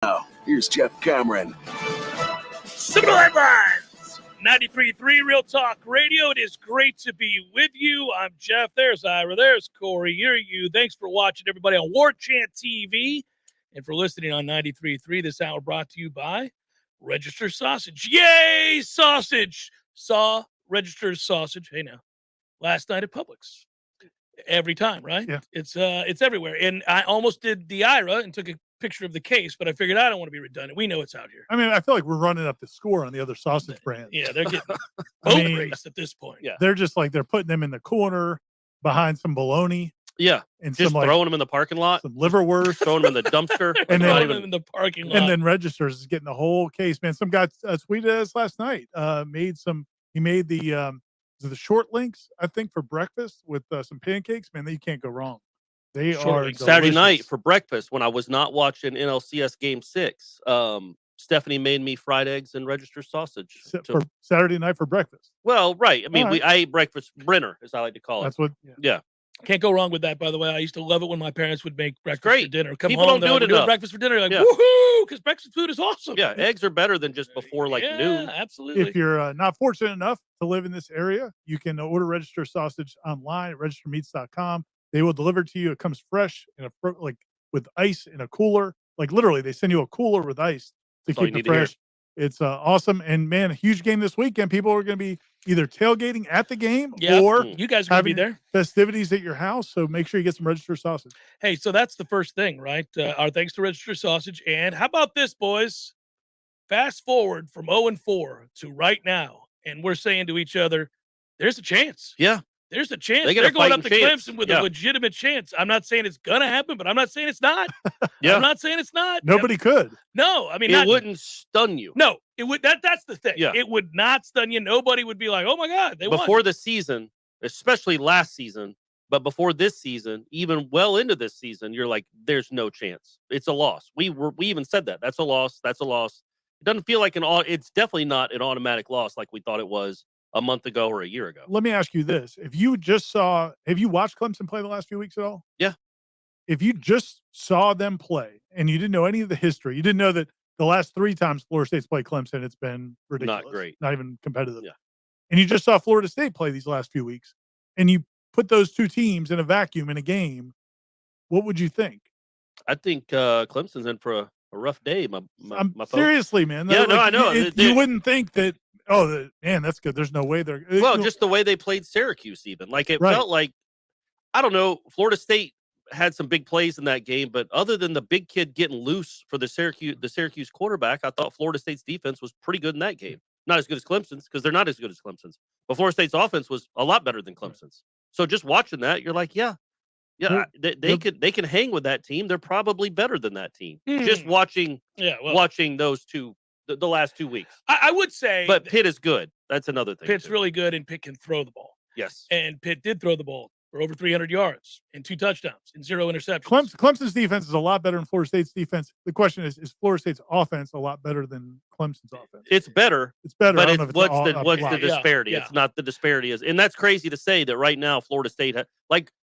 Now, here's Jeff Cameron. Seminole Headlines, 93.3 Real Talk Radio. It is great to be with you. I'm Jeff. There's Ira. There's Corey. Here you. Thanks for watching, everybody, on Warchant TV and for listening on 93.3. This hour brought to you by Register Sausage. Yay, sausage! Saw Register Sausage. Hey, now, last night at Publix. Every time, right? Yeah. It's everywhere. And I almost did the Ira and took a picture of the case, but I figured I don't want to be redundant. We know it's out here. I mean, I feel like we're running up the score on the other sausage brands. Yeah, they're getting boat race at this point. Yeah. They're just like, they're putting them in the corner behind some bologna Yeah. and Just some throwing them in the parking lot, some liverwurst. throwing them in the dumpster. And then- Not Throwing them in the parking lot. And then Registers is getting the whole case, man. Some guy tweeted us last night. He made the short links, I think, for breakfast with some pancakes. Man, you can't go wrong. They Short are links. Saturday delicious. night for breakfast when I was not watching NLCS Game 6. Stephanie made me fried eggs and Register sausage. For Saturday night for breakfast. Well, right. I mean, All right. I ate breakfast Brenner, as I like to call it. That's what. Yeah. Can't go wrong with that, by the way. I used to love it when my parents would make breakfast for great. dinner. Come People home, don't do it we're doing enough. breakfast for dinner. You're like, Yeah. woohoo, because breakfast food is awesome. Yeah, eggs are better than just before noon. Absolutely. If you're not fortunate enough to live in this area, you can order Register Sausage online at registermeats.com. They will deliver to you. It comes fresh in like with ice in a cooler. Like literally, they send you a cooler with ice to That's all keep you it need to hear. fresh. It's awesome. And man, a huge game this weekend. People are going to be either tailgating at the game Yeah. or You guys are going to be having there. festivities at your house. So make sure you get some Register Sausage. Hey, so that's the first thing, right? Our thanks to Register Sausage. And how about this, boys? Fast forward from 0-4 to right now, and we're saying to each other, there's a chance. Yeah. There's a chance. They got a They're going up to fighting chance. Clemson with Yeah. a legitimate chance. I'm not saying it's going to happen, but I'm not saying it's not. Yeah. I'm not saying it's not. Nobody could. No, I mean, It not, wouldn't stun you. No, it would. That's the thing. Yeah. It would not stun you. Nobody would be like, oh my God, they won. Before the season, especially last season, but before this season, even well into this season, you're like, there's no chance. It's a loss. We even said that. That's a loss. That's a loss. It doesn't feel like it's definitely not an automatic loss like we thought it was a month ago or a year ago. Let me ask you this. Have you watched Clemson play the last few weeks at all? Yeah. If you just saw them play and you didn't know any of the history, you didn't know that the last 3 times Florida State's played Clemson, it's been ridiculous. Not great. Not even competitive. Yeah. And you just saw Florida State play these last few weeks and you put those two teams in a vacuum in a game, what would you think? I think Clemson's in for a rough day. My folks. Seriously, man. Yeah, no, I know. You wouldn't think that, man, that's good. There's no way they're Well, just the way they played Syracuse, even like it Right. felt like, I don't know. Florida State had some big plays in that game, but other than the big kid getting loose for the Syracuse quarterback, I thought Florida State's defense was pretty good in that game. Not as good as Clemson's because they're not as good as Clemson's. But Florida State's offense was a lot better than Clemson's. So just watching that, you're like, yeah, they can hang with that team. They're probably better than that team. Just watching those two. The last 2 weeks. I would say. But Pitt is good. That's another thing. Pitt's too. really good, and Pitt can throw the ball. Yes. And Pitt did throw the ball for over 300 yards and 2 touchdowns and 0 interceptions. Clemson's defense is a lot better than Florida State's defense. The question is Florida State's offense a lot better than Clemson's offense? It's better. It's better. But I don't know if what's the yeah. disparity? Yeah. It's not the disparity is, and that's crazy to say that right now Florida State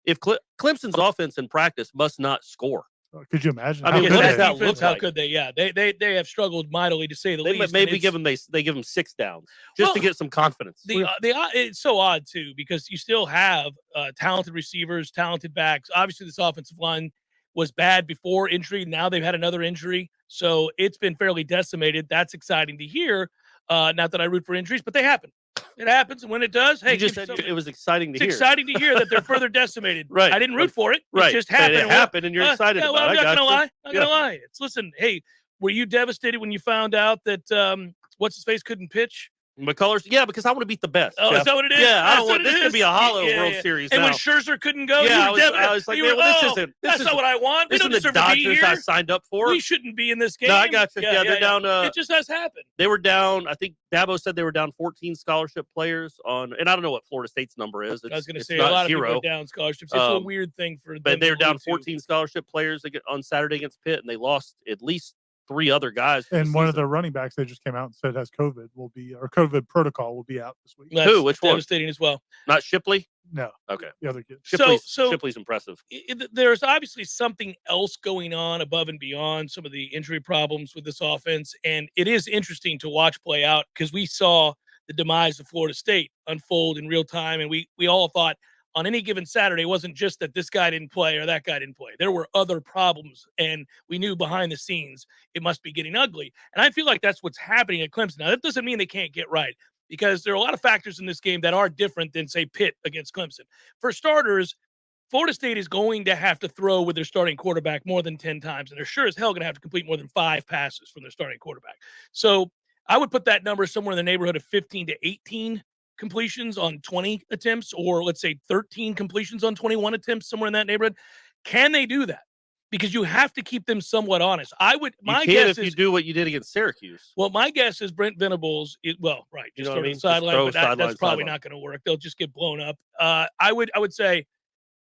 if Clemson's offense in practice must not score. Could you imagine? I How mean, good what they does are? that defense, look how like? could they? Yeah, they have struggled mightily to say the They least. maybe and they give them 6 downs just to get some confidence. it's so odd too because you still have talented receivers, talented backs. Obviously, this offensive line was bad before injury. Now they've had another injury, so it's been fairly decimated. That's exciting to hear. Not that I root for injuries, but they happen. It happens, and when it does, hey, You just said it was exciting to hear. It's exciting to hear that they're further decimated. Right. I didn't root for it. Right. It just But happened. it happened, and you're excited yeah, about well, it. I'm not I gonna gotcha. lie. I'm gonna lie. Listen. Hey, were you devastated when you found out that what's his face couldn't pitch? McCullers, yeah, because I want to beat the best. Oh, Jeff. is that what it is? Yeah, I That's don't want what it this to is. be a hollow Yeah, World yeah. Series. And now. when Scherzer couldn't go, Yeah, you were I was like, you were, well, oh, that's not what I want. We This don't is the deserve to be Dodgers here. I signed up for. We shouldn't be in this game. No, I got you. Yeah, they're down. It just has happened. They were down. I think Dabo said they were down 14 scholarship players on, and I don't know what Florida State's number is. I was going to it's say a not lot of zero. people are down scholarships. It's a weird thing for them. But they were to down lose to. 14 scholarship players on Saturday against Pitt, and they lost at least 3 other guys. For And the one of season. the running backs they just came out and said has COVID or COVID protocol will be out this week. That's Who? Which one? devastating as well. Not Shipley? No, Okay. the other kid. Shipley's impressive. There's obviously something else going on above and beyond some of the injury problems with this offense, and it is interesting to watch play out because we saw the demise of Florida State unfold in real time, and we all thought on any given Saturday it wasn't just that this guy didn't play or that guy didn't play. There were other problems, and we knew behind the scenes it must be getting ugly. And I feel like that's what's happening at Clemson. Now, that doesn't mean they can't get right, because there are a lot of factors in this game that are different than, say, Pitt against Clemson. For starters, Florida State is going to have to throw with their starting quarterback more than 10 times, and they're sure as hell going to have to complete more than 5 passes from their starting quarterback. So I would put that number somewhere in the neighborhood of 15 to 18 completions on 20 attempts, or let's say 13 completions on 21 attempts, somewhere in that neighborhood. Can they do that? Because you have to keep them somewhat honest. My guess is you do what you did against Syracuse. Well, my guess is Brent Venables. Right, You just know what I throw mean? the sideline, Just but throw that's probably sideline. not going to work. They'll just get blown up. I would say,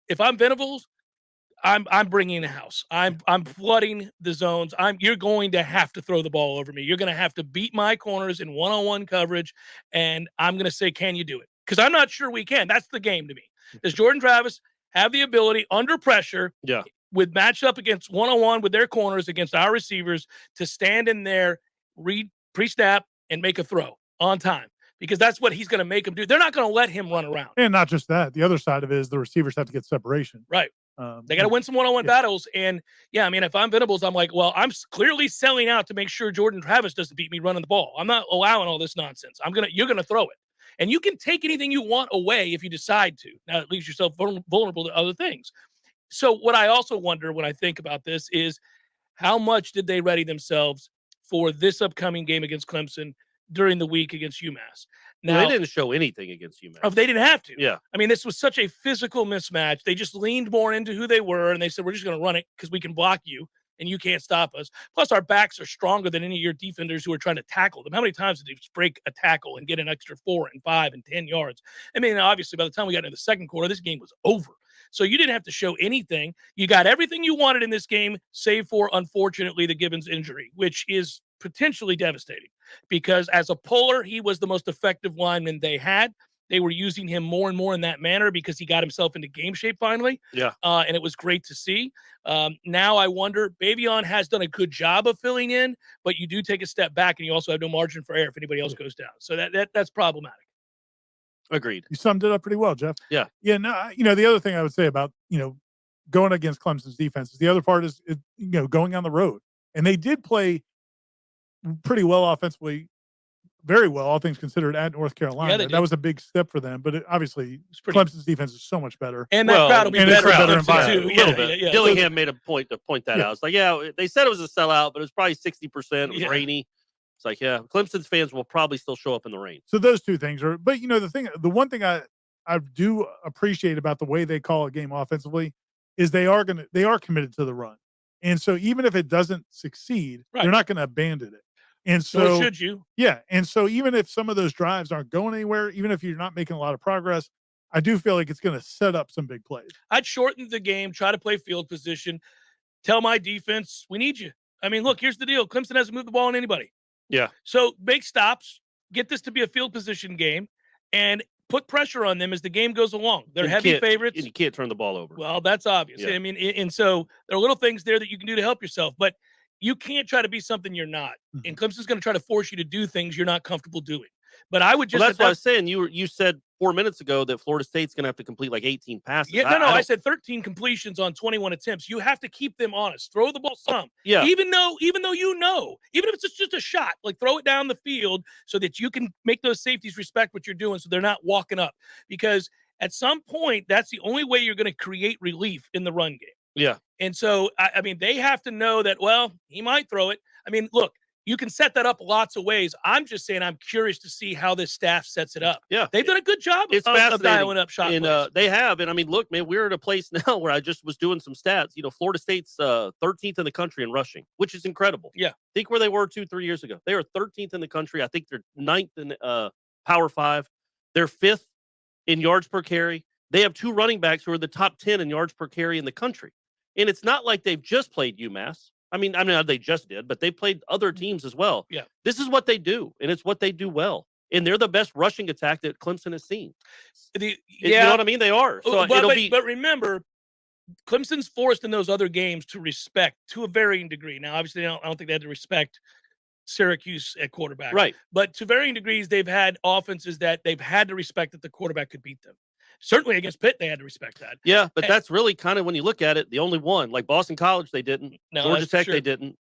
if I'm Venables, I'm bringing the house. I'm flooding the zones. You're going to have to throw the ball over me. You're going to have to beat my corners in one-on-one coverage, and I'm going to say, can you do it? Because I'm not sure we can. That's the game to me. Does Jordan Travis have the ability under pressure? Yeah. With matched up against one-on-one with their corners against our receivers to stand in there, read pre-snap, and make a throw on time? Because that's what he's going to make him do. They're not going to let him run around. And not just that. The other side of it is the receivers have to get separation. Right. They got to win some one-on-one battles. And, yeah, I mean, if I'm Venables, I'm like, well, I'm clearly selling out to make sure Jordan Travis doesn't beat me running the ball. I'm not allowing all this nonsense. You're going to throw it. And you can take anything you want away if you decide to. Now, it leaves yourself vulnerable to other things. So what I also wonder when I think about this is, how much did they ready themselves for this upcoming game against Clemson during the week against UMass? Now, they didn't show anything against UMass. They didn't have to. Yeah. I mean, this was such a physical mismatch. They just leaned more into who they were, and they said, we're just going to run it because we can block you, and you can't stop us. Plus, our backs are stronger than any of your defenders who are trying to tackle them. How many times did they just break a tackle and get an extra 4 and 5 and 10 yards? I mean, obviously, by the time we got into the second quarter, this game was over. So you didn't have to show anything. You got everything you wanted in this game, save for, unfortunately, the Gibbons injury, which is potentially devastating, because as a puller, he was the most effective lineman they had. They were using him more and more in that manner because he got himself into game shape finally. Yeah. And it was great to see. Now I wonder, Bavion has done a good job of filling in, but you do take a step back, and you also have no margin for error if anybody else goes down. So that's problematic. Agreed. You summed it up pretty well, Jeff. Yeah. Yeah. No, the other thing I would say about, going against Clemson's defense is the other part is, going on the road. And they did play pretty well offensively, very well, all things considered, at North Carolina. Yeah, they did. That was a big step for them, but obviously Clemson's defense is so much better. And that crowd will be and it's better, a better Clemson, environment. too. A little Yeah, bit. yeah. Dillingham made a point to point that out. It's like, yeah, they said it was a sellout, but it was probably 60%. It was Yeah. rainy. It's like, yeah, Clemson's fans will probably still show up in the rain. So those two things are, but the one thing I do appreciate about the way they call a game offensively is they are committed to the run. And so even if it doesn't succeed, they're not going to abandon it. And so, Nor should you. Yeah. And so even if some of those drives aren't going anywhere, even if you're not making a lot of progress, I do feel like it's going to set up some big plays. I'd shorten the game, try to play field position, tell my defense, we need you. I mean, look, here's the deal. Clemson hasn't moved the ball on anybody. Yeah. So make stops, get this to be a field position game, and put pressure on them as the game goes along. They're heavy favorites. And you can't turn the ball over. Well, that's obvious. Yeah. I mean, and so there are little things there that you can do to help yourself, but you can't try to be something you're not. Mm-hmm. And Clemson's going to try to force you to do things you're not comfortable doing. But I would just. Well, that's what I was saying. You said 4 minutes ago that Florida State's going to have to complete like 18 passes. Yeah, I said 13 completions on 21 attempts. You have to keep them honest. Throw the ball some. Yeah. Even though even if it's just a shot, like throw it down the field so that you can make those safeties respect what you're doing, so they're not walking up. Because at some point, that's the only way you're going to create relief in the run game. Yeah. And so, I mean, they have to know that, well, he might throw it. I mean, look, you can set that up lots of ways. I'm just saying I'm curious to see how this staff sets it up. Yeah. They've done a good job of dialing up shot plays. They have. And I mean, look, man, we're at a place now where I just was doing some stats. Florida State's 13th in the country in rushing, which is incredible. Yeah. Think where they were 2-3 years ago. They were 13th in the country. I think they're 9th in Power 5. They're 5th in yards per carry. They have 2 running backs who are the top 10 in yards per carry in the country. And it's not like they've just played UMass. I mean, they just did, but they played other teams as well. Yeah. This is what they do, and it's what they do well. And they're the best rushing attack that Clemson has seen. You know what I mean? They are. So but remember, Clemson's forced in those other games to respect to a varying degree. Now, obviously, I don't think they had to respect Syracuse at quarterback. Right. But to varying degrees, they've had offenses that they've had to respect that the quarterback could beat them. Certainly against Pitt, they had to respect that. Yeah, but that's really kind of, when you look at it, the only one. Like Boston College, they didn't. No, Georgia Tech, they didn't.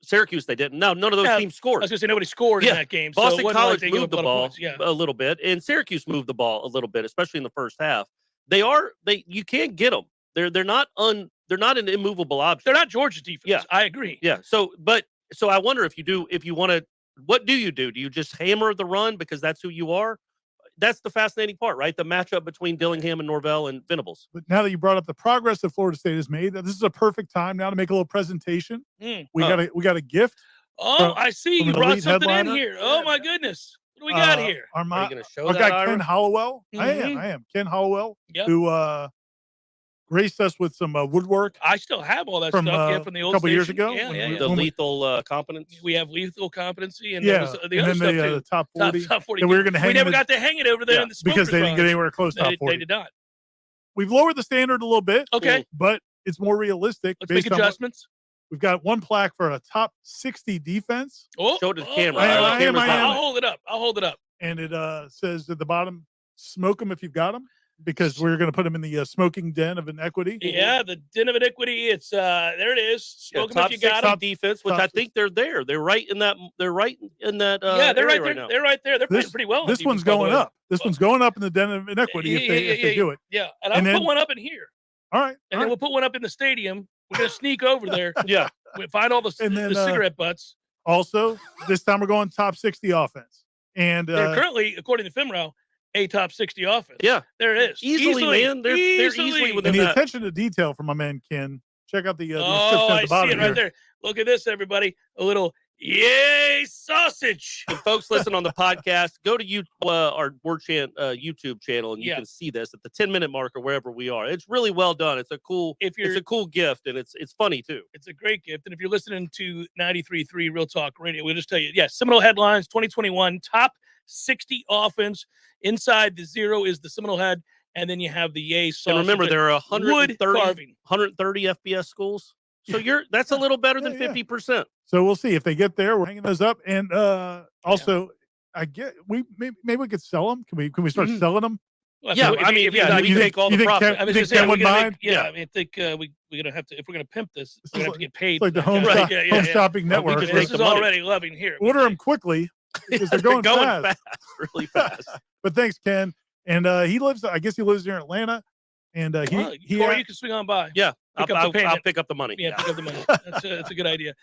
Syracuse, they didn't. No, none of those teams scored. I was going to say nobody scored in that game. Boston so College like moved the ball a little bit, and Syracuse moved the ball a little bit, especially in the first half. You can't get them. They're not an immovable object. They're not Georgia defense. Yeah. I agree. Yeah. So I wonder if you want to, what do you do? Do you just hammer the run because that's who you are? That's the fascinating part, right? The matchup between Dillingham and Norvell and Venables. But now that you brought up the progress that Florida State has made, this is a perfect time now to make a little presentation. We got a gift. Oh, I see. You brought something in headliner. here. Oh my goodness. What do we got here? Are you going to show I've that, got Ken Hollowell. I am. Ken Hollowell, who graced us with some woodwork. I still have all that stuff from the old couple station. years ago. The lethal competence. We have lethal competency, and the other stuff too. The top 40. Top 40. And we were going to hang. We never got to hang it over there in the because they didn't get anywhere close to top 40. They did not. We've lowered the standard a little bit. Okay, but it's more realistic. Let's make adjustments. We've got one plaque for a top 60 defense. Oh, show it to the camera. I'll hold it up. And it says at the bottom, "Smoke them if you've got them," because we're going to put them in the smoking den of inequity. Yeah, the den of iniquity. It's there. It is. Smoke them if you got them. Defense, which I think they're there. They're right in that. They're right in that. Yeah, they're right there. Right now. They're right there. They're playing pretty well. This one's going up. This one's going up in the den of inequity if they do it. Yeah, and I'll put one up in here. All right, and then we'll put one up in the stadium. We're gonna sneak over there. Yeah, we find all the cigarette butts. Also, this time we're going top 60 offense, and they're currently, according to FIMRAO, a top 60 offense. Yeah, there it is. Easily, man. They're easily within that. And the attention to detail from my man Ken. Check out the description at the bottom. I see it right there. Look at this, everybody. A little yay sausage. And folks, listen on the podcast. Go to our Warchant YouTube channel, and you can see this at the 10-minute mark or wherever we are. It's really well done. It's a cool gift, and it's funny too. It's a great gift. And if you're listening to 93.3 Real Talk Radio, we'll just tell you, Seminole Headlines 2021 top 60 offense. Inside the zero is the Seminole Head, and then you have the yay sausage. And remember, there are 130 FBS schools. So that's a little better than 50%. So we'll see if they get there. We're hanging those up, and also, maybe we could sell them. Can we start selling them? Well, if you take all the profit. Ken would mind? I think we're gonna have to, if we're gonna pimp this, we're gonna have to get paid. Like the home shopping network. This is already loving here. Order them quickly because they're going fast, really fast. But thanks, Ken. And he lives here in Atlanta. And Corey, you can swing on by. Yeah, I'll pick up the money. Yeah, pick up the money. That's a good idea.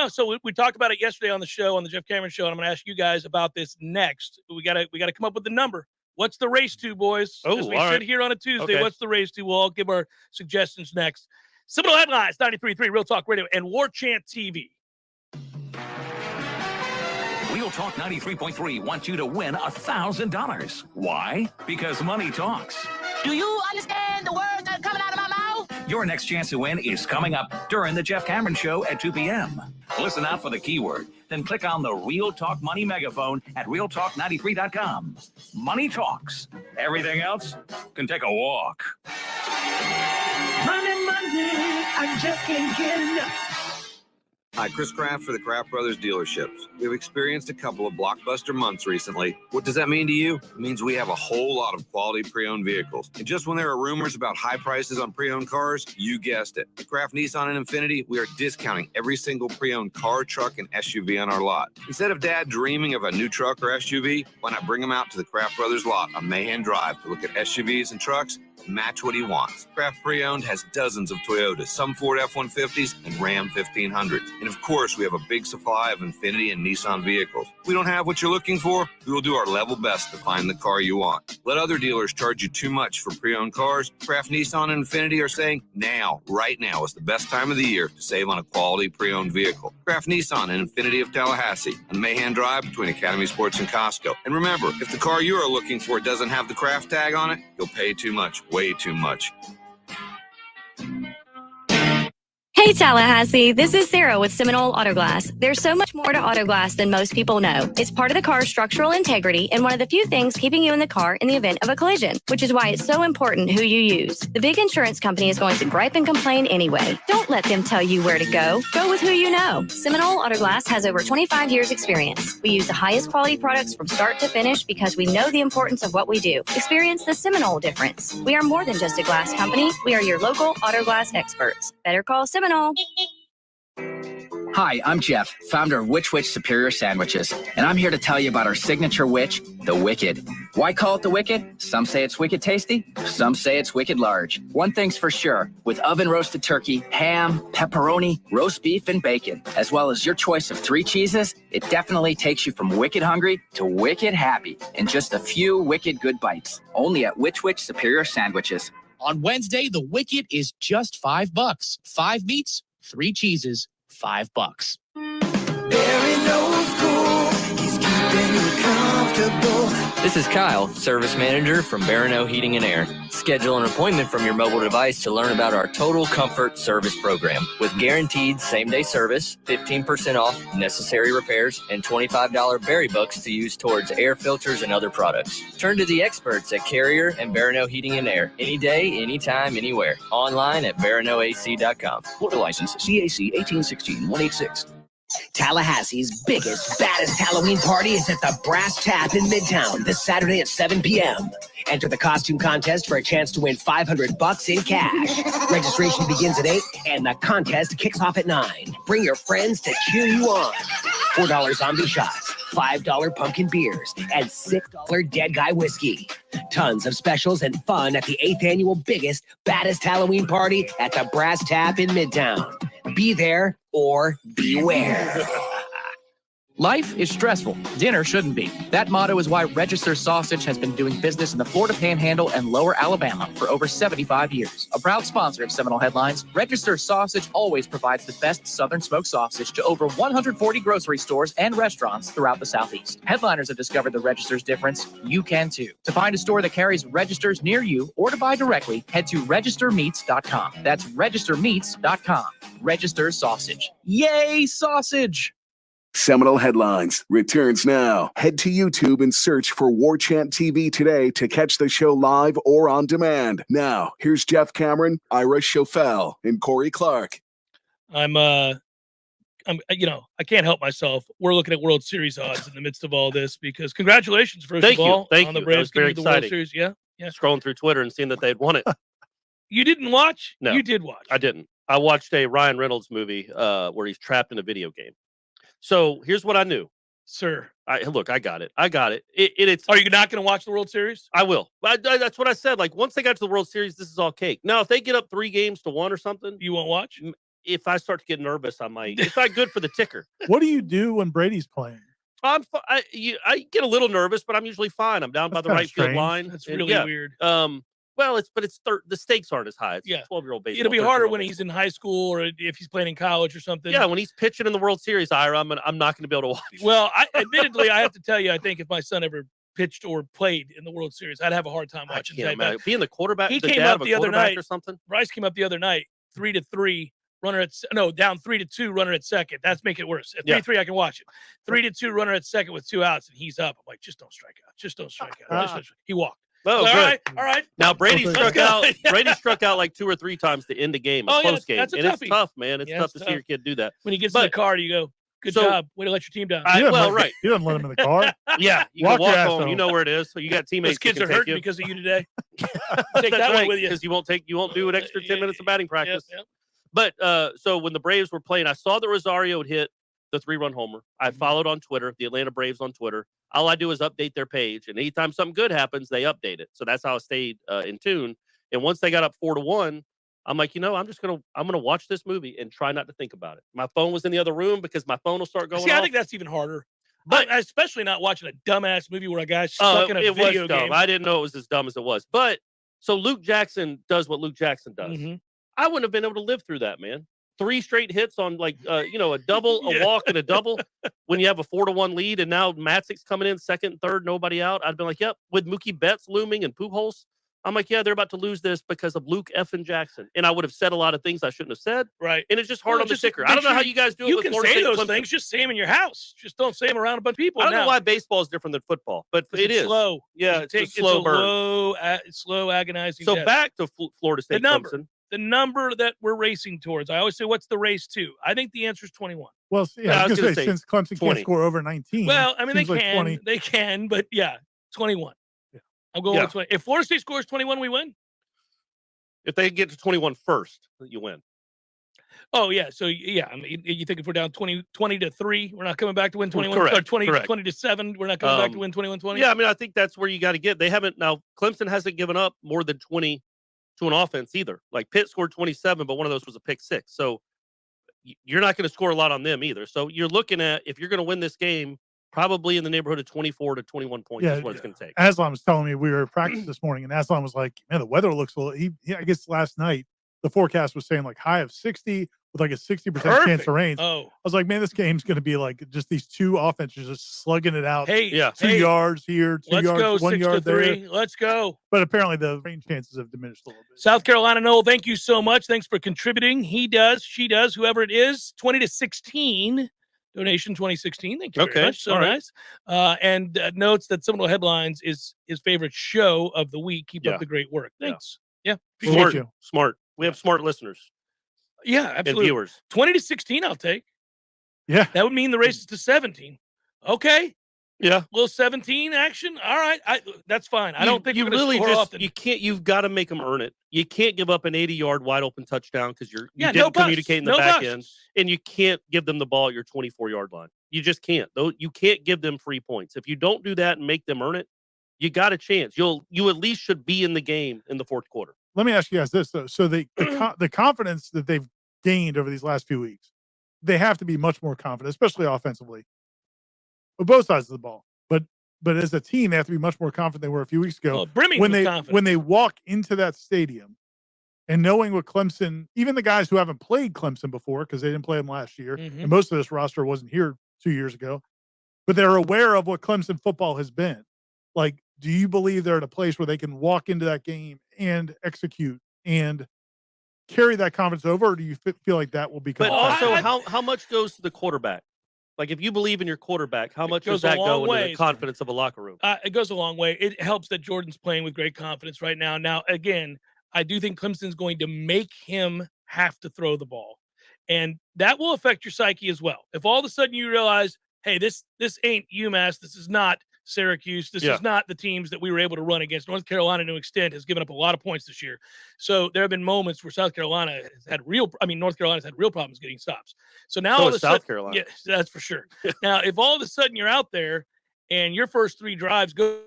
So we talked about it yesterday on the show, on the Jeff Cameron show, and I'm going to ask you guys about this next. We got to come up with the number. What's the race to, boys? As we sit here on a Tuesday, what's the race to? We'll all give our suggestions next. Seminole Headlines, 93.3 Real Talk Radio, and Warchant TV. Real Talk 93.3 wants you to win $1,000. Why? Because money talks. Do you understand the words that are coming out of my mouth? Your next chance to win is coming up during the Jeff Cameron Show at 2 p.m. Listen out for the keyword, then click on the Real Talk Money megaphone at realtalk93.com. Money talks. Everything else can take a walk. Money, I just can't get enough. Hi, Chris Kraft for the Kraft Brothers dealerships. We've experienced a couple of blockbuster months recently. What does that mean to you? It means we have a whole lot of quality pre-owned vehicles. And just when there are rumors about high prices on pre-owned cars, you guessed it. At Kraft Nissan and Infiniti, we are discounting every single pre-owned car, truck, and SUV on our lot. Instead of Dad dreaming of a new truck or SUV, why not bring him out to the Kraft Brothers lot on Mahan Drive to look at SUVs and trucks? Match what he wants. Kraft Pre-Owned has dozens of Toyotas, some Ford F-150s, and Ram 1500s. And of course, we have a big supply of Infiniti and Nissan vehicles. If we don't have what you're looking for, we will do our level best to find the car you want. Let other dealers charge you too much for pre-owned cars. Kraft Nissan and Infiniti are saying right now is the best time of the year to save on a quality pre-owned vehicle. Kraft Nissan and Infiniti of Tallahassee on Mahan Drive between Academy Sports and Costco. And remember, if the car you are looking for doesn't have the Kraft tag on it, you'll pay too much. Way too much. Hey Hey Tallahassee, this is Sarah with Seminole Autoglass. There's so much more to autoglass than most people know. It's part of the car's structural integrity and one of the few things keeping you in the car in the event of a collision, which is why it's so important who you use. The big insurance company is going to gripe and complain anyway. Don't let them tell you where to go. Go with who you know. Seminole Autoglass has over 25 years experience. We use the highest quality products from start to finish because we know the importance of what we do. Experience the Seminole difference. We are more than just a glass company. We are your local autoglass experts. Better call Seminole. Hi, I'm Jeff, founder of Which Superior Sandwiches, and I'm here to tell you about our signature witch, the Wicked. Why call it the Wicked? Some say it's wicked tasty, some say it's wicked large. One thing's for sure, with oven-roasted turkey, ham, pepperoni, roast beef, and bacon, as well as your choice of 3 cheeses, it definitely takes you from wicked hungry to wicked happy in just a few wicked good bites. Only at Which Superior Sandwiches. On Wednesday, the Wicked is just $5. 5 meats, 3 cheeses, $5. This is Kyle, service manager from Barano Heating and Air. Schedule an appointment from your mobile device to learn about our Total Comfort Service Program. With guaranteed same-day service, 15% off necessary repairs, and $25 berry bucks to use towards air filters and other products. Turn to the experts at Carrier and Barano Heating and Air. Any day, anytime, anywhere. Online at baranoac.com. Florida license CAC 1816-186. Tallahassee's biggest, baddest Halloween party is at the Brass Tap in Midtown this Saturday at 7 p.m. Enter the costume contest for a chance to win $500 in cash. Registration begins at 8 and the contest kicks off at 9. Bring your friends to cheer you on. $4 zombie shots, $5 pumpkin beers, and $6 dead guy whiskey. Tons of specials and fun at the 8th annual biggest, baddest Halloween party at the Brass Tap in Midtown. Be there or beware. Life is stressful. Dinner shouldn't be. That motto is why Register Sausage has been doing business in the Florida Panhandle and Lower Alabama for over 75 years. A proud sponsor of Seminole Headlines, Register Sausage always provides the best Southern smoked sausage to over 140 grocery stores and restaurants throughout the Southeast. Headliners have discovered the Register's difference. You can too. To find a store that carries Registers near you or to buy directly, head to registermeats.com. That's registermeats.com. Register Sausage. Yay, sausage! Seminole Headlines returns now. Head to YouTube and search for Warchant TV today to catch the show live or on demand. Now, here's Jeff Cameron, Ira Schofel, and Corey Clark. I'm I can't help myself. We're looking at World Series odds in the midst of all this because congratulations, first of all, on the Braves getting the World Series. Yeah. Scrolling through Twitter and seeing that they'd won it. You didn't watch? No. You did watch. I didn't. I watched a Ryan Reynolds movie where he's trapped in a video game. So here's what I knew. Sir. I got it. It's. Are you not going to watch the World Series? I will. That's what I said. Like, once they got to the World Series, this is all cake. Now, if they get up 3-1 or something. You won't watch? If I start to get nervous, I might. It's not good for the ticker. What do you do when Brady's playing? I get a little nervous, but I'm usually fine. I'm down by the right field line. That's really weird. Well, the stakes aren't as high. It's 12-year-old baseball. It'll be harder when he's in high school or if he's playing in college or something. Yeah, when he's pitching in the World Series, Ira, I'm not going to be able to watch. Well, admittedly, I have to tell you, I think if my son ever pitched or played in the World Series, I'd have a hard time watching that. Being the quarterback, he came up the other night or something. Bryce came up the other night, 3-3. Down 3-2, runner at second. That's making it worse. At 3-3, I can watch it. 3-2, runner at second with 2 outs, and he's up. I'm like, just don't strike out. Just don't strike out. He walked. Oh, like, all right. Now Brady struck out. Brady struck out like 2 or 3 times to end the game, a close game, and it's tough, man. It's tough to see your kid do that. When he gets in the car, you go, "Good job. Way to let your team down." Right. You didn't let him in the car. Yeah, you can walk home. You know where it is. So you got teammates. Those kids are hurting because of you today. Take that one with you because you won't do an extra 10 minutes of batting practice. But so when the Braves were playing, I saw that Rosario had hit the 3-run homer. I followed on Twitter, the Atlanta Braves on Twitter. All I do is update their page, and anytime something good happens, they update it. So that's how I stayed in tune. And once they got up 4-1, I'm like, I'm gonna watch this movie and try not to think about it. My phone was in the other room because my phone will start going. See, I think that's even harder. But especially not watching a dumbass movie where a guy's stuck in a video game. I didn't know it was as dumb as it was. But so Luke Jackson does what Luke Jackson does. Mm-hmm. I wouldn't have been able to live through that, man. 3 straight hits on a double, a walk, and a double when you have a 4-1 lead, and now Matzek's coming in second, third, nobody out. I'd been like, yep, with Mookie Betts looming and Pujols. I'm like, yeah, they're about to lose this because of Luke F. Jackson. And I would have said a lot of things I shouldn't have said. Right. And it's just hard on the ticker. I don't know how you guys do it You with can Florida say State those Clemson. things. Just say them in your house. Just don't say them around a bunch of people. I don't now. know why baseball is different than football, but it is slow. Yeah, it's a slow burn. Slow, agonizing. So death. back to Florida State Clemson. The number that we're racing towards. I always say, what's the race to? I think the answer is 21. Well, I was going to say, since Clemson 20. can't score over 19. Well, I mean, they like can. 20. They can, but yeah, 21. Yeah. I'm going with 20. If Florida State scores 21, we win. If they get to 21 first, you win. Oh, yeah. So, yeah, I mean, you think if we're down 20 to 3, we're not coming back to win 21? Correct. Or 20 Correct. to 7, we're not coming back to win 21-20? Yeah, I mean, I think that's where you got to get. They haven't now. Clemson hasn't given up more than 20 to an offense either. Like Pitt scored 27, but one of those was a pick 6. So you're not going to score a lot on them either. So you're looking at, if you're going to win this game, probably in the neighborhood of 24 to 21 points is what it's going to take. Aslan was telling me, we were at practice this morning, and Aslan was like, man, the weather looks a little, I guess last night, the forecast was saying like high of 60 with like a 60% chance of rain. Oh. I was like, man, this game's going to be like just these two offenses just slugging it out. Hey, 2 yards here, 2 yards, go 1 6 yard to 3. there. Let's go. But apparently the rain chances have diminished a little bit. South Carolina, Noel, thank you so much. Thanks for contributing. He does, she does, whoever it is, 20 to 16. Donation 2016. Thank you very much. So nice. And notes that Seminole Headlines is his favorite show of the week. Keep up the great work. Thanks. Yeah. Smart. We have smart listeners. Yeah, absolutely. And viewers. 20 to 16, I'll take. Yeah. That would mean the race is to 17. Okay. Yeah. Little 17 action. All right. That's fine. I don't think you we're gonna really score just often. you've got to make them earn it. You can't give up an 80-yard wide open touchdown because you no didn't busts. communicate in the No back busts. end, and you can't give them the ball at your 24-yard line. You just can't. Though you can't give them free points. If you don't do that and make them earn it, you got a chance. You at least should be in the game in the fourth quarter. Let me ask you guys this though. So the confidence that they've gained over these last few weeks, they have to be much more confident, especially offensively, on both sides of the ball. But as a team, they have to be much more confident than they were a few weeks ago. brimming when with they confidence. when they walk into that stadium and knowing what Clemson, even the guys who haven't played Clemson before because they didn't play them last year, Mhm. and most of this roster wasn't here 2 years ago, but they're aware of what Clemson football has been. Like, do you believe they're at a place where they can walk into that game and execute and carry that confidence over, or do you feel like that will become? But also, how much goes to the quarterback? Like, if you believe in your quarterback, how much does goes a that go long into way. the confidence of a locker room? It goes a long way. It helps that Jordan's playing with great confidence right now. Now, again, I do think Clemson's going to make him have to throw the ball. And that will affect your psyche as well. If all of a sudden you realize, hey, this ain't UMass, this is not Syracuse, this is not the teams that we were able to run against. North Carolina, to an extent, has given up a lot of points this year. So there have been moments where North Carolina's had real problems getting stops. So now all of a sudden, South Carolina. yeah, that's for sure. Now, if all of a sudden you're out there and your first 3 drives go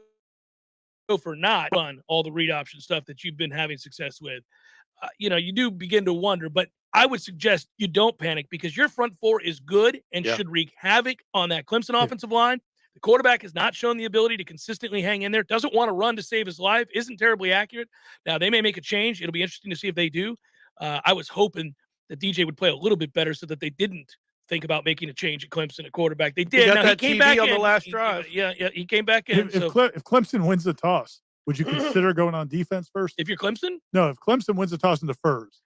for not run all the read option stuff that you've been having success with, you do begin to wonder. But I would suggest you don't panic because your front 4 is good and should wreak havoc on that Clemson offensive line. The quarterback has not shown the ability to consistently hang in there, doesn't want to run to save his life, isn't terribly accurate. Now, they may make a change. It'll be interesting to see if they do. I was hoping that DJ would play a little bit better so that they didn't think about making a change at Clemson at quarterback. They did. Got Now, that he came TV back on in. the last drive. He came back in. If Clemson wins the toss, would you consider going on defense first? If you're Clemson? No, if Clemson wins the toss and defers.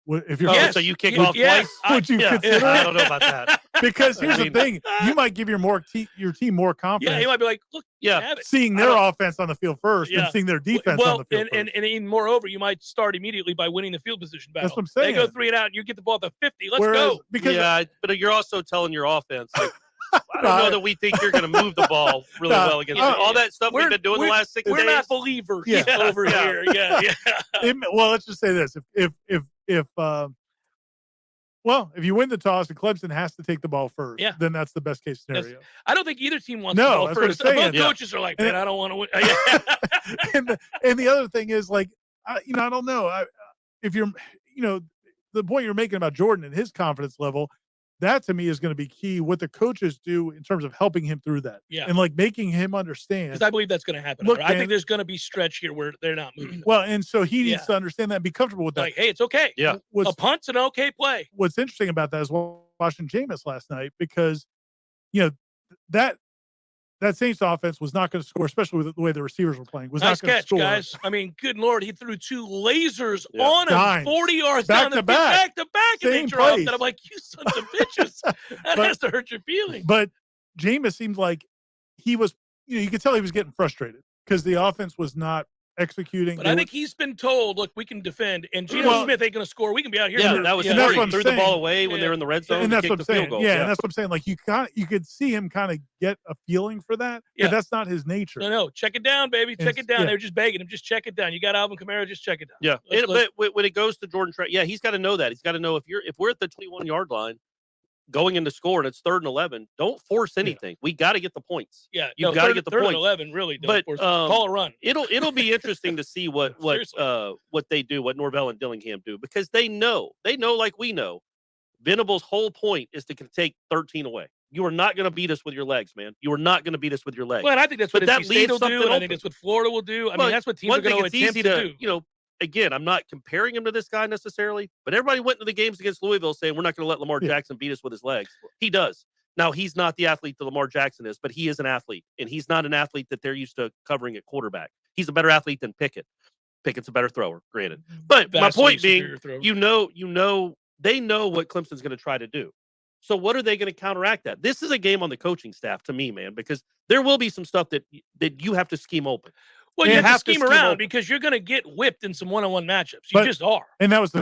If you're so you kick off twice? Would you consider? I don't know about that. Because here's the thing: you might give your team more confidence. Yeah, he might be like, look, have it. seeing their offense on the field first and seeing their defense on the field first. And even moreover, you might start immediately by winning the field position battle. That's what I'm saying. They go 3 and out, and you get the ball at the 50. Let's go. Because but you're also telling your offense, like, I don't know that we think you're going to move the ball really well against all that stuff we've been doing the last 6 days. We're not believers over here. Well, let's just say this: if you win the toss and Clemson has to take the ball first, then that's the best case scenario. I don't think either team wants the ball that's what I'm first. saying. Both coaches are like, man, I don't want to win. and the other thing is, like, I don't know. If you're, the point you're making about Jordan and his confidence level, that to me is going to be key. What the coaches do in terms of helping him through that, and like making him understand. Because I believe that's going to happen. Look, I think there's going to be stretch here where they're not moving. Well, and so he needs to understand that and be comfortable with that. Like, hey, it's okay. Yeah, a punt's an okay play. What's interesting about that is watching Jameis last night because, that that Saints offense was not going to score, especially with the way the receivers were playing. Was nice not going to catch, score. guys. I mean, good Lord, he threw 2 lasers on him, Dimes. 40 yards Back down the to back. back to back, and they Same dropped plays. that. I'm like, you sons of bitches. That has to hurt your feelings. But Jameis seemed like he was, you could tell he was getting frustrated because the offense was not executing. But I think he's been told, look, we can defend, and Geno Smith ain't going to score. We can be out here. Yeah, that was that's smart. what He I'm threw saying. the ball away when they were in the red zone. And that's what I'm saying. Goal. Yeah, and that's what I'm saying. Like you could see him kind of get a feeling for that, but that's not his nature. No, check it down, baby. Check it down. Yeah. They're just begging him. Just check it down. You got Alvin Kamara. Just check it down. Yeah, but when it goes to Jordan Travis, he's got to know that. He's got to know if we're at the 21-yard line, going into score and it's 3rd and 11, don't force anything. We got to get the points. Yeah, you've got to get the 3rd points. and 11, really. Don't But force it. Call a run. It'll be interesting to see what they do, what Norvell and Dillingham do, because they know like we know. Venable's whole point is to take 13 away. You are not going to beat us with your legs, man. You are not going to beat us with your legs. Well, and I think that's what NC State will do. something And I open. think that's what Florida will do. I mean, that's what teams are going to attempt to do. Again, I'm not comparing him to this guy necessarily, but everybody went into the games against Louisville saying we're not going to let Lamar Jackson beat us with his legs. He does. Now, he's not the athlete that Lamar Jackson is, but he is an athlete, and he's not an athlete that they're used to covering at quarterback. He's a better athlete than Pickett. Pickett's a better thrower, granted. But my point being, they know what Clemson's going to try to do. So what are they going to counteract that? This is a game on the coaching staff to me, man, because there will be some stuff that you have to scheme open. Well, you have to scheme around because you're going to get whipped in some one-on-one matchups. You just are. And that was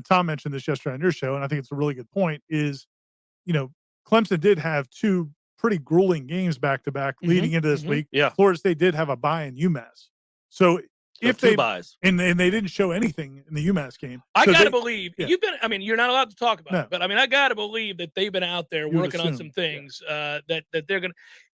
Tom mentioned this yesterday on your show, and I think it's a really good point is, Clemson did have 2 pretty grueling games back-to-back leading into this week. Yeah. Florida State did have a bye in UMass. So if 2 they buys. And they didn't show anything in the UMass game. I So got to they- believe yeah. you're not allowed to talk about No. it, but I mean, I got to believe that they've been out there You would working on assume, some things that they're going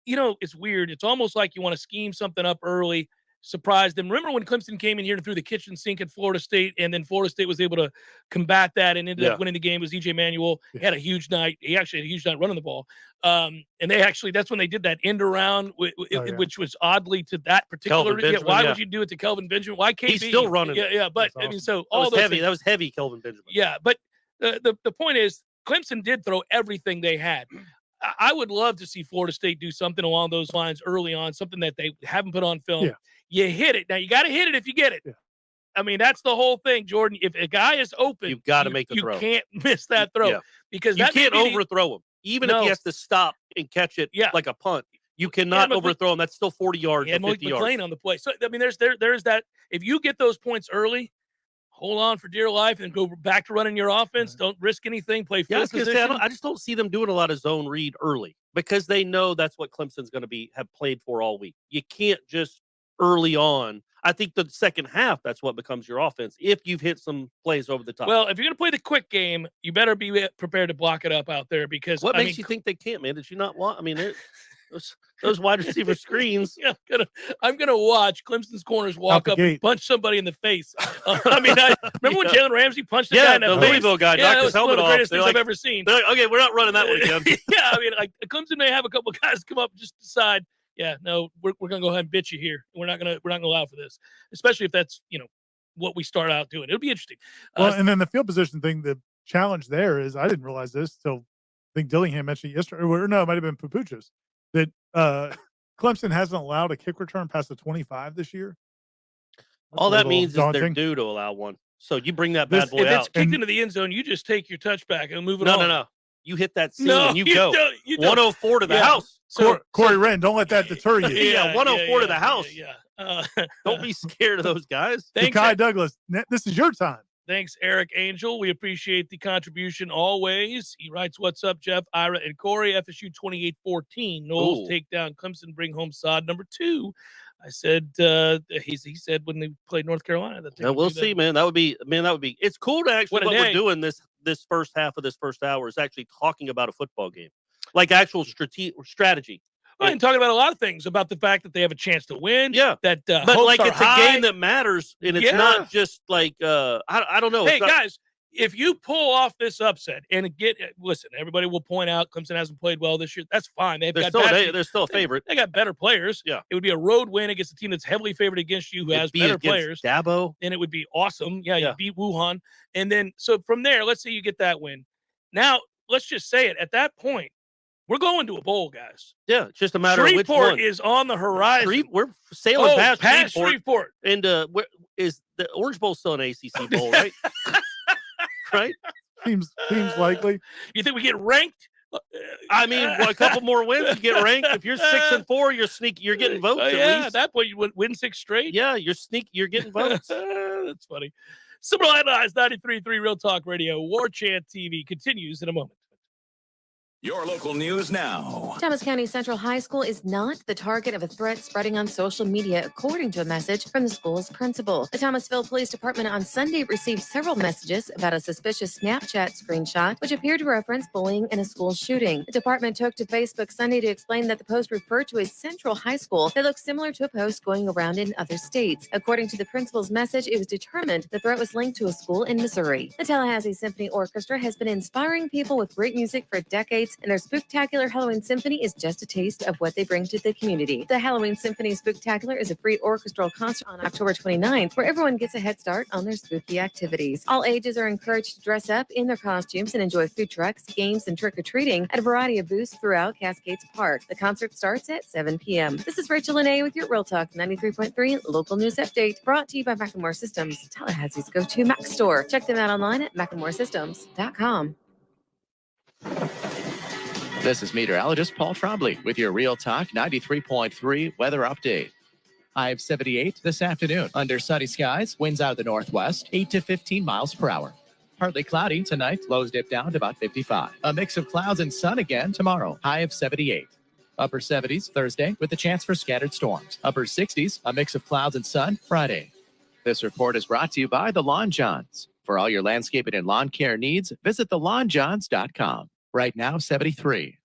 to, it's weird. It's almost like you want to scheme something up early, surprise them. Remember when Clemson came in here and threw the kitchen sink at Florida State, and then Florida State was able to combat that and ended up winning the game? Was EJ Manuel. He had a huge night. He actually had a huge night running the ball. And that's when they did that end around, which was oddly to that particular. Why would you do it to Kelvin Benjamin? Why KB? He's still running. Yeah. But That's I mean, awesome. so all That was those heavy. things. That was heavy, Kelvin Benjamin. Yeah, but the point is, Clemson did throw everything they had. I would love to see Florida State do something along those lines early on, something that they haven't put on film. Yeah. You hit it. Now, you got to hit it if you get it. Yeah. I mean, that's the whole thing, Jordan. If a guy is open, You've got to make the throw. You can't miss that throw because you that can't may be overthrow him. Even if he has to stop and catch it like a punt, you cannot overthrow him. That's still 40 yards or 50 yards. McLean on the play. So, I mean, there's that. If you get those points early, hold on for dear life and go back to running your offense. Don't risk anything. Play field position. I just don't see them doing a lot of zone read early because they know that's what Clemson's going to have played for all week. You can't just early on. I think the second half, that's what becomes your offense if you've hit some plays over the top. Well, if you're going to play the quick game, you better be prepared to block it up out there because what makes you think they can't, man? Did you not want? I mean, those wide receiver screens. Yeah, I'm gonna watch Clemson's corners walk up and punch somebody in the face. I mean, remember when Jalen Ramsey punched the guy in the Louisville guy knocked his helmet off. One of the greatest off. things I've ever seen. They're like, okay, we're not running that one again. Yeah, I mean, like Clemson may have a couple of guys come up and just decide, yeah, no, we're gonna go ahead and bitch you here. We're not gonna allow for this, especially if that's what we start out doing. It'll be interesting. Well, and then the field position thing, the challenge there is I didn't realize this till I think Dillingham mentioned it yesterday. Or no, it might have been Papuchas that Clemson hasn't allowed a kick return past the 25 this year. All that means is they're due to allow one. So you bring that bad boy if out. it's kicked into the end zone, you just take your touchback and move it on. No. You hit that seam and you go. You don't. 104 to the house. Corey Wren, don't let that deter you. Yeah, 104 to the house. Yeah. Don't be scared of those guys. Thanks, Kai Douglas, this is your time. Thanks, Eric Angel. We appreciate the contribution always. He writes, "What's up, Jeff, Ira, and Corey? FSU 28-14. Noles take down Clemson, bring home sod number 2." I said, he said when they played North Carolina. We'll see, man. That would be. It's cool to actually what we're doing this first half of this first hour is actually talking about a football game, like actual strategy. Well, and talking about a lot of things about the fact that they have a chance to win. Yeah, that but hopes like are it's high. a game that matters, and it's not just like I don't know. Hey guys, if you pull off this upset and listen, everybody will point out Clemson hasn't played well this year. That's fine. They're still a favorite. They got better players. Yeah, it would be a road win against a team that's heavily favored against you, who has better players. Dabo, and it would be awesome. Yeah, you beat Wuhan, and then so from there, let's say you get that win. Now let's just say it at that point. We're going to a bowl, guys. Yeah, it's just a matter of which Shreveport one. is on the horizon. We're sailing past Shreveport. And is the Orange Bowl still an ACC bowl, right? Right? Seems likely. You think we get ranked? I mean, a couple more wins, you get ranked. If you're 6-4, you're getting votes. At least. At that point, you win 6 straight. Yeah, you're getting votes. That's funny. Seminole Headlines, 93.3 Real Talk Radio. Warchant TV continues in a moment. Your local news now. Thomas County Central High School is not the target of a threat spreading on social media, according to a message from the school's principal. The Thomasville Police Department on Sunday received several messages about a suspicious Snapchat screenshot, which appeared to reference bullying and a school shooting. The department took to Facebook Sunday to explain that the post referred to a Central High School that looks similar to a post going around in other states. According to the principal's message, it was determined the threat was linked to a school in Missouri. The Tallahassee Symphony Orchestra has been inspiring people with great music for decades, and their Spooktacular Halloween Symphony is just a taste of what they bring to the community. The Halloween Symphony Spooktacular is a free orchestral concert on October 29th, where everyone gets a head start on their spooky activities. All ages are encouraged to dress up in their costumes and enjoy food trucks, games, and trick-or-treating at a variety of booths throughout Cascades Park. The concert starts at 7 p.m. This is Rachel Lene with your Real Talk 93.3 local news update, brought to you by Macklemore Systems, Tallahassee's go-to Mac store. Check them out online at MacklemoreSystems.com. This is meteorologist Paul Trombley with your Real Talk 93.3 weather update. High of 78 this afternoon. Under sunny skies, winds out of the northwest, 8 to 15 miles per hour. Partly cloudy tonight, lows dip down to about 55. A mix of clouds and sun again tomorrow. High of 78. Upper 70s Thursday with a chance for scattered storms. Upper 60s, a mix of clouds and sun Friday. This report is brought to you by the Lawn Johns. For all your landscaping and lawn care needs, visit thelawnjohns.com. Right now, 73.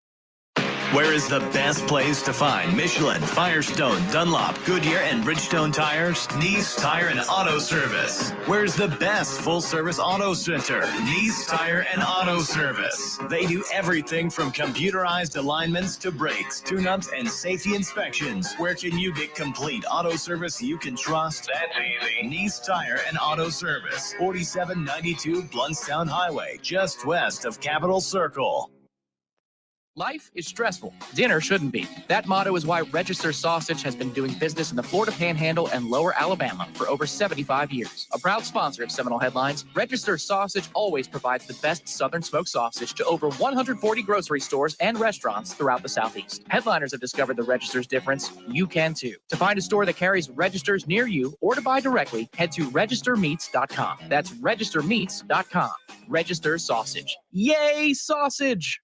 Where is the best place to find Michelin, Firestone, Dunlop, Goodyear, and Bridgestone tires? Nice Tire and Auto Service. Where's the best full-service auto center? Nice Tire and Auto Service. They do everything from computerized alignments to brakes, tune-ups, and safety inspections. Where can you get complete auto service you can trust? That's easy. Nice Tire and Auto Service. 4792 Bluntstown Highway, just west of Capitol Circle. Life is stressful. Dinner shouldn't be. That motto is why Register Sausage has been doing business in the Florida Panhandle and Lower Alabama for over 75 years. A proud sponsor of Seminole Headlines, Register Sausage always provides the best Southern smoked sausage to over 140 grocery stores and restaurants throughout the Southeast. Headliners have discovered the Register's difference. You can too. To find a store that carries Registers near you or to buy directly, head to registermeats.com. That's registermeats.com. Register Sausage. Yay, sausage!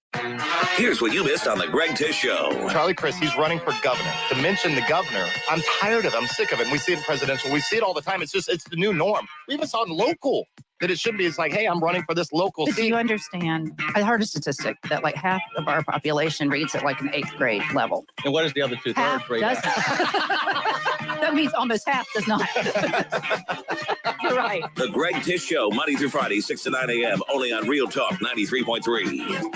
Here's what you missed on the Greg Tish Show. Charlie Crist, he's running for governor. To mention the governor, I'm tired of it. I'm sick of it. And we see it in presidential. We see it all the time. It's the new norm. We even saw it in local. That it should be. It's like, hey, I'm running for this local seat. Do you understand? I heard a statistic that like half of our population reads at like an 8th grade level. And what is the other 2/3 grade? That means almost half does not. You're right. The Greg Tish Show, Monday through Friday, 6 to 9 a.m., only on Real Talk 93.3.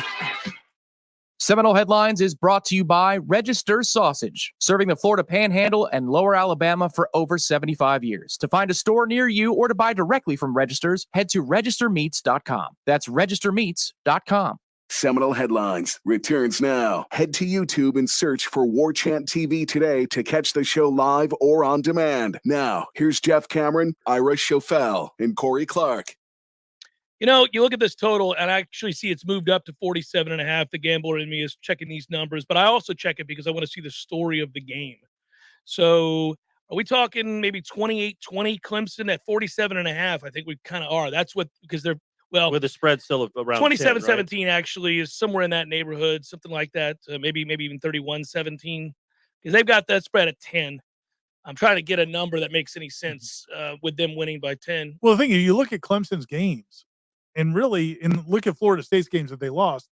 Seminole Headlines is brought to you by Register Sausage, serving the Florida Panhandle and Lower Alabama for over 75 years. To find a store near you or to buy directly from Registers, head to registermeats.com. That's registermeats.com. Seminole Headlines returns now. Head to YouTube and search for Warchant TV today to catch the show live or on demand. Now, here's Jeff Cameron, Ira Schofel, and Corey Clark. You know, you look at this total, and I actually see it's moved up to 47.5. The gambler in me is checking these numbers, but I also check it because I want to see the story of the game. So are we talking maybe 28-20 Clemson at 47.5? I think we kind of are. That's what, because they're, well, with the spread still around 27-17 right? Actually is somewhere in that neighborhood, something like that. Maybe even 31-17, because they've got that spread at 10. I'm trying to get a number that makes any sense with them winning by 10. Well, the thing is, you look at Clemson's games, and really, look at Florida State's games that they lost.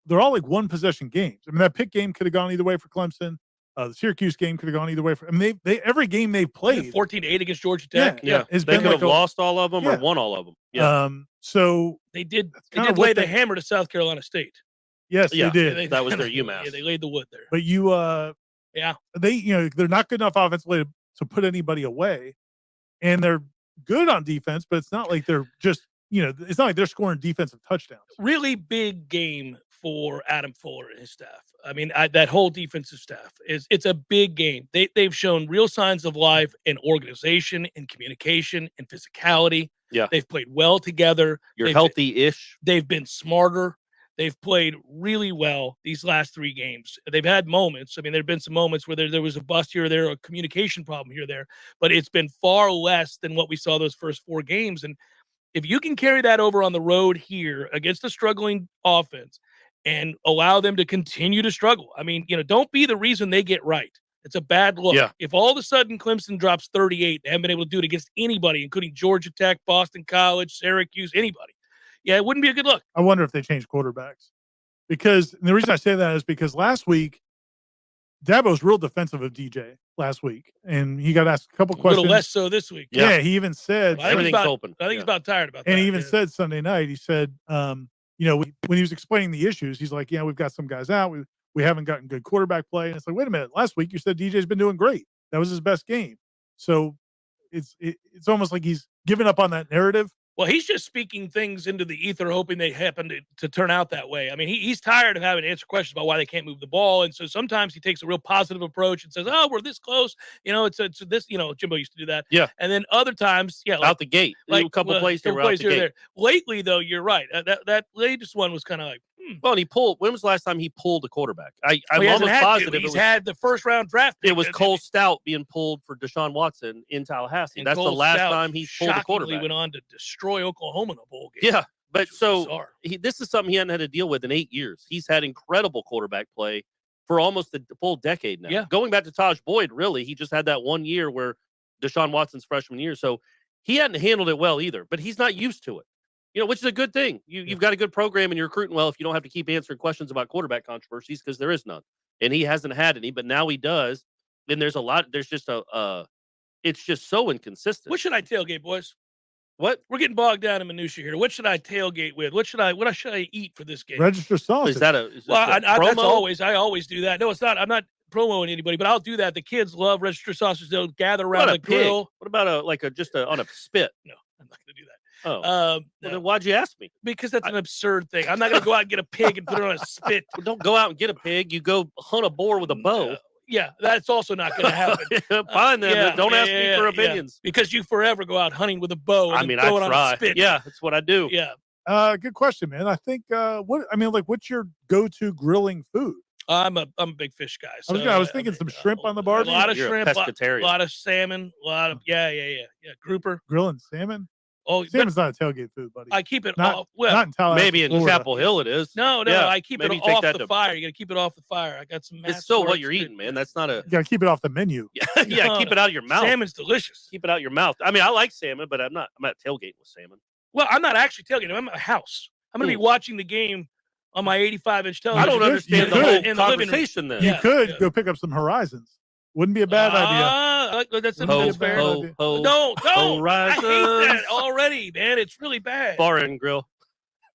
They're all like one-possession games. I mean, that Pitt game could have gone either way for Clemson. The Syracuse game could have gone either way for. I mean, they every game they've played 14-8 against Georgia Tech. Yeah. They could have lost all of them or won all of them. Yeah. So they did lay the hammer to South Carolina State. Yes, they did. That was their UMass. Yeah, they laid the wood there. But they're not good enough offensively to put anybody away, and they're good on defense. But it's not like they're just it's not like they're scoring defensive touchdowns. Really big game for Adam Fuller and his staff. I mean, that whole defensive staff it's a big game. They've shown real signs of life in organization and communication and physicality. Yeah. They've played well together. You're healthy-ish. They've been smarter. They've played really well these last 3 games. They've had moments. I mean, there have been some moments where there was a bust here or there, a communication problem here or there, but it's been far less than what we saw those first 4 games. And if you can carry that over on the road here against a struggling offense and allow them to continue to struggle, I mean, don't be the reason they get right. It's a bad look. Yeah. If all of a sudden Clemson drops 38, they haven't been able to do it against anybody, including Georgia Tech, Boston College, Syracuse, anybody. Yeah, it wouldn't be a good look. I wonder if they change quarterbacks. Because the reason I say that is because last week, Dabo's real defensive of DJ last week, and he got asked a couple questions. A little less so this week. Yeah, he even said everything's open. I think he's about tired about that. And he even said Sunday night, he said, when he was explaining the issues, he's like, we've got some guys out. We haven't gotten good quarterback play. And it's like, wait a minute. Last week you said DJ's been doing great. That was his best game. So it's almost like he's given up on that narrative. Well, he's just speaking things into the ether, hoping they happen to turn out that way. I mean, he's tired of having to answer questions about why they can't move the ball. And so sometimes he takes a real positive approach and says, oh, we're this close. It's this, Jimbo used to do that. Yeah. And then other times, out the gate. Like a couple plays here, out the gate. There. Lately, though, you're right. That latest one was kind of like, Well, and he pulled. When was the last time he pulled a quarterback? I'm almost positive he's had the first round draft pick. It was Cole Stout being pulled for Deshaun Watson in Tallahassee. And That's Cole the last Stout time he pulled a quarterback. Went on to destroy Oklahoma in a bowl game. Yeah, but so bizarre. This is something he hadn't had to deal with in 8 years. He's had incredible quarterback play for almost a full decade now. Yeah. Going back to Taj Boyd, really, he just had that 1 year where Deshaun Watson's freshman year. So he hadn't handled it well either, but he's not used to it. Which is a good thing. You've got a good program and you're recruiting well if you don't have to keep answering questions about quarterback controversies because there is none. And he hasn't had any, but now he does. And there's just it's just so inconsistent. What should I tailgate, boys? What? We're getting bogged down in minutia here. What should I tailgate with? What should I eat for this game? Register sausage. Is that a promo? I always do that. No, it's not. I'm not promoting anybody, but I'll do that. The kids love register sausage. They'll gather around the grill. What about on a spit? No, I'm not going to do that. Oh, well, then why'd you ask me? Because that's an absurd thing. I'm not going to go out and get a pig and put it on a spit. Well, don't go out and get a pig. You go hunt a boar with a bow. Yeah, that's also not going to happen. Fine then. Don't ask me for opinions. Because you forever go out hunting with a bow. And I throw it try. on a spit. Yeah, that's what I do. Yeah. Good question, man. I think what's your go-to grilling food? I'm a big fish guy. So, I was thinking some shrimp on the barbie. A lot of shrimp, a pescatarian. lot of salmon, a lot of grouper. Grilling salmon. Oh, salmon's not a tailgate food, buddy. I keep it not in Tallahassee, maybe in Florida. Chapel Hill it is. No, I keep it off the fire. You got to keep it off the fire. I got some. It's still what you're eating, man. That's not a. You got to keep it off the menu. Yeah, keep it out of your mouth. Salmon's delicious. Keep it out of your mouth. I mean, I like salmon, but I'm not tailgating with salmon. Well, I'm not actually tailgating. I'm at my house. I'm going to be watching the game on my 85-inch television. I don't understand the whole conversation then. You could go pick up some Horizons. Wouldn't be a bad idea. That's fair. Don't. I hate that already, man. It's really bad. Bar and grill.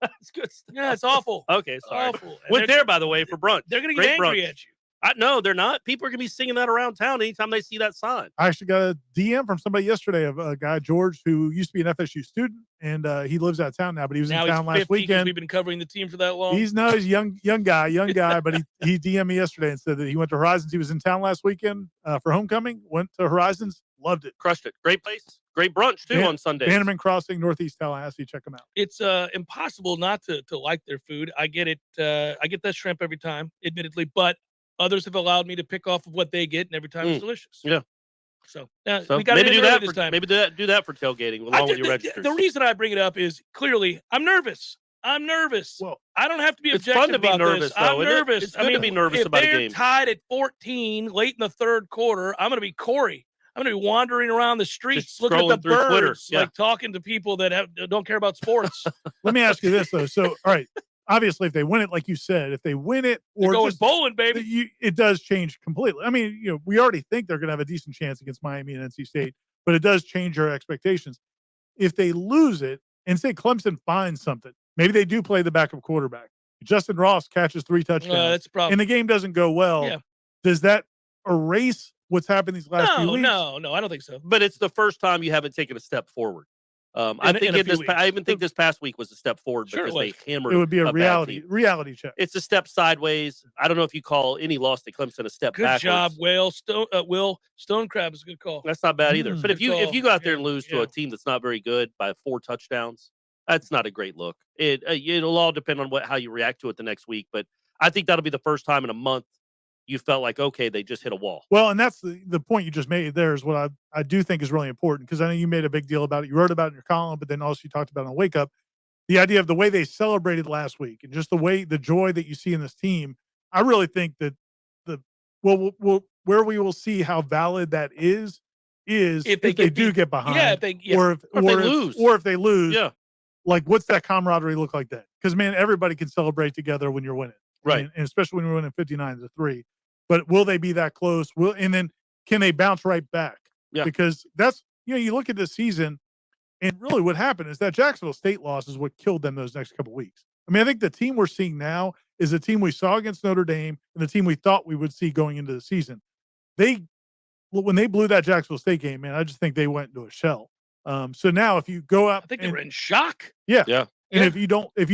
It's good stuff. Yeah, it's awful. Okay, sorry. Awful. Went there, by the way, for brunch. They're going to get angry at you. No, they're not. People are going to be singing that around town anytime they see that sign. I actually got a DM from somebody yesterday of a guy, George, who used to be an FSU student, and he lives out of town now, but he was in town last weekend. We've been covering the team for that long. He's a young guy, but he DM'd me yesterday and said that he went to Horizons. He was in town last weekend for homecoming, went to Horizons, loved it. Crushed it. Great place. Great brunch, too, on Sundays. Bannerman Crossing, Northeast Tallahassee. Check them out. It's impossible not to like their food. I get it. I get that shrimp every time, admittedly, but others have allowed me to pick off of what they get, and every time it's delicious. Yeah. So we got maybe do that this time. Maybe do that for tailgating along with your registers. The reason I bring it up is clearly I'm nervous. Well, I don't have to be it's objective fun to be about nervous, this. though. I'm nervous. It's good to be nervous about a game. If they're tied at 14 late in the third quarter, I'm going to be Corey. I'm going to be wandering around the streets, just looking at the birds, Twitter. like talking to people that don't care about sports. Let me ask you this, though. So, all right. Obviously, if they win it, like you said, if they win it, or going just bowling, baby, it does change completely. I mean, we already think they're going to have a decent chance against Miami and NC State, but it does change our expectations. If they lose it, and say Clemson finds something, maybe they do play the backup quarterback. Justin Ross catches 3 touchdowns, that's a problem. and the game doesn't go well. Yeah. Does that erase what's happened these last few weeks? No, I don't think so. But it's the first time you haven't taken a step forward. I even think this past week was a step forward because they hammered. It would be a reality check. It's a step sideways. I don't know if you call any loss to Clemson a step backwards. Good job, Will Stonecrab is a good call. That's not bad either. But if you go out there and lose to yeah. a team that's not very good by 4 touchdowns, that's not a great look. It'll all depend on how you react to it the next week. But I think that'll be the first time in a month you felt like, okay, they just hit a wall. Well, and that's the point you just made there is what I do think is really important, because I know you made a big deal about it. You wrote about it in your column, but then also you talked about it on Wake Up. The idea of the way they celebrated last week and just the joy that you see in this team. I really think that where we will see how valid that is if they do get behind, or if they lose. Yeah. Like, what's that camaraderie look like then? Because, man, everybody can celebrate together when you're winning. Right. And especially when you're winning 59-3. But will they be that close? And then can they bounce right back? Yeah. Because that's, you look at this season, and really what happened is that Jacksonville State loss is what killed them those next couple of weeks. I mean, I think the team we're seeing now is the team we saw against Notre Dame and the team we thought we would see going into the season. When they blew that Jacksonville State game, man, I just think they went into a shell. So now if you go up, I think they were in shock. Yeah. Yeah. And if you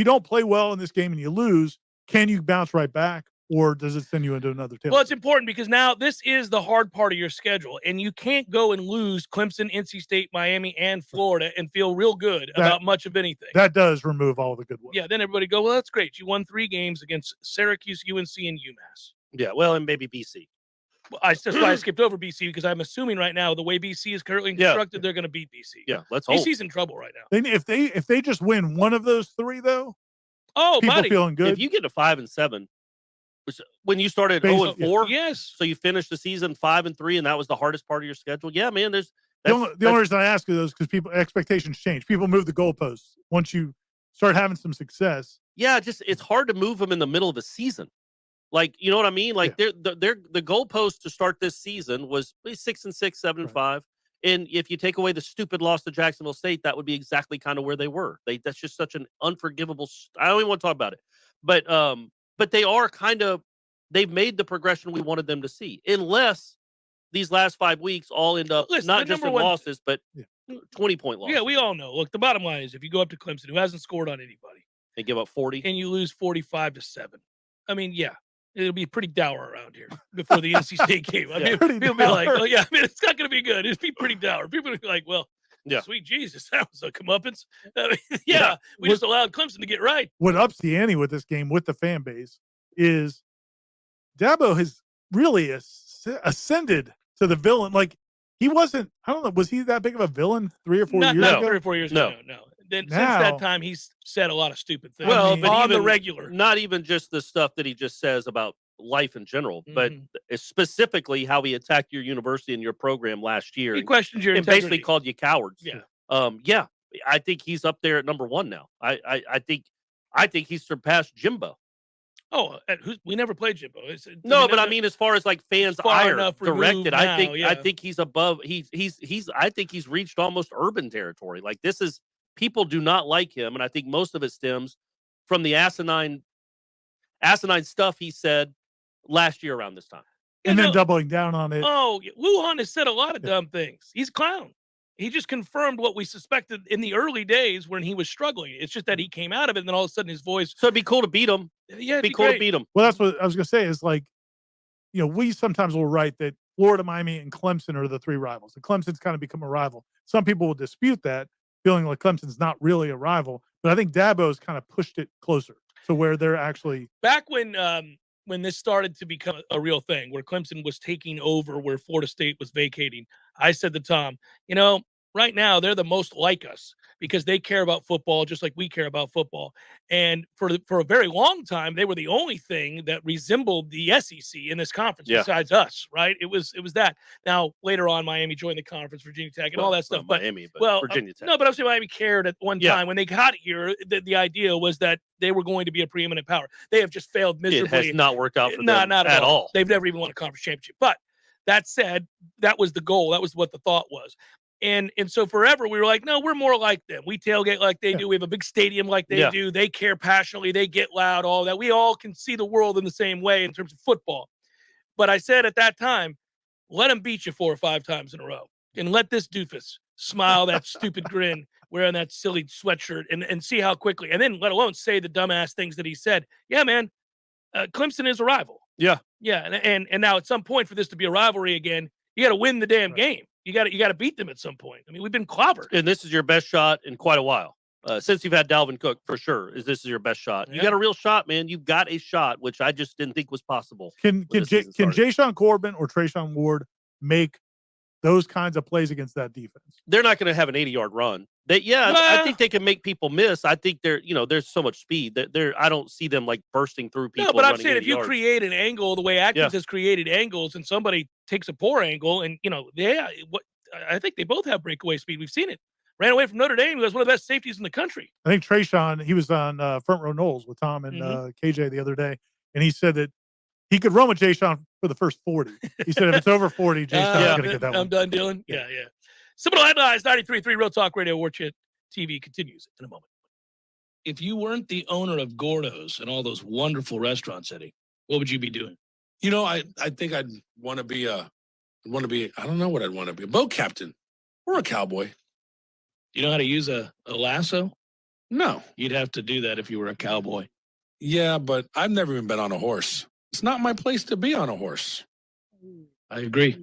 don't play well in this game and you lose, can you bounce right back, or does it send you into another tail? Well, it's important because now this is the hard part of your schedule, and you can't go and lose Clemson, NC State, Miami, and Florida and feel real good about much of anything. That does remove all the good work. Yeah, then everybody go, well, that's great. You won 3 games against Syracuse, UNC, and UMass. Yeah, well, and maybe BC. Well, that's why I skipped over BC, because I'm assuming right now the way BC is currently constructed, they're going to beat BC. Yeah, let's hope. BC's in trouble right now. If they just win one of those 3, though, people buddy, feeling good. If you get to 5-7, when you started 0-4, yes. So you finished the season 5-3, and that was the hardest part of your schedule. Yeah, man. The only reason I ask you those is because expectations change. People move the goalposts once you start having some success. Yeah, it's hard to move them in the middle of a season. Like, you know what I mean? Like, the goalpost to start this season was 6-6, 7-5. And if you take away the stupid loss to Jacksonville State, that would be exactly kind of where they were. That's just such an unforgivable. I don't even want to talk about it. But they are they've made the progression we wanted them to see. Unless these last 5 weeks all end up not just in losses, but 20-point losses. Yeah, we all know. Look, the bottom line is if you go up to Clemson, who hasn't scored on anybody, and give up 40, and you lose 45-7, I mean, yeah. It'll be pretty dour around here before the NC State game. I mean, people be like, oh, yeah, I mean, it's not going to be good. It'll be pretty dour. People will be like, well, sweet Jesus, that was a comeuppance. I mean, we just allowed Clemson to get right. What ups the ante with this game, with the fan base, is Dabo has really ascended to the villain. Like, he wasn't, I don't know, was he that big of a villain 3 or 4 years ago? 3 or 4 years ago, no. Then since that time, he's said a lot of stupid things. Well, but on even, the regular. Not even just the stuff that he just says about life in general, but specifically how he attacked your university and your program last year. He questioned your and integrity. basically called you cowards. Yeah. I think he's up there at number 1 now. I think he's surpassed Jimbo. Oh, we never played Jimbo. But I mean, as far as like fans' ire directed, now, I think he's above. I think he's reached almost urban territory. Like, this is, people do not like him, and I think most of it stems from the asinine stuff he said last year around this time, and then doubling down on it. Oh, Wuhan has said a lot of dumb things. He's a clown. He just confirmed what we suspected in the early days when he was struggling. It's just that he came out of it, and then all of a sudden his voice. So it'd be cool to beat him. Yeah, it'd be cool to beat him. Well, that's what I was going to say. Is like, we sometimes will write that Florida, Miami, and Clemson are the 3 rivals. And Clemson's kind of become a rival. Some people will dispute that, feeling like Clemson's not really a rival. But I think Dabo's kind of pushed it closer to where they're actually. Back when this started to become a real thing, where Clemson was taking over, where Florida State was vacating, I said to Tom, right now they're the most like us because they care about football just like we care about football. And for a very long time, they were the only thing that resembled the SEC in this conference besides us, right? It was that. Now, later on, Miami joined the conference, Virginia Tech, and all that stuff. But Virginia Tech. No, but I'm saying Miami cared at one time. When they got here, the idea was that they were going to be a preeminent power. They have just failed miserably. It has not worked out for them not at all. They've never even won a conference championship. But that said, that was the goal. That was what the thought was. And so forever we were like, no, we're more like them. We tailgate like they do. We have a big stadium like they do. They care passionately. They get loud, all that. We all can see the world in the same way in terms of football. But I said at that time, let them beat you 4 or 5 times in a row. And let this doofus smile that stupid grin wearing that silly sweatshirt and see how quickly, and then let alone say the dumbass things that he said. Yeah, man, Clemson is a rival. Yeah. Yeah, and now at some point for this to be a rivalry again, you got to win the damn game. You got to beat them at some point. I mean, we've been clobbered. And this is your best shot in quite a while. Since you've had Dalvin Cook, for sure, this is your best shot. You got a real shot, man. You've got a shot, which I just didn't think was possible. Can Jayshawn Corbin or Trayshawn Ward make those kinds of plays against that defense? They're not going to have an 80-yard run. I think they can make people miss. I think there's so much speed that I don't see them like bursting through people. No, but I'm saying if you create an angle the way Atkins has created angles, and somebody takes a poor angle, and I think they both have breakaway speed. We've seen it. Ran away from Notre Dame, who has one of the best safeties in the country. I think Trayshawn, he was on Front Row Noles with Tom and KJ the other day, and he said that he could run with Jayshawn for the first 40. He said if it's over 40, Jayshawn's going to get that one. I'm done, Dylan. Yeah. Seminole Headlines, 93.3 Real Talk Radio, Warchant TV continues in a moment. If you weren't the owner of Gordo's and all those wonderful restaurants, Eddie, what would you be doing? I think I'd want to be I don't know what I'd want to be, a boat captain or a cowboy. You know how to use a lasso? No. You'd have to do that if you were a cowboy. Yeah, but I've never even been on a horse. It's not my place to be on a horse. I agree.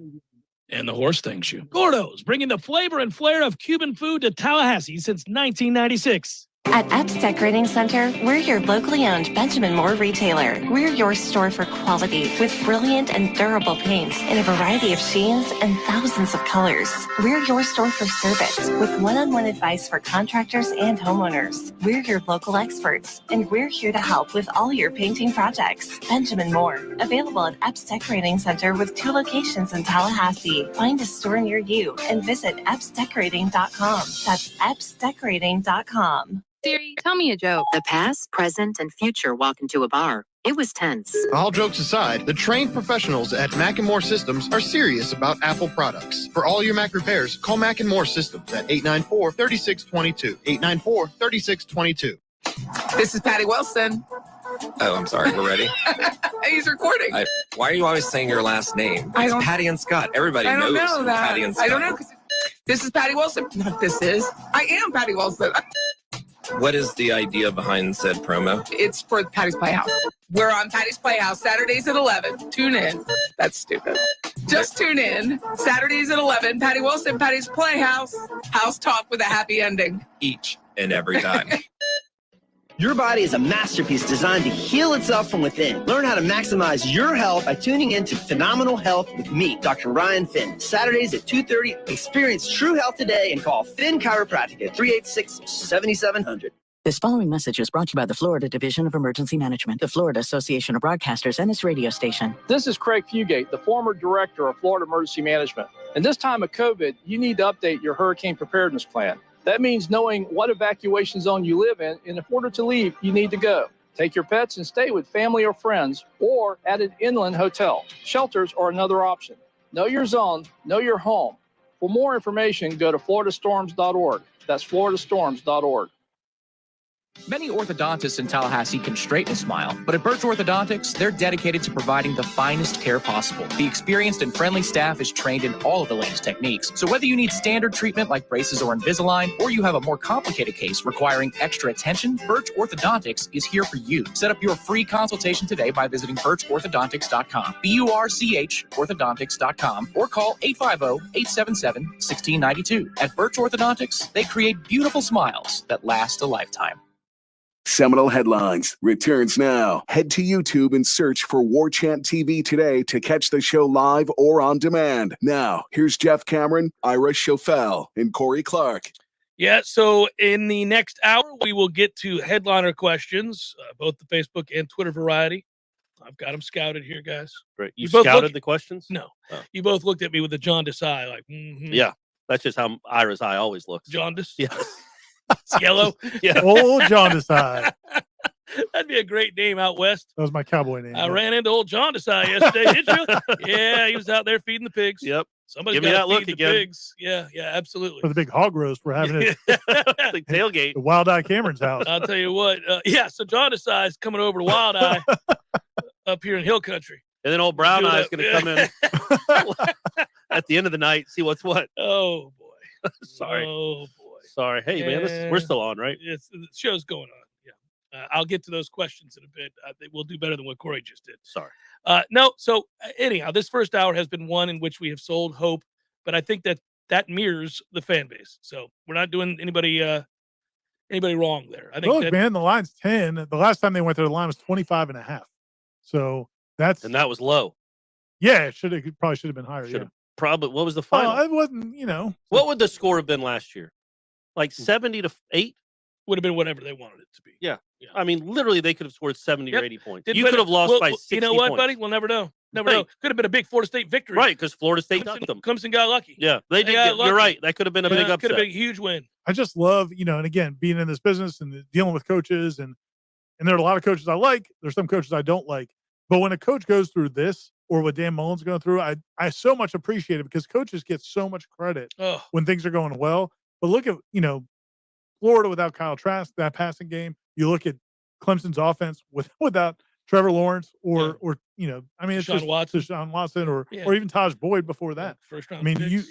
And the horse thanks you. Gordo's, bringing the flavor and flair of Cuban food to Tallahassee since 1996. At Epps Decorating Center, we're your locally owned Benjamin Moore retailer. We're your store for quality with brilliant and durable paints in a variety of sheens and thousands of colors. We're your store for service with one-on-one advice for contractors and homeowners. We're your local experts, and we're here to help with all your painting projects. Benjamin Moore, available at Epps Decorating Center with 2 locations in Tallahassee. Find a store near you and visit EppsDecorating.com. That's EppsDecorating.com. Siri, tell me a joke. The past, present, and future walk into a bar. It was tense. All jokes aside, the trained professionals at Mac & More Systems are serious about Apple products. For all your Mac repairs, call Mac & More Systems at 894-3622. 894-3622. This is Patty Wilson. Oh, I'm sorry. We're ready? He's recording. Why are you always saying your last name? I It's don't- Patty and Scott. Everybody I don't knows know who that. Patty and Scott. I don't know. This is Patty Wilson. Not this is. I am Patty Wilson. What is the idea behind said promo? It's for Patty's Playhouse. We're on Patty's Playhouse Saturdays at 11. Tune in. That's stupid. Just tune in. Saturdays at 11. Patty Wilson, Patty's Playhouse. House talk with a happy ending. Each and every time. Your body is a masterpiece designed to heal itself from within. Learn how to maximize your health by tuning in to Phenomenal Health with me, Dr. Ryan Finn. Saturdays at 2:30. Experience true health today and call Finn Chiropractic at 386-7700. This following message is brought to you by the Florida Division of Emergency Management, the Florida Association of Broadcasters, and its radio station. This is Craig Fugate, the former director of Florida Emergency Management. In this time of COVID, you need to update your hurricane preparedness plan. That means knowing what evacuation zone you live in, and in order to leave, you need to go. Take your pets and stay with family or friends, or at an inland hotel. Shelters are another option. Know your zone, know your home. For more information, go to floridastorms.org. That's floridastorms.org. Many orthodontists in Tallahassee can straighten a smile, but at Birch Orthodontics, they're dedicated to providing the finest care possible. The experienced and friendly staff is trained in all of the latest techniques. So whether you need standard treatment like braces or Invisalign, or you have a more complicated case requiring extra attention, Birch Orthodontics is here for you. Set up your free consultation today by visiting birchorthodontics.com, BURCH orthodontics.com, or call 850-877-1692. At Birch Orthodontics, they create beautiful smiles that last a lifetime. Seminole Headlines returns now. Head to YouTube and search for Warchant TV today to catch the show live or on demand. Now, here's Jeff Cameron, Ira Schofel, and Corey Clark. Yeah, so in the next hour, we will get to headliner questions, both the Facebook and Twitter variety. I've got them scouted here, guys. Great. You both scouted the questions? No. Oh. You both looked at me with a jaundiced eye, like, Yeah, that's just how Ira's eye always looks. Jaundice? Yeah. It's yellow. Yeah. Old Jaundice Eye. That'd be a great name out west. That was my cowboy name. I ran into old Jaundice Eye yesterday, did you? Yeah, he was out there feeding the pigs. Yep. Somebody's Give me gotta that look feed the again. pigs. Yeah, absolutely. For the big hog roast we're having at The tailgate. the Wild Eye Cameron's house. I'll tell you what. Yeah, so Jaundice Eye is coming over to Wild Eye up here in Hill Country. And then old Brown Do Eye's that. going to come in at the end of the night, see what's what. Oh, boy. Sorry. Oh, boy. Sorry. Hey, man, we're still on, right? The show's going on. Yeah. I'll get to those questions in a bit. We'll do better than what Corey just did. Sorry. No. So anyhow, this first hour has been one in which we have sold hope, but I think that mirrors the fan base. So we're not doing anybody wrong there. I think look, man, the line's 10. The last time they went there, the line was 25.5. So and that was low. Yeah, it probably should have been higher. Yeah. Probably. What was the final? It wasn't, What would the score have been last year? Like 70-8? Would have been whatever they wanted it to be. Yeah. I mean, literally, they could have scored 70 or 80 points. You could have lost by 60 You know what, points. buddy? We'll never know. Never know. Could have been a big Florida State victory. Right, because Florida State ducked them. Clemson got lucky. Yeah, they did. You're right. That could have been a big upset. Could have been a huge win. I just love, and again, being in this business and dealing with coaches, and there are a lot of coaches I like. There's some coaches I don't like. But when a coach goes through this, or what Dan Mullen's going through, I so much appreciate it because coaches get so much credit when things are going well. But look at, Florida without Kyle Trask, that passing game. You look at Clemson's offense without Trevor Lawrence or I mean, it's Deshaun Watson. Deshaun Watson or even Taj Boyd before that. First round. I mean, picks.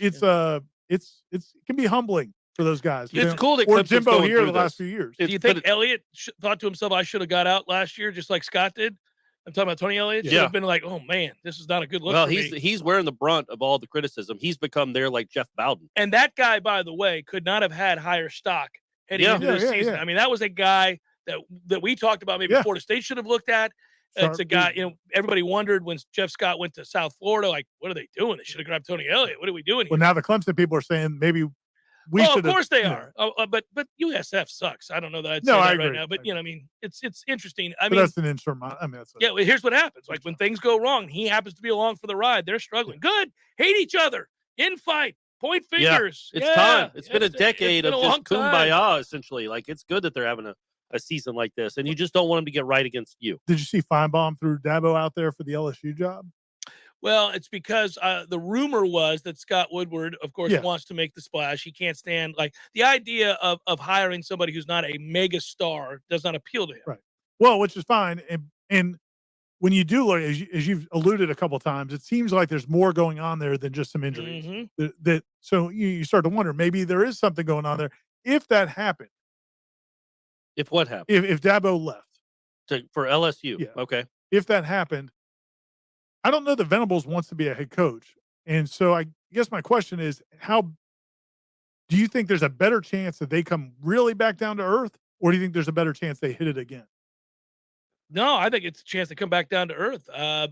it can be humbling for those guys. It's cool that or Clemson's Jimbo going here through the last few years. Do you think Elliott thought to himself, I should have got out last year just like Scott did? I'm talking about Tony Elliott. Should have been like, oh man, this is not a good look. Well, for me. he's wearing the brunt of all the criticism. He's become there like Jeff Bowden. And that guy, by the way, could not have had higher stock heading into this season. I mean, that was a guy that we talked about maybe Florida State should have looked at. It's a guy, everybody wondered when Jeff Scott went to South Florida, like, what are they doing? They should have grabbed Tony Elliott. What are we doing here? Well, now the Clemson people are saying maybe we should. Of course they are. But USF sucks. I don't know that I'd say that right now. But I mean, it's interesting. I mean, that's an interim. I mean, well, here's what happens. Like when things go wrong, he happens to be along for the ride. They're struggling. Good. Hate each other. Infight. Point fingers. It's time. It's been a decade of just kumbaya, essentially. Like it's good that they're having a season like this, and you just don't want them to get right against you. Did you see Feinbaum threw Dabo out there for the LSU job? Well, it's because the rumor was that Scott Woodward, of course, wants to make the splash. He can't stand the idea of hiring somebody who's not a mega star does not appeal to him. Right. Well, which is fine. And when you do look, as you've alluded a couple of times, it seems like there's more going on there than just some injuries. Mm-hmm. So you start to wonder, maybe there is something going on there. If that happened. If what happened? If Dabo left. For LSU. Yeah. Okay. If that happened, I don't know that Venables wants to be a head coach. And so I guess my question is, how do you think there's a better chance that they come really back down to earth, or do you think there's a better chance they hit it again? No, I think it's a chance to come back down to earth. Yeah,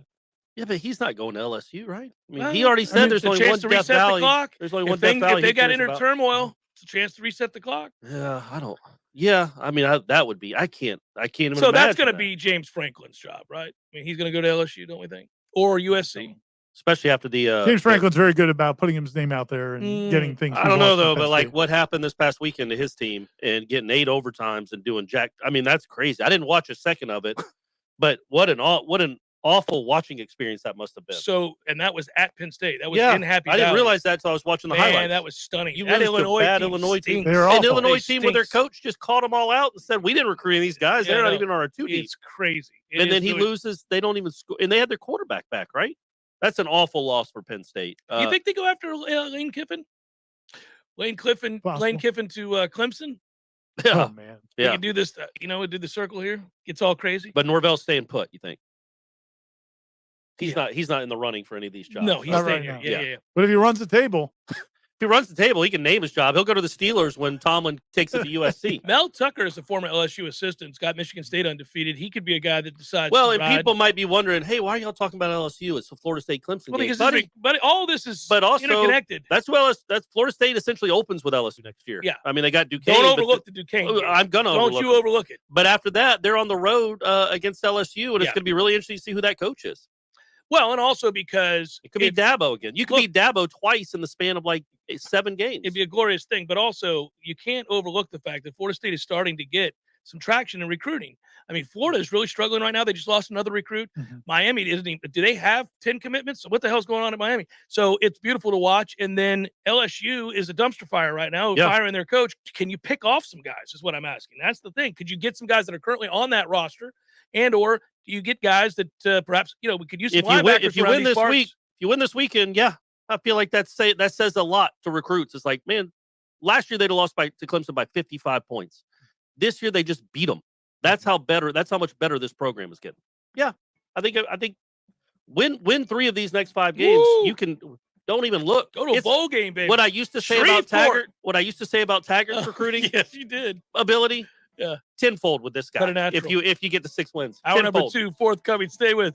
but he's not going to LSU, right? I mean, he already said there's only one Death Valley. The clock. There's only one Death Valley. If they got inner turmoil, it's a chance to reset the clock. Yeah, I don't. Yeah, I mean, that would be. I can't even. So that's going to be James Franklin's job, right? I mean, he's going to go to LSU, don't we think, or USC? Especially after the James Franklin's very good about putting his name out there and getting things. I don't know though, but like what happened this past weekend to his team and getting 8 overtimes and doing jack. I mean, that's crazy. I didn't watch a second of it, but what an awful watching experience that must have been. So, and that was at Penn State. That was in Happy I didn't Valley. realize that until I was watching the highlights. That was stunning. You that Illinois team. An Illinois team where their coach just called them all out and said, "We didn't recruit any of these guys. They're not even on our 2 deep." It's crazy. And then he loses. They don't even score. And they had their quarterback back, right? That's an awful loss for Penn State. You think they go after Lane Kiffin? Lane Kiffin to Clemson? Yeah, oh, man. We can do this. Do the circle here. Gets all crazy. But Norvell's staying put. You think? He's not in the running for any of these jobs. No, he's staying here. Yeah. But if he runs the table, he can name his job. He'll go to the Steelers when Tomlin takes it to USC. Mel Tucker is a former LSU assistant. Got Michigan State undefeated. He could be a guy that decides. Well, and people might be wondering, hey, why are y'all talking about LSU? It's a Florida State Clemson game. But all this is also interconnected. That's Florida State essentially opens with LSU next year. Yeah, I mean they got Duquesne. Don't overlook the Duquesne game. I'm gonna. Don't you overlook it. But after that, they're on the road against LSU, and it's going to be really interesting to see who that coach is. Well, and also because it could be Dabo again. You could be Dabo twice in the span of like 7 games. It'd be a glorious thing, but also you can't overlook the fact that Florida State is starting to get some traction in recruiting. I mean, Florida is really struggling right now. They just lost another recruit. Mm-hmm. Miami isn't even. Do they have 10 commitments? What the hell's going on in Miami? So it's beautiful to watch. And then LSU is a dumpster fire right now, firing their coach. Can you pick off some guys? Is what I'm asking. That's the thing. Could you get some guys that are currently on that roster, and/or do you get guys that perhaps we could use some linebackers? If you win this week, if you win this weekend, I feel like that says a lot to recruits. It's like, man, Last year they'd have lost to Clemson by 55 points. This year they just beat them. That's how much better this program is getting. Yeah, I think win 3 of these next 5 games. Woo! You can don't even look. Go to a bowl game, baby. What I used to say about Taggart's recruiting, yes, you did. ability, Yeah, tenfold with this guy. Better natural. If you get the 6 wins, hour tenfold. number 2, forthcoming. Stay with.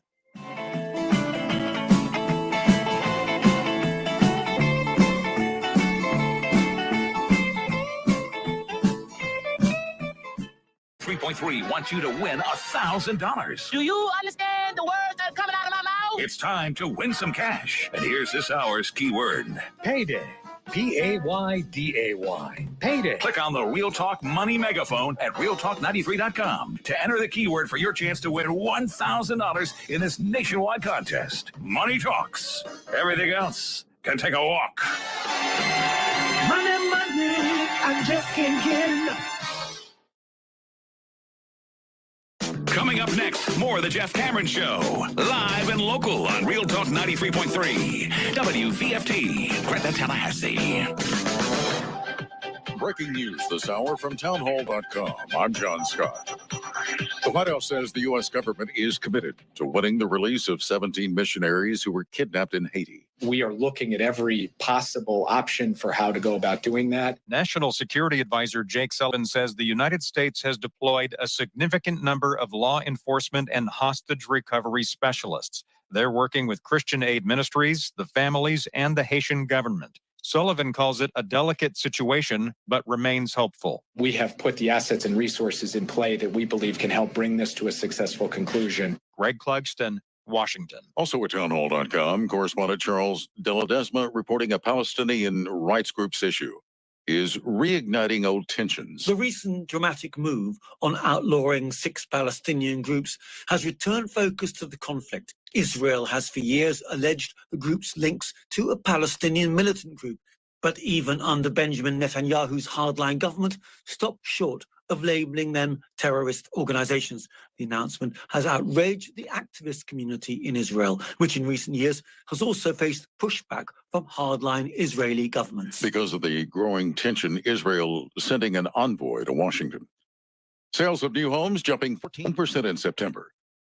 $3.3 wants you to win $1,000. Do you understand the words that are coming out of my mouth? It's time to win some cash. And here's this hour's keyword. Payday. P-A-Y-D-A-Y. Payday. Click on the Real Talk Money Megaphone at realtalk93.com to enter the keyword for your chance to win $1,000 in this nationwide contest. Money talks. Everything else can take a walk. Money, money, I just can't get enough. Coming up next, more of the Jeff Cameron Show. Live and local on Real Talk 93.3. WVFT, Greta, Tallahassee. Breaking news this hour from townhall.com. I'm John Scott. The White House says the U.S. government is committed to winning the release of 17 missionaries who were kidnapped in Haiti. We are looking at every possible option for how to go about doing that. National Security Advisor Jake Sullivan says the United States has deployed a significant number of law enforcement and hostage recovery specialists. They're working with Christian aid ministries, the families, and the Haitian government. Sullivan calls it a delicate situation, but remains hopeful. We have put the assets and resources in play that we believe can help bring this to a successful conclusion. Greg Clugston, Washington. Also at townhall.com, correspondent Charles Deladesma reporting a Palestinian rights group's issue is reigniting old tensions. The recent dramatic move on outlawing 6 Palestinian groups has returned focus to the conflict. Israel has for years alleged the group's links to a Palestinian militant group, but even under Benjamin Netanyahu's hardline government, stopped short of labeling them terrorist organizations. The announcement has outraged the activist community in Israel, which in recent years has also faced pushback from hardline Israeli governments. Because of the growing tension, Israel sending an envoy to Washington. Sales of new homes jumping 14% in September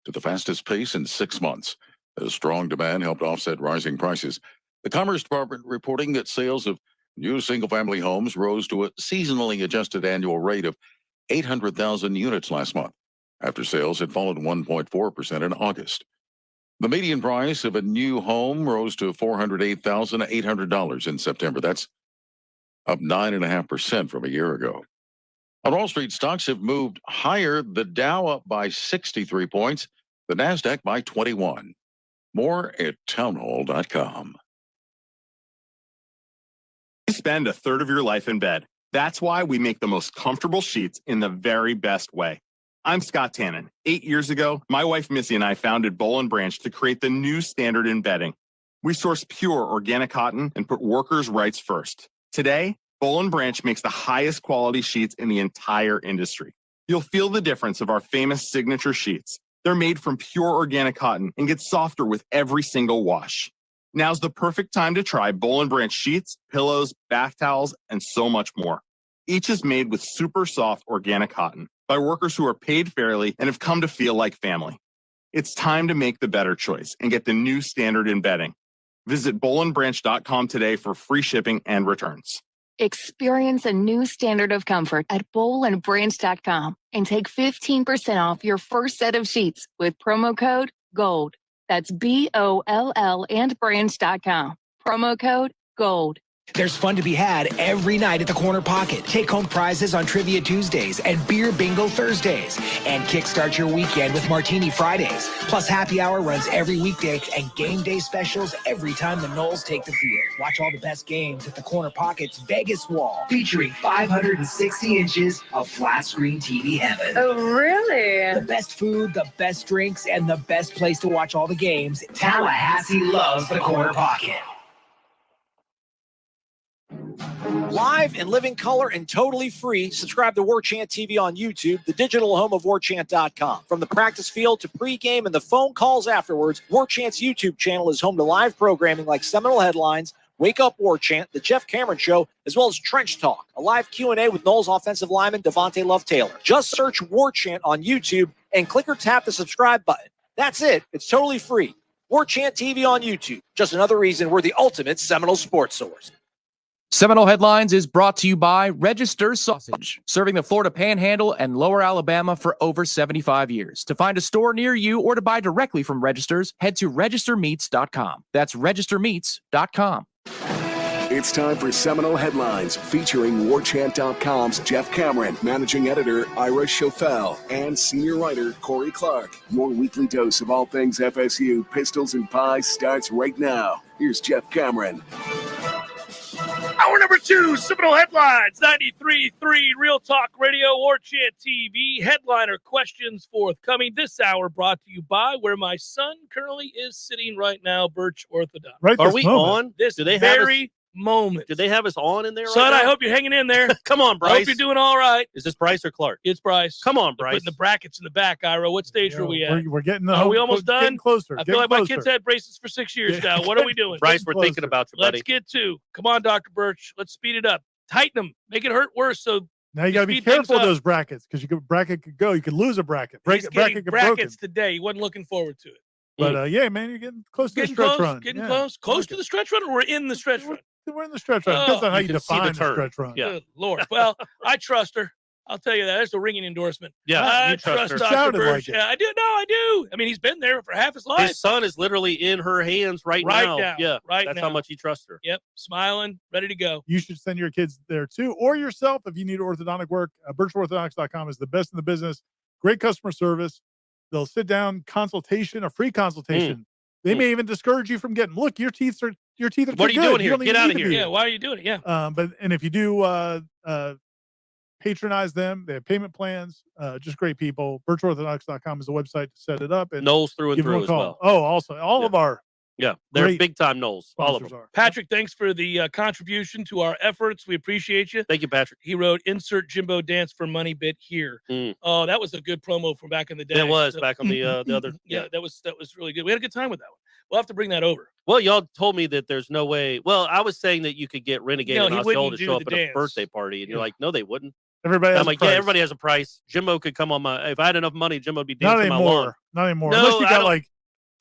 to the fastest pace in 6 months. As strong demand helped offset rising prices. The Commerce Department reporting that sales of new single-family homes rose to a seasonally adjusted annual rate of 800,000 units last month, after sales had fallen 1.4% in August. The median price of a new home rose to $408,800 in September. That's up 9.5% from a year ago. On Wall Street, stocks have moved higher. The Dow up by 63 points, the NASDAQ by 21. More at townhall.com. You spend a third of your life in bed. That's why we make the most comfortable sheets in the very best way. I'm Scott Tannen. 8 years ago, my wife Missy and I founded Boll & Branch to create the new standard in bedding. We source pure organic cotton and put workers' rights first. Today, Boll & Branch makes the highest quality sheets in the entire industry. You'll feel the difference of our famous signature sheets. They're made from pure organic cotton and get softer with every single wash. Now's the perfect time to try Boll & Branch sheets, pillows, bath towels, and so much more. Each is made with super soft organic cotton by workers who are paid fairly and have come to feel like family. It's time to make the better choice and get the new standard in bedding. Visit bollandbranch.com today for free shipping and returns. Experience a new standard of comfort at bollandbranch.com and take 15% off your first set of sheets with promo code GOLD. That's BOLL and branch.com. Promo code GOLD. There's fun to be had every night at the Corner Pocket. Take home prizes on Trivia Tuesdays and Beer Bingo Thursdays. And kickstart your weekend with Martini Fridays. Plus happy hour runs every weekday and game day specials every time the Noles take the field. Watch all the best games at the Corner Pocket's Vegas wall, featuring 560 inches of flat screen TV heaven. Oh, really? The best food, the best drinks, and the best place to watch all the games. Tallahassee loves the Corner Pocket. Live and living color and totally free. Subscribe to Warchant TV on YouTube, the digital home of Warchant.com. From the practice field to pregame and the phone calls afterwards, Warchant's YouTube channel is home to live programming like Seminole Headlines, Wake Up Warchant, The Jeff Cameron Show, as well as Trench Talk, a live Q&A with Noles offensive lineman Devontae Love-Taylor. Just search Warchant on YouTube and click or tap the subscribe button. That's it. It's totally free. Warchant TV on YouTube. Just another reason we're the ultimate Seminole sports source. Seminole Headlines is brought to you by Register Sausage, serving the Florida Panhandle and Lower Alabama for over 75 years. To find a store near you or to buy directly from Registers, head to registermeats.com. That's registermeats.com. It's time for Seminole Headlines, featuring Warchant.com's Jeff Cameron, managing editor Ira Schofel, and senior writer Corey Clark. Your weekly dose of all things FSU, pistols, and pies starts right now. Here's Jeff Cameron. Hour number 2, Seminole Headlines, 93.3 Real Talk Radio, Warchant TV. Headliner questions forthcoming this hour, brought to you by where my son currently is sitting right now, Birch Orthodox. Right. Are we on? This Do they have very moment. Did they have us on in there Son, right now? I hope you're hanging in there. Come on, Bryce. I hope you're doing all right. Is this Bryce or Clark? It's Bryce. Come on, They're Bryce. putting the brackets in the back, Ira. What stage are we at? We're getting the Are we almost getting done? closer. I feel like my kids had braces for 6 years now. What are we doing? Bryce, we're thinking about you, buddy. Let's get to. Come on, Dr. Birch. Let's speed it up. Tighten them. Make it hurt worse. So now you got to be speed things careful of up. those brackets, because bracket could go. You could lose a bracket. He's Bracket getting could broken. brackets today. He wasn't looking forward to it. But yeah, man, you're getting close to the Getting stretch close. run. Getting Yeah. close. Close to the stretch run, or we're in the stretch run? We're in the stretch run. Oh, Depends on how you can see the define the turn. stretch run. Yeah. Good Lord. Well, I trust her. I'll tell you that. That's a ringing endorsement. Yeah, I you trust her. Dr. Sounded Birch. like it. Yeah, I do. No, I do. I mean, he's been there for half his life. His son is literally in her hands right now. Yeah, Right that's now. how much he trusts her. Yep. Smiling, ready to go. You should send your kids there too, or yourself if you need orthodontic work. BirchOrthodontics.com is the best in the business. Great customer service. They'll sit down, consultation, a free consultation. They may even discourage you from getting. Look, your teeth are What too are you good. doing here? don't Get even out need of to here. be Yeah. here. Why are you doing it? Yeah. And if you do patronize them, they have payment plans. Just great people. BirchOrthodontics.com is the website to set it up. And Knowles through and give them through a as call. well. Oh, also all of our Yeah, they're great big time Knowles. All of sponsors them. are. Patrick, thanks for the contribution to our efforts. We appreciate you. Thank you, Patrick. He wrote, insert Jimbo dance for money bit here. Oh, that was a good promo from back in the day. It was back on the other. Yeah, that was really good. We had a good time with that one. We'll have to bring that over. Well, y'all told me that there's no way. Well, I was saying that you could get Renegade No, and he Osceola wouldn't to do show up the at a dance. birthday party, and you're like, no, they wouldn't. Everybody has I'm a like, price. yeah, everybody has a price. Jimbo could come on my. If I had enough money, Jimbo would be Not dancing my lawn. anymore. Not anymore. No, Unless you I got don't- like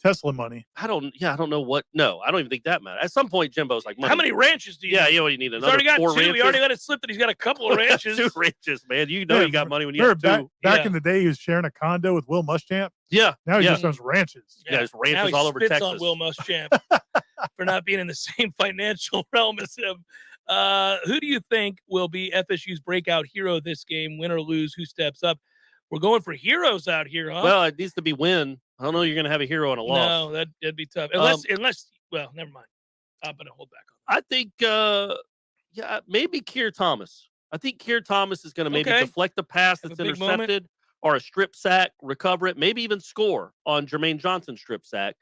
Tesla money. I don't know what. No, I don't even think that matters. At some point, Jimbo's like, money. How many ranches do you Yeah, need? you know what you need. He's Another already got 4 two. ranches. He already let it slip that he's got a couple of ranches. 2 ranches, man. You know Yeah, you got money when you remember have 2. back in the day, he was sharing a condo with Will Muschamp. Yeah. Now he yeah. just owns ranches. Yeah, there's Now ranches he all over spits Texas. on Will Muschamp for not being in the same financial realm as him. Who do you think will be FSU's breakout hero this game, win or lose? Who steps up? We're going for heroes out here, huh? Well, it needs to be win. I don't know you're going to have a hero and a loss. No, that'd be tough. Unless, well, never mind. I'm going to hold back on I think, maybe Keir Thomas. I think Keir Thomas is going to maybe Okay. deflect the pass Have that's a big moment. intercepted or a strip sack, recover it, maybe even score on Jermaine Johnson's strip sack.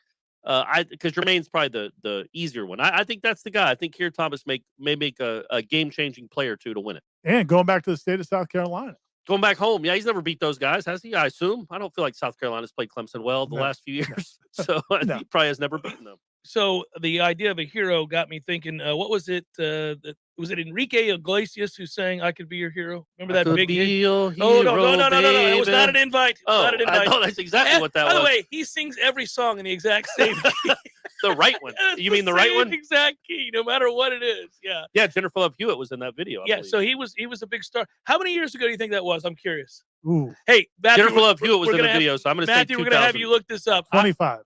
Because Jermaine's probably the easier one. I think that's the guy. I think Keir Thomas may make a game-changing play or two to win it. And going back to the state of South Carolina. Going back home, yeah, he's never beat those guys, has he? I assume. I don't feel like South Carolina's played Clemson well the No. last few years, so he probably has never beaten them. So the idea of a hero got me thinking, what was it? Was it Enrique Iglesias who sang "I Could Be Your Hero"? Remember that Could big be hit? your Oh no! hero, It was not an baby. invite. It was Oh, not an invite. I know that's exactly what that By was. the way, he sings every song in the exact same key. The right one. It's You mean the right same one? Exact key, no matter what it is. Yeah. Yeah, Jennifer Love Hewitt was in that video. I Yeah. believe. So he was a big star. How many years ago do you think that was? I'm curious. Ooh, Hey, Matthew, Jennifer Love Hewitt was we're in the gonna have- video, so I'm going to say Matthew, 2000. we're gonna have you look this up. 25.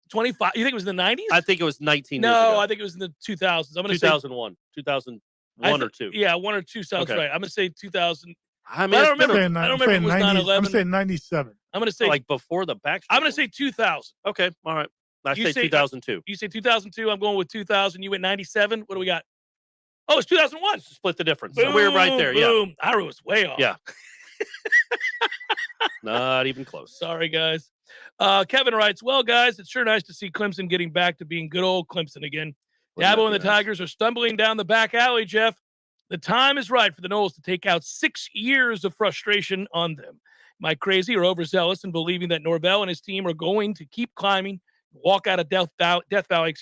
25. You think it was in the 90s? I think it was 19 years No, ago. I think it was in the 2000s. I'm gonna say 2001. 2001 or 2. Yeah, 1 or 2 sounds Okay. right. I'm gonna say 2000. I I mean, don't remember. Saying I don't I'm remember. saying It was 90 9/11. I'm saying 97. I'm gonna say. like before the back. I'm gonna say 2000. Okay, all right. I You say say- 2002. You say 2002. I'm going with 2000. You went 97. What do we got? Oh, it's 2001. Split the difference. So we're right there. Yeah. Boom. Ira was way off. Yeah. Not even close. Sorry, guys. Kevin writes, well, guys, it's sure nice to see Clemson getting back to being good old Clemson again. Wouldn't Dabo that and the be nice? Tigers are stumbling down the back alley, Jeff. The time is right for the Noles to take out 6 years of frustration on them. Am I crazy or overzealous in believing that Norvell and his team are going to keep climbing, walk out of Death Valley,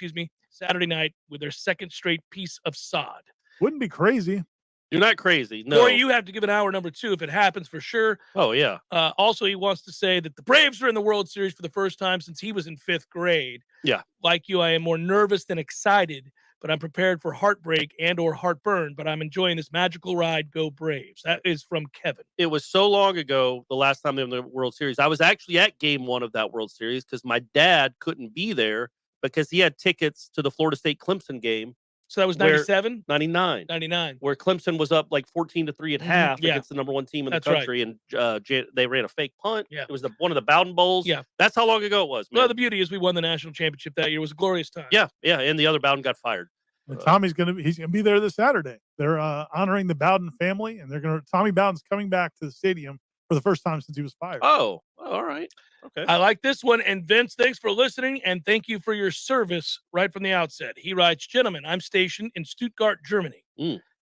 Saturday night with their second straight piece of sod. Wouldn't be crazy. You're not crazy. No. Corey, you have to give an hour number 2 if it happens for sure. Oh, yeah. Also, he wants to say that the Braves are in the World Series for the first time since he was in 5th grade. Yeah. Like you, I am more nervous than excited, but I'm prepared for heartbreak and or heartburn, but I'm enjoying this magical ride. Go Braves. That is from Kevin. It was so long ago, the last time they were in the World Series. I was actually at game 1 of that World Series because my dad couldn't be there because he had tickets to the Florida State Clemson game. So that was 97? 99. 99. Where Clemson was up like 14-3 at half against the number 1 team in the country. Right. And they ran a fake punt. Yeah. It was one of the Bowden Bowls. Yeah. That's how long ago it was, man. Well, the beauty is we won the national championship that year. It was a glorious time. Yeah. And the other Bowden got fired. And Tommy's he's gonna be there this Saturday. They're honoring the Bowden family, and Tommy Bowden's coming back to the stadium for the first time since he was fired. Oh, all right. Okay. I like this one. And Vince, thanks for listening, and thank you for your service right from the outset. He writes, gentlemen, I'm stationed in Stuttgart, Germany.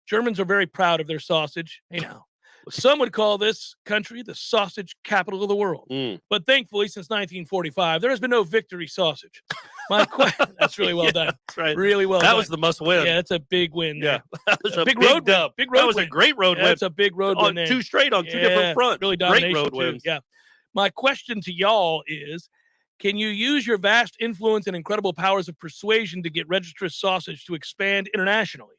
Germans are very proud of their sausage. Hey, now. Some would call this country the sausage capital of the world. But thankfully, since 1945, there has been no victory sausage. That's really well done. That's right. Really well done. done. That was the must win. Yeah, that's a big win. Yeah. There. That was a big road dub. Big road That was win. a great road win. That's a big road win. There. 2 straight on 2 different fronts. Really great domination road too. wins. Yeah. My question to y'all is, can you use your vast influence and incredible powers of persuasion to get Registrous Sausage to expand internationally?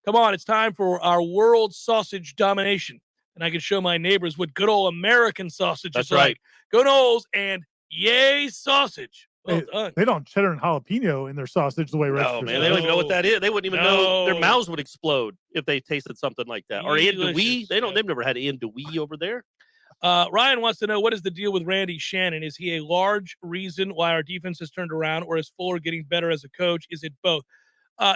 Come on, it's time for our world sausage domination. And I can show my neighbors what good old American sausage is like. Go Noles and yay sausage. Well done. They don't cheddar and jalapeno in their sausage the way No, man, they don't even know what that is. They wouldn't even know. Their mouths would explode if they tasted something like that. Or andouille. They've never had andouille over there. Ryan wants to know, what is the deal with Randy Shannon? Is he a large reason why our defense has turned around, or is Fuller getting better as a coach? Is it both?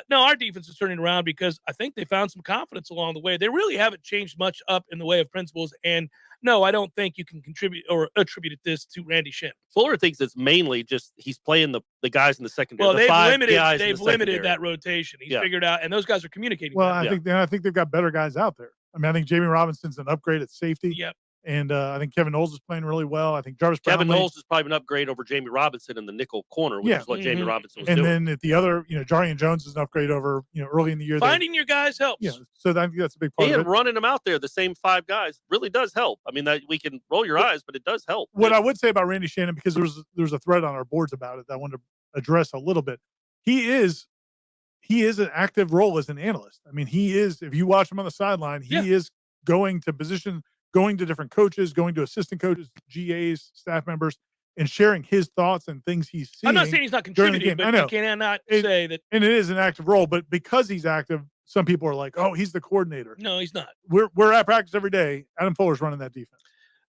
No, our defense is turning around because I think they found some confidence along the way. They really haven't changed much up in the way of principles. And no, I don't think you can contribute or attribute this to Randy Shannon. Fuller thinks it's mainly just he's playing the guys in the secondary. Well, the they've limited that rotation. He's figured out, and those guys are communicating. Well, I think they've got better guys out there. I mean, I think Jamie Robinson's an upgrade at safety. Yep. And I think Kevin Knowles is playing really well. I think Jarvis Kevin Brownlee, Knowles is probably an upgrade over Jamie Robinson in the nickel corner, which is what Jamie Robinson was and doing. then at the other, Jarian Jones is an upgrade over, early in the year. Finding your guys helps. Yeah, so I think that's a big part of it. And running them out there, the same 5 guys, really does help. I mean, that we can roll your eyes, but it does help. What I would say about Randy Shannon, because there's a thread on our boards about it that I wanted to address a little bit. He is an active role as an analyst. I mean, he is. If you watch him on the sideline, he is going to position. Going to different coaches, going to assistant coaches, GAs, staff members, and sharing his thoughts and things he's seeing. I'm not saying he's not contributing, but you cannot say that. And it is an active role, but because he's active, some people are like, "Oh, he's the coordinator." No, he's not. We're at practice every day. Adam Fuller's running that defense.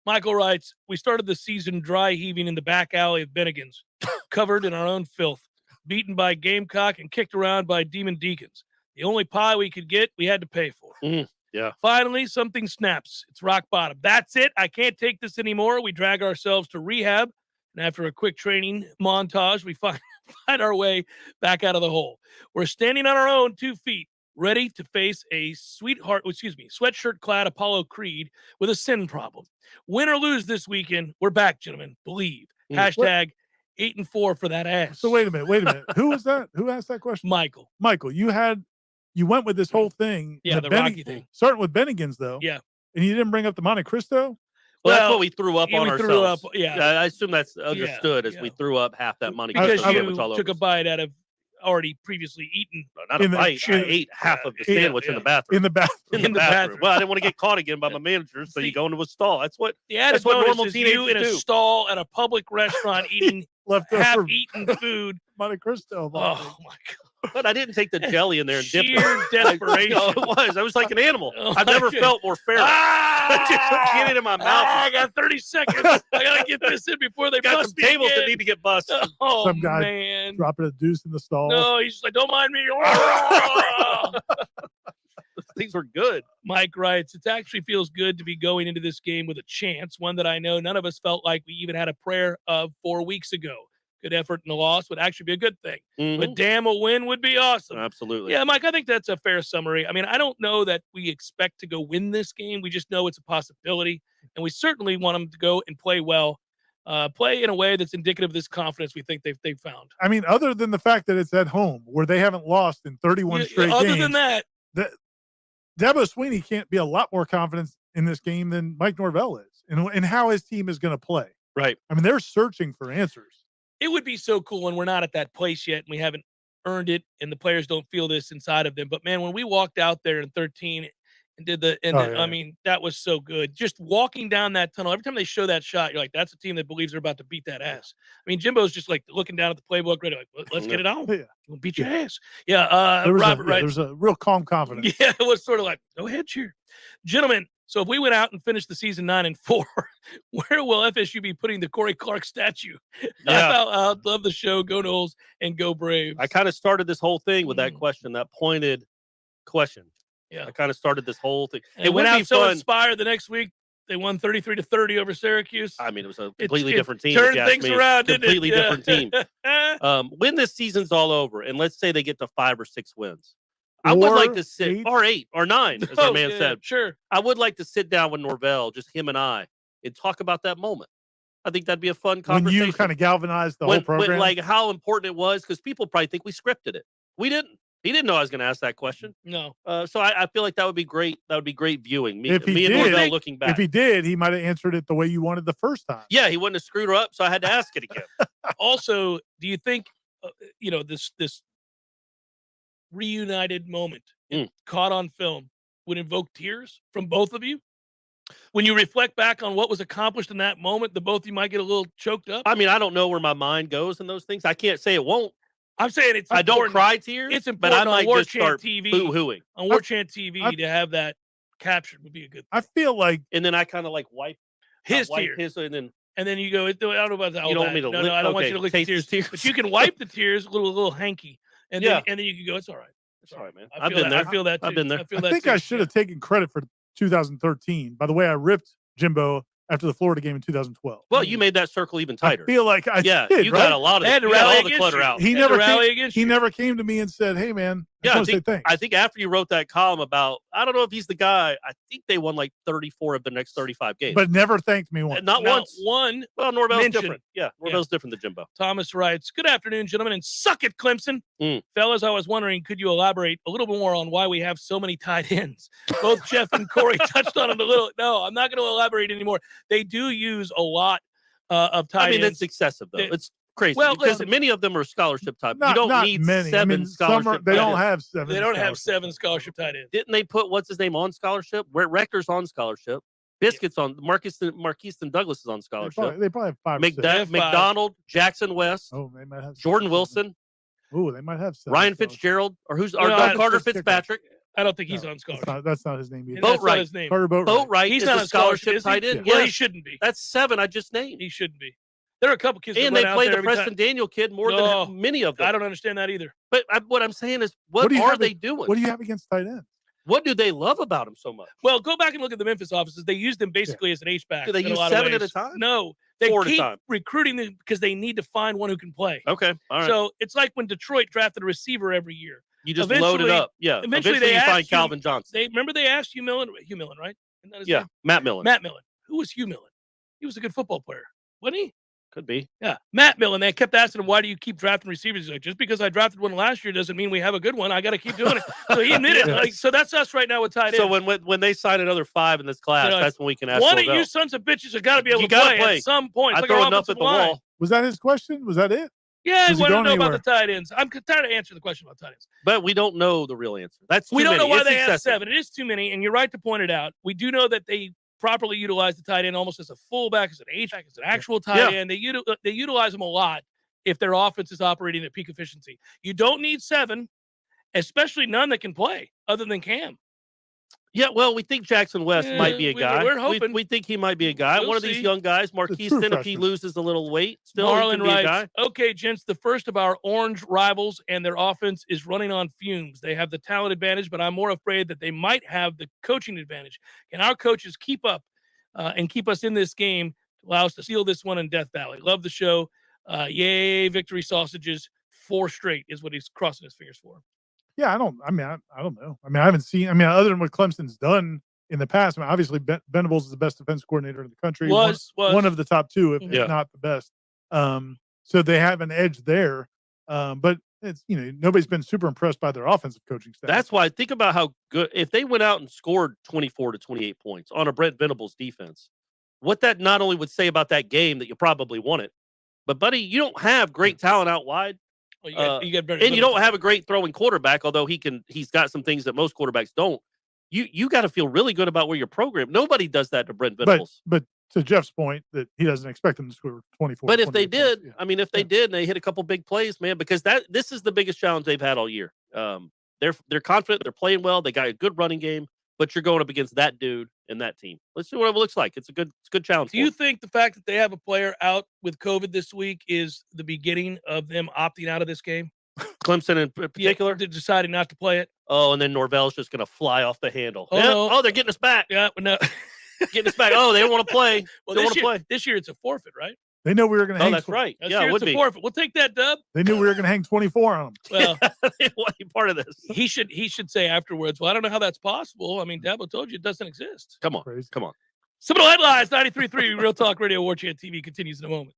Michael writes, we started the season dry heaving in the back alley of Bennigan's, covered in our own filth, beaten by Gamecock and kicked around by Demon Deacons. The only pie we could get, we had to pay for. Yeah. Finally, something snaps. It's rock bottom. That's it. I can't take this anymore. We drag ourselves to rehab, and after a quick training montage, we find our way back out of the hole. We're standing on our own 2 feet, ready to face a sweatshirt-clad Apollo Creed with a sin problem. Win or lose this weekend, we're back, gentlemen. Believe. Hashtag 8-4 for that ass. So wait a minute. Who was that? Who asked that question? Michael, you went with this whole thing. Yeah, the Rocky thing. Starting with Bennigan's, though. Yeah. And you didn't bring up the Monte Cristo? Well, that's what we threw up on ourselves. Yeah. I assume that's understood as we threw up half that Monte because Cristo you took a bite out of already previously eaten. Not a bite. I ate half of the sandwich in the bathroom. In the bathroom. Well, I didn't want to get caught again by my manager, so you go into a stall. That's what normal teenagers you in a do. stall at a public restaurant eating half-eaten food. Monte Cristo. Oh my God. But I didn't take the jelly in there and dip it. Sheer desperation. I was like an animal. I've never felt more feral. Get it in my mouth. I got 30 seconds. I got to get this in before they got bust some me tables again. that need to get busted. Oh, Some guy man. dropping a deuce in the stall. No, he's just like, don't mind me. Things were good. Mike writes, it actually feels good to be going into this game with a chance, one that I know none of us felt like we even had a prayer of 4 weeks ago. Good effort and a loss would actually be a good thing. But damn, a win would be awesome. Absolutely. Yeah, Mike, I think that's a fair summary. I mean, I don't know that we expect to go win this game. We just know it's a possibility. And we certainly want them to go and play well. play in a way that's indicative of this confidence we think they've found. I mean, other than the fact that it's at home where they haven't lost in 31 straight games. Other than that, Dabo Swinney can't be a lot more confident in this game than Mike Norvell is and how his team is going to play. Right. I mean, they're searching for answers. It would be so cool, and we're not at that place yet, and we haven't earned it, and the players don't feel this inside of them. But, man, when we walked out there in 13 and I mean, that was so good. Just walking down that tunnel, every time they show that shot, you're like, that's a team that believes they're about to beat that ass. I mean, Jimbo's just like looking down at the playbook, ready, like, let's get it on. Yeah. We'll beat your ass. Yeah, Robert, right? There's a real calm confidence. Yeah, it was sort of like, go ahead, cheer. Gentlemen, so if we went out and finished the season 9-4, where will FSU be putting the Corey Clark statue? Yeah. I love the show. Go Noles and go Braves. I kind of started this whole thing with that question, that pointed question. Yeah. I kind of started this whole thing. And it would went be out so fun. inspired the next week. They won 33-30 over Syracuse. I mean, it was a completely different team. Turned things around, didn't it? Completely different team. When this season's all over, and let's say they get to 5 or 6 wins, I would like to sit, or 8 or 9, as our man said. Sure. I would like to sit down with Norvell, just him and I, and talk about that moment. I think that'd be a fun conversation. When you kind of galvanized the whole program? Like how important it was, because people probably think we scripted it. We didn't. He didn't know I was going to ask that question. No. So I feel like that would be great. That would be great viewing. Me and did, Norvell looking back. If he did, he might have answered it the way you wanted the first time. Yeah, he wouldn't have screwed her up, so I had to ask it again. Also, do you think, this reunited moment caught on film would invoke tears from both of you? When you reflect back on what was accomplished in that moment, the both of you might get a little choked up? I mean, I don't know where my mind goes in those things. I can't say it won't. I'm saying it's I important. don't cry tears, It's but important I might on just start boo-hooing. On Warchant TV to have that captured would be a good thing. I feel like, and then I kind of like wipe his tears, tears, and then you go. I don't know about that. You don't want me to? No, I don't want you to lick the tears. But you can wipe the tears, a little hanky, and then you can go. It's all right. It's all right, man. I've been there. I feel that. Too. I've been there. I think I should have taken credit for 2013 by the way I ripped Jimbo after the Florida game in 2012. Well, you made that circle even tighter. I feel like I did, you right? got a lot of all the clutter out. He never came to me and said, "Hey, man, I think after you wrote that column about, I don't know if he's the guy. I think they won like 34 of the next 35 games, but never thanked me once. Not once. One. Well, Norvell's different. Yeah, Norvell's different than Jimbo. Thomas writes, "Good afternoon, gentlemen, and suck it, Clemson, fellas. I was wondering, could you elaborate a little more on why we have so many tight ends? Both Jeff and Corey touched on it a little. No, I'm not going to elaborate anymore. They do use a lot of tight ends. I mean, it's excessive though. It's crazy. Well, because many of them are scholarship type. You don't need many. 7 scholarship. They don't have 7. They don't have 7 scholarship tight ends. Didn't they put what's his name on scholarship? Rector's on scholarship. Biscuit's on. Marquise and Douglas is on scholarship. They probably have 5. McDonald, Jackson West. Oh, they might have Jordan Wilson. Oh, they might have 7. Ryan Fitzgerald, or Carter Fitzpatrick. I don't think he's on scholarship. That's not his name either. Boatwright. Carter Boatwright. He's is not a scholarship tight end. Well, yes. he shouldn't be. That's 7 I just named. He shouldn't be. There are a couple kids, and that they out play there the Preston Daniel kid more than many of them. I don't understand that either. But what I'm saying is, what are they doing? What do you have against tight ends? What do they love about him so much? Well, go back and look at the Memphis offices. They use them basically as an H-back. Do they use 7 at a time? No. They 4 keep at a time. recruiting them because they need to find one who can play. Okay. All right. So it's like when Detroit drafted a receiver every year. You just load it up. Yeah. Eventually they you find asked Calvin Johnson. Remember they asked Hugh Millen, right? Isn't that his name? Matt Millen. Matt Millen. Who was Hugh Millen? He was a good football player, wasn't he? Could be. Yeah. Matt Millen. They kept asking him, why do you keep drafting receivers? He's like, just because I drafted one last year doesn't mean we have a good one. I got to keep doing it. So he admitted. So that's us right now with tight ends. So when they sign another 5 in this class, that's when we can ask one of Norvell. you sons of bitches have got to be able to play at some point. I throw enough at the wall. Was that his question? Was that it? Yeah, I want to know about the tight ends. I'm tired of answering the question about tight ends. But we don't know the real answer. We don't know why they have 7. It is too many, and you're right to point it out. We do know that they properly utilize the tight end almost as a fullback, as an H-back, as an actual tight end. They utilize them a lot if their offense is operating at peak efficiency. You don't need 7, especially none that can play other than Cam. Yeah, well, we think Jackson West might be a guy. We're hoping. We think he might be a guy. We'll One of see. these young guys, Marquise, if he loses a little weight, still Marlon he can be a guy. writes, okay, gents, the first of our orange rivals and their offense is running on fumes. They have the talent advantage, but I'm more afraid that they might have the coaching advantage. Can our coaches keep up and keep us in this game to allow us to seal this one in Death Valley? Love the show. Yay, victory sausages. 4 straight is what he's crossing his fingers for. Yeah, I don't know. I mean, I haven't seen, other than what Clemson's done in the past, I mean, obviously Venables is the best defense coordinator in the country. Was. One of the top two, if Yeah. not the best. So they have an edge there. But it's, nobody's been super impressed by their offensive coaching staff. That's why I think about how good, if they went out and scored 24 to 28 points on a Brent Venables defense, what that not only would say about that game that you probably won it, but buddy, you don't have great talent out wide. Well, you got and you don't have a great throwing quarterback, although he's got some things that most quarterbacks don't. You got to feel really good about where your program. Nobody does that to Brent Venables. But to Jeff's point, that he doesn't expect them to score 24. But if they did, points, I mean, if they did, and they hit a couple big plays, man, because this is the biggest challenge they've had all year. They're confident, they're playing well, they got a good running game, but you're going up against that dude and that team. Let's see what it looks like. It's a good challenge. Do you think the fact that they have a player out with COVID this week is the beginning of them opting out of this game? Clemson in particular? They're deciding not to play it. Oh, and then Norvell's just going to fly off the handle. Oh, Yep. no. Oh, they're getting us back. Yeah, no. Getting us back. Oh, they don't want to play. Well, they want to play. This year it's a forfeit, right? They know we were going to Oh, hang. that's right. This Yeah, year it would it's a be. forfeit. We'll take that, Dub. They knew we were going to hang 24 on them. Well, they want to be part of this. he should say afterwards, well, I don't know how that's possible. I mean, Dabo told you it doesn't exist. Come on. Crazy. Come on. Seminole Headlines, 93.3, Real Talk Radio, Warchant TV continues in a moment.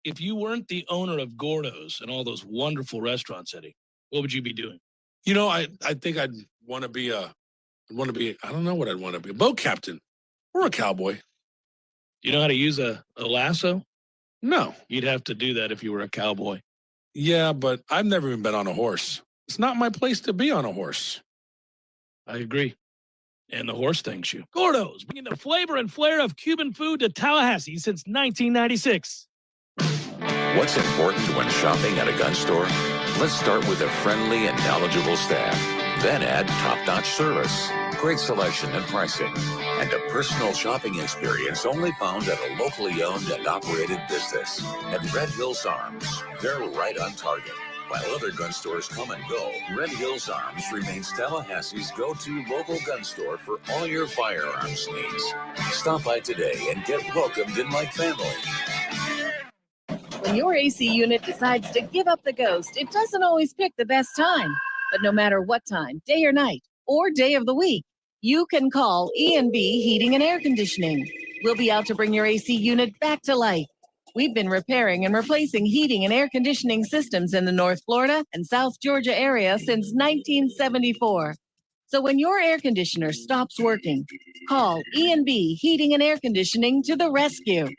If you weren't the owner of Gordo's and all those wonderful restaurants, Eddie, what would you be doing? I think I'd want to be I don't know what I'd want to be, a boat captain or a cowboy. You know how to use a lasso? No. You'd have to do that if you were a cowboy. Yeah, but I've never even been on a horse. It's not my place to be on a horse. I agree. And the horse thanks you. Gordo's, bringing the flavor and flair of Cuban food to Tallahassee since 1996. What's important when shopping at a gun store? Let's start with a friendly and knowledgeable staff. Then add top-notch service, great selection and pricing, and a personal shopping experience only found at a locally owned and operated business. At Red Hills Arms, they're right on target. While other gun stores come and go, Red Hills Arms remains Tallahassee's go-to local gun store for all your firearms needs. Stop by today and get welcomed in like family. When your AC unit decides to give up the ghost, it doesn't always pick the best time. But no matter what time, day or night, or day of the week, you can call E&B Heating and Air Conditioning. We'll be out to bring your AC unit back to life. We've been repairing and replacing heating and air conditioning systems in the North Florida and South Georgia area since 1974. So when your air conditioner stops working, call E&B Heating and Air Conditioning to the rescue.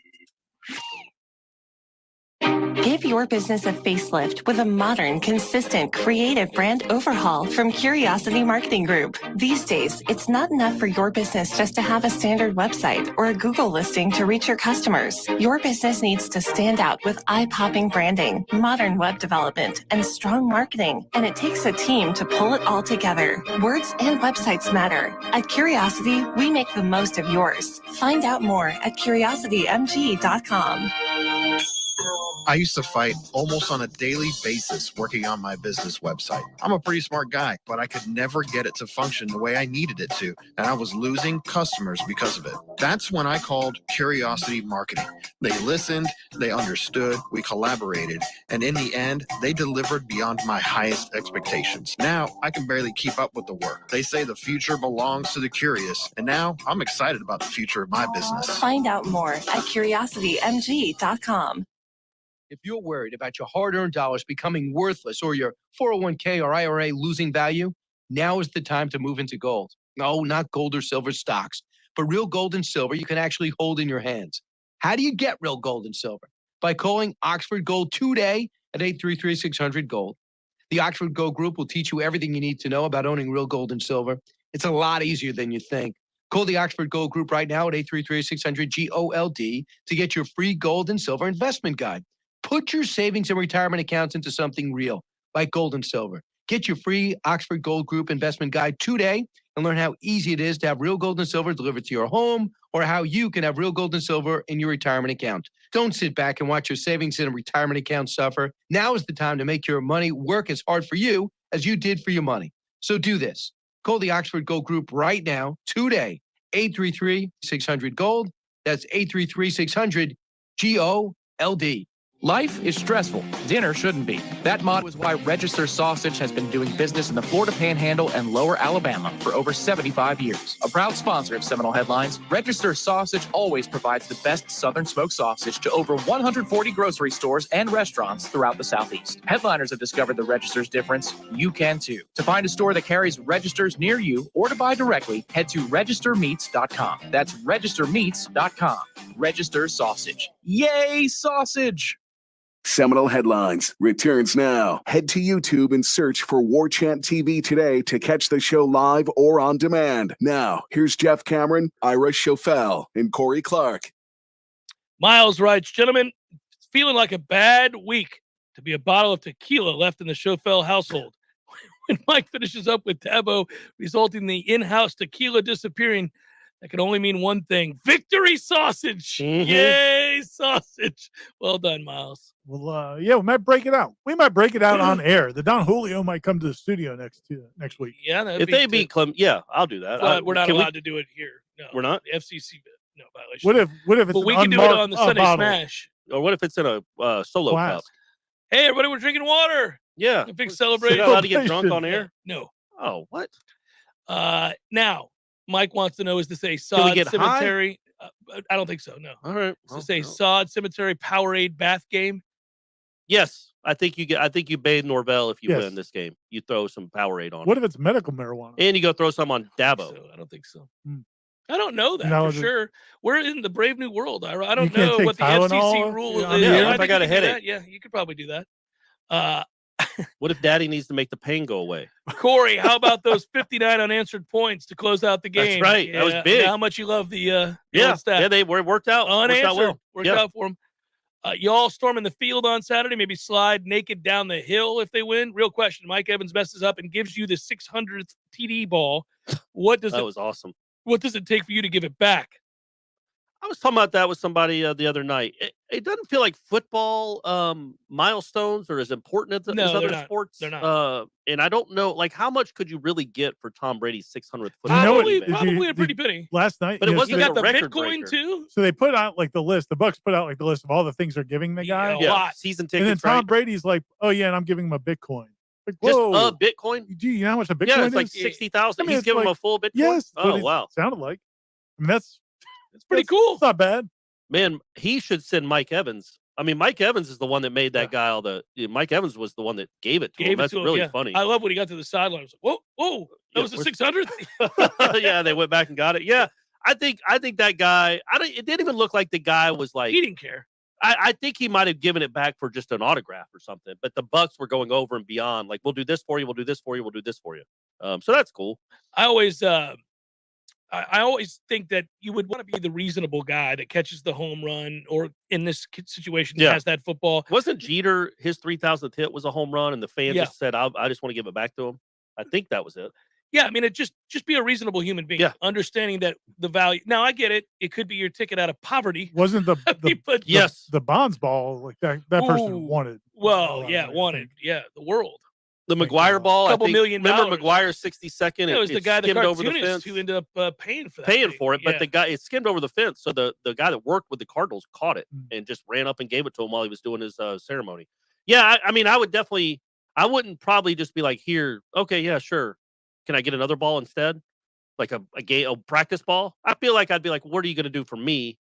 Give your business a facelift with a modern, consistent, creative brand overhaul from Curiosity Marketing Group. These days, it's not enough for your business just to have a standard website or a Google listing to reach your customers. Your business needs to stand out with eye-popping branding, modern web development, and strong marketing. And it takes a team to pull it all together. Words and websites matter. At Curiosity, we make the most of yours. Find out more at curiositymg.com. I used to fight almost on a daily basis working on my business website. I'm a pretty smart guy, but I could never get it to function the way I needed it to, and I was losing customers because of it. That's when I called Curiosity Marketing. They listened, they understood, we collaborated, and in the end, they delivered beyond my highest expectations. Now, I can barely keep up with the work. They say the future belongs to the curious, and now I'm excited about the future of my business. Find out more at curiositymg.com. If you're worried about your hard-earned dollars becoming worthless or your 401k or IRA losing value, now is the time to move into gold. No, not gold or silver stocks, but real gold and silver you can actually hold in your hands. How do you get real gold and silver? By calling Oxford Gold today at 833-600-GOLD. The Oxford Gold Group will teach you everything you need to know about owning real gold and silver. It's a lot easier than you think. Call the Oxford Gold Group right now at 833-600-GOLD to get your free gold and silver investment guide. Put your savings and retirement accounts into something real, like gold and silver. Get your free Oxford Gold Group investment guide today and learn how easy it is to have real gold and silver delivered to your home, or how you can have real gold and silver in your retirement account. Don't sit back and watch your savings and retirement account suffer. Now is the time to make your money work as hard for you as you did for your money. So do this. Call the Oxford Gold Group right now, today, 833-600-GOLD. That's 833-600-GOLD. Life is stressful. Dinner shouldn't be. That motto is why Register Sausage has been doing business in the Florida Panhandle and Lower Alabama for over 75 years. A proud sponsor of Seminole Headlines, Register Sausage always provides the best Southern smoked sausage to over 140 grocery stores and restaurants throughout the Southeast. Headliners have discovered the Register's difference. You can too. To find a store that carries Registers near you or to buy directly, head to registermeats.com. That's registermeats.com. Register Sausage. Yay, sausage! Seminole Headlines returns now. Head to YouTube and search for Warchant TV today to catch the show live or on demand. Now, here's Jeff Cameron, Ira Schofel, and Corey Clark. Miles writes, gentlemen, it's feeling like a bad week to be a bottle of tequila left in the Schofel household. When Mike finishes up with Dabo, resulting in the in-house tequila disappearing, that can only mean one thing: victory sausage. Yay, sausage. Well done, Miles. Well, yeah, we might break it out. We might break it out on air. The Don Julio might come to the studio next week. Yeah, if they beat Clemson, yeah, I'll do that. But we're not allowed to do it here. No, we're not. The FCC, no violation. What if it's we can do it on the Sunday bottle. Smash? Or what if it's in a solo cup? Hey, everybody, we're drinking water. Yeah, a big celebration. You're not allowed to get drunk on air. No. Oh, what? Now, Mike wants to know: is this a Can we sod get cemetery? I don't think so. No. All right. Is this a sod cemetery Powerade bath game? Yes, I think you get. I think you bathe Norvell if you Yes. win this game. You throw some Powerade on. What if it's medical marijuana? And you go throw some on Dabo. I don't think so. I don't know that No, for sure. We're in the brave new world. I You don't can't know take what the Tylenol, FCC rule is. on the Yeah, air? I If I think got you a can do that. headache. Yeah, you could probably do that. What if Daddy needs to make the pain go away? Corey, how about those 59 unanswered points to close out the game? That's right. That was big. How much you love the Yeah, stat. yeah, they worked out. Unanswered. Worked out well. Out for them. You all storming the field on Saturday, maybe slide naked down the hill if they win. Real question. Mike Evans messes up and gives you the 600th TD ball. That was awesome. What does it take for you to give it back? I was talking about that with somebody the other night. It doesn't feel like football milestones are as important as No, other they're not. sports. They're not. And I don't know, like, how much could you really get for Tom Brady's 600th football? Probably a pretty penny. Last night, But it you know, wasn't You like got a the record Bitcoin breaker. too? So they put out like the list. The Bucks put out like the list of all the things they're giving the guy. a lot. Season And then tickets, Tom right? Brady's like, "Oh yeah, and I'm giving him a Bitcoin." Like, Just whoa, a Bitcoin? do you know how much a Bitcoin Yeah, is? it's like 60,000. I mean, He's it's giving him like- a full Bitcoin? Yes. Oh, what it wow. Sounded like. I mean, that's pretty cool. It's not bad. Man, he should send Mike Evans. I mean, Mike Evans is the one that made that guy all the. Mike Evans was the one that gave it to him. That's really yeah. funny. I love when he got to the sideline. I was like, whoa, that Yeah, was the where's- 600th? Yeah, they went back and got it. Yeah, I think that guy. It didn't even look like the guy was like. He didn't care. I think he might have given it back for just an autograph or something. But the Bucks were going over and beyond. Like, we'll do this for you. We'll do this for you. We'll do this for you. So that's cool. I always think that you would want to be the reasonable guy that catches the home run, or in this situation Yeah. has that football. Wasn't Jeter, his 3,000th hit was a home run, and the fans Yeah. just said, I just want to give it back to him. I think that was it. Yeah, I mean, it just be a reasonable human being. Yeah. Understanding that the value. Now, I get it. It could be your ticket out of poverty. Wasn't But Yes. the Bonds ball like that person Ooh. wanted? Well, yeah, wanted. Yeah, the world. The McGuire ball, Couple I think, $1 million. remember McGuire's 62nd? It was the guy, the skimmed over the cartoonist, fence. who ended up paying for that. Paying thing. for it, but Yeah. the guy, it skimmed over the fence. So the guy that worked with the Cardinals caught it and just ran up and gave it to him while he was doing his ceremony. Yeah, I mean, I wouldn't probably just be like, here, okay, yeah, sure. Can I get another ball instead? Like a practice ball? I feel like I'd be like, what are you going to do for me?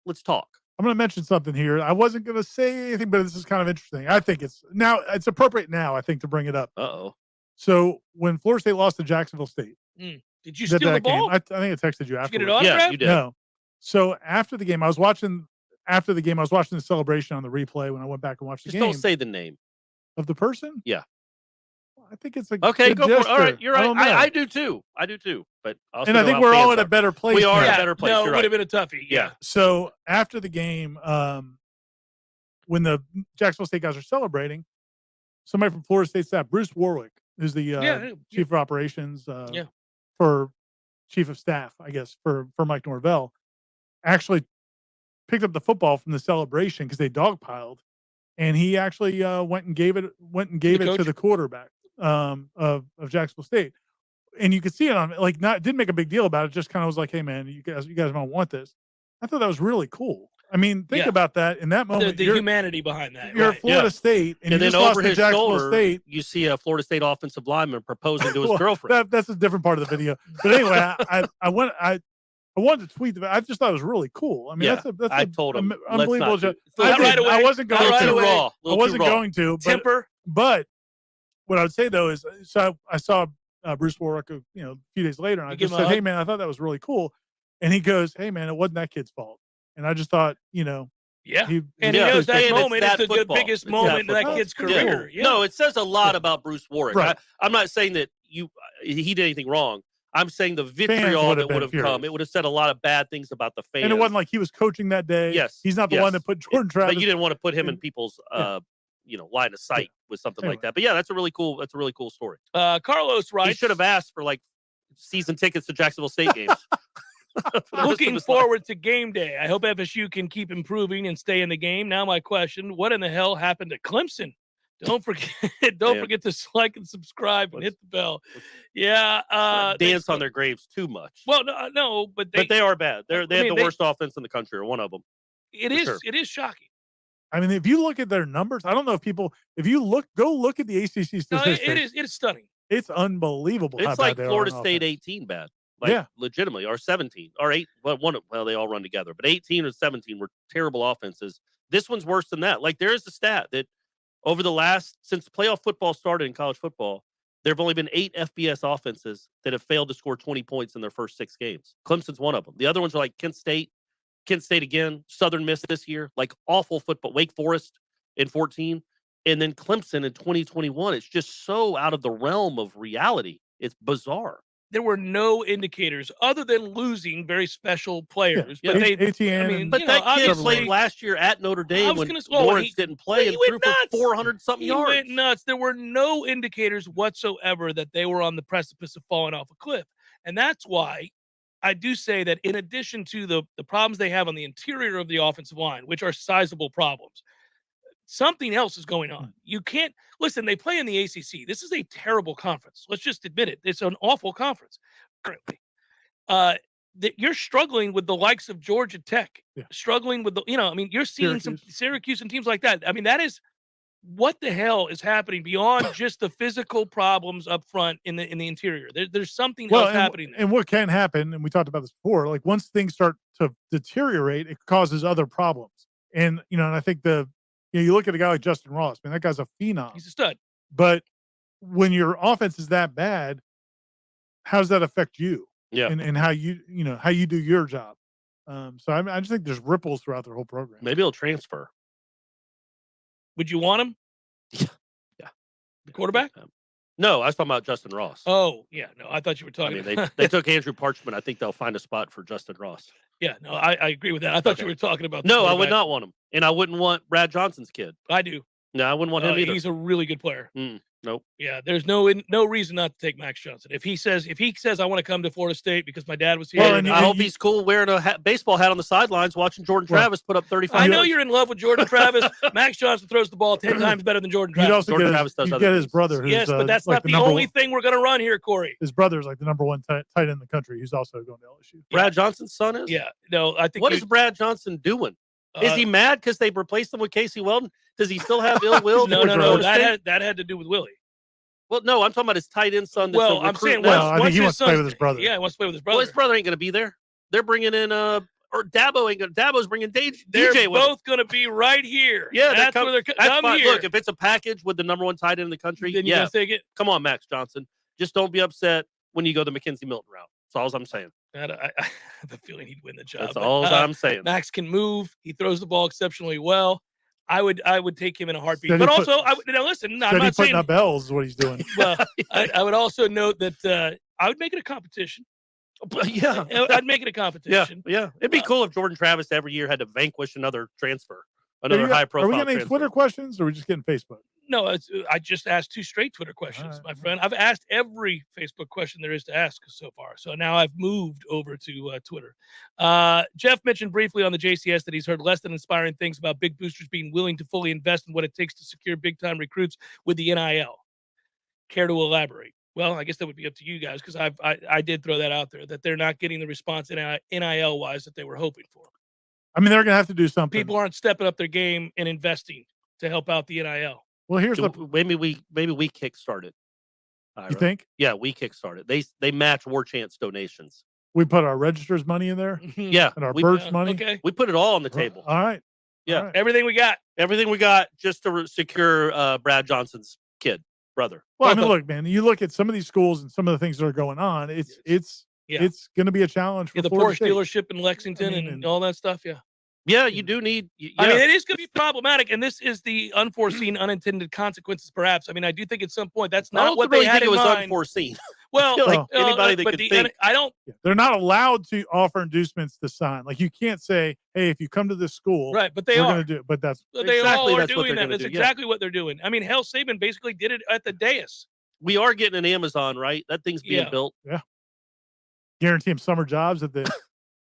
Let's talk. I'm going to mention something here. I wasn't going to say anything, but this is kind of interesting. I think it's appropriate now, I think, to bring it up. Uh-oh. So when Florida State lost to Jacksonville State, Did you steal the ball? I think I texted you Did after. you get it autographed? Yeah, you did. No. So after the game, I was watching the celebration on the replay when I went back and watched the Just game. don't say the name. Of the person? Yeah. I think it's a Okay, good go for it. All gesture. right, you're right. don't know. I do too. But also And I know think how we're all fans in a are. better place. We are in now. a better place. No, You're it would have right. been a toughie. Yeah. So after the game, when the Jacksonville State guys are celebrating, somebody from Florida State staff, Bruce Warwick, who's the chief of operations, for chief of staff, I guess, for Mike Norvell, actually picked up the football from the celebration because they dogpiled, and he actually went and gave it to the quarterback of Jacksonville State. And you could see it on didn't make a big deal about it, just kind of was like, hey man, you guys might want this. I thought that was really cool. I mean, think about that. In that moment, the humanity behind that. You're right. at Florida State, and you then just lost over to his Jacksonville shoulder, State. you see a Florida State offensive lineman proposing to his Well, girlfriend. That's a different part of the video. But anyway, I wanted to tweet that. I just thought it was really cool. I mean, Yeah, I told him, let's unbelievable. not do it. I wasn't going Not right to. away. I wasn't going to. Temper. But what I would say though is, so I saw Bruce Warwick, a few days later, and I just said, "Hey man, I thought that was really cool." And he goes, "Hey man, it wasn't that kid's fault." And I just thought, Yeah. he knows that moment is the football. biggest It's moment in that football. kid's career. Yeah. No, it says a lot about Bruce Warwick. Right. I'm not saying that he did anything wrong. I'm saying the vitriol would that have been would have come, furious. it would have said a lot of bad things about the fans. And it wasn't like he was coaching that day. Yes. He's not the one that put Jordan Travis. But you didn't want to put him in people's line of sight with something like that. But yeah, that's a really cool story. Carlos writes, he should have asked for like season tickets to Jacksonville State games. Looking forward to game day. I hope FSU can keep improving and stay in the game. Now my question, what in the hell happened to Clemson? Don't forget to like and subscribe and hit the bell. Yeah. Dance on their graves too much. Well, no, but they are bad. They have the worst offense in the country, or one of them. It is shocking. I mean, if you look at their numbers, I don't know if you go look at the ACC statistics. No, it is stunning. It's unbelievable. It's how like bad they Florida are on State offense. 18 bad. Like, legitimately, or 17, or 8. Well, they all run together, but 18 or 17 were terrible offenses. This one's worse than that. Like, there is a stat that over since playoff football started in college football, there have only been 8 FBS offenses that have failed to score 20 points in their first 6 games. Clemson's one of them. The other ones are like Kent State again, Southern Miss this year, like awful football, Wake Forest in 14, and then Clemson in 2021. It's just so out of the realm of reality. It's bizarre. There were no indicators other than losing very special players. Yeah. But that kid played last year at Notre Dame when Lawrence didn't play and threw for 400-something yards. He went nuts. There were no indicators whatsoever that they were on the precipice of falling off a cliff. And that's why I do say that in addition to the problems they have on the interior of the offensive line, which are sizable problems, something else is going on. You can't listen. They play in the ACC. This is a terrible conference. Let's just admit it. It's an awful conference currently. You're struggling with the likes of Georgia Tech, struggling with you're seeing some Syracuse and teams like that. I mean, that is what the hell is happening beyond just the physical problems up front in the interior. There's something else happening there. And what can happen, and we talked about this before, like once things start to deteriorate, it causes other problems. And and I think you look at a guy like Justin Ross, man, that guy's a phenom. He's a stud. But when your offense is that bad, how does that affect you? Yeah. And how how you do your job. So I just think there's ripples throughout their whole program. Maybe he'll transfer. Would you want him? Yeah. The quarterback? No, I was talking about Justin Ross. Oh, yeah. No, I thought you were talking about they took Andrew Parchment. I think they'll find a spot for Justin Ross. Yeah, no, I agree with that. I thought you were talking about No, I would not want him. And I wouldn't want Brad Johnson's kid. I do. No, I wouldn't want him either. He's a really good player. Nope. Yeah, there's no reason not to take Max Johnson. If he says I want to come to Florida State because my dad was here. Well, I hope he's cool wearing a baseball hat on the sidelines watching Jordan Travis put up 35. I know you're in love with Jordan Travis. Max Johnson throws the ball 10 times better than Jordan Travis. Jordan Travis does get his brother. Who's, yes, but that's not the only thing we're going to run here, Corey. His brother's like the number 1 tight end in the country. He's also going to LSU. Brad Johnson's son is? Yeah. No, I think. What is Brad Johnson doing? Is he mad because they replaced him with Casey Weldon? Does he still have ill will? No. That had to do with Willie. Well, no, I'm talking about his tight end son. Well, I'm saying, I think he wants to play with his brother. Yeah, he wants to play with his brother. Well, his brother ain't going to be there. They're bringing in or Dabo ain't going. Dabo's bringing DJ. They're both going to be right here. Yeah, that's where they're fine. here. Look, if it's a package with the number 1 tight end in the country, then you gotta take it. Come on, Max Johnson. Just don't be upset when you go the McKenzie Milton route. That's all I'm saying. I have a feeling he'd win the job. That's all I'm saying. Max can move. He throws the ball exceptionally well. I would take him in a heartbeat. But also, listen, I'm not saying up L's is what he's doing. Well, I would also note that I would make it a competition. Yeah, I'd make it a competition. Yeah. It'd be cool if Jordan Travis every year had to vanquish another transfer, another high-profile. Are we getting any Twitter questions, or are we just getting Facebook? No, I just asked 2 straight Twitter questions, my friend. I've asked every Facebook question there is to ask so far. So now I've moved over to Twitter. Jeff mentioned briefly on the JCS that he's heard less than inspiring things about big boosters being willing to fully invest in what it takes to secure big-time recruits with the NIL. Care to elaborate? Well, I guess that would be up to you guys because I did throw that out there, that they're not getting the response NIL-wise that they were hoping for. I mean, they're going to have to do something. People aren't stepping up their game and investing to help out the NIL. Well, here's the maybe we kickstart it. Ira. You think? Yeah, we kickstart it. They match Warchant's donations. We put our registers money in there. Yeah, and our Birch money. Okay, we put it all on the table. All right. Yeah, All right. Everything we got just to secure Brad Johnson's brother. Well, I mean, look, man, you look at some of these schools and some of the things that are going on. It's going to be a challenge for the Florida Porsche State. dealership in Lexington and all that stuff. Yeah. Yeah, you do need. Yeah. I mean, it is going to be problematic, and this is the unforeseen, unintended consequences. Perhaps. I mean, I do think at some point that's not what they had in it was mind. Unforeseen. Well, like anybody that could think. I don't. They're not allowed to offer inducements to sign. Like you can't say, "Hey, if you come to this school, right?" But they we're are going to do it. But that's they all are doing that. That's exactly what they're doing. I mean, hell, Saban basically did it at the dais. We are getting an Amazon, right? That thing's being built. Yeah. Guarantee him summer jobs at the.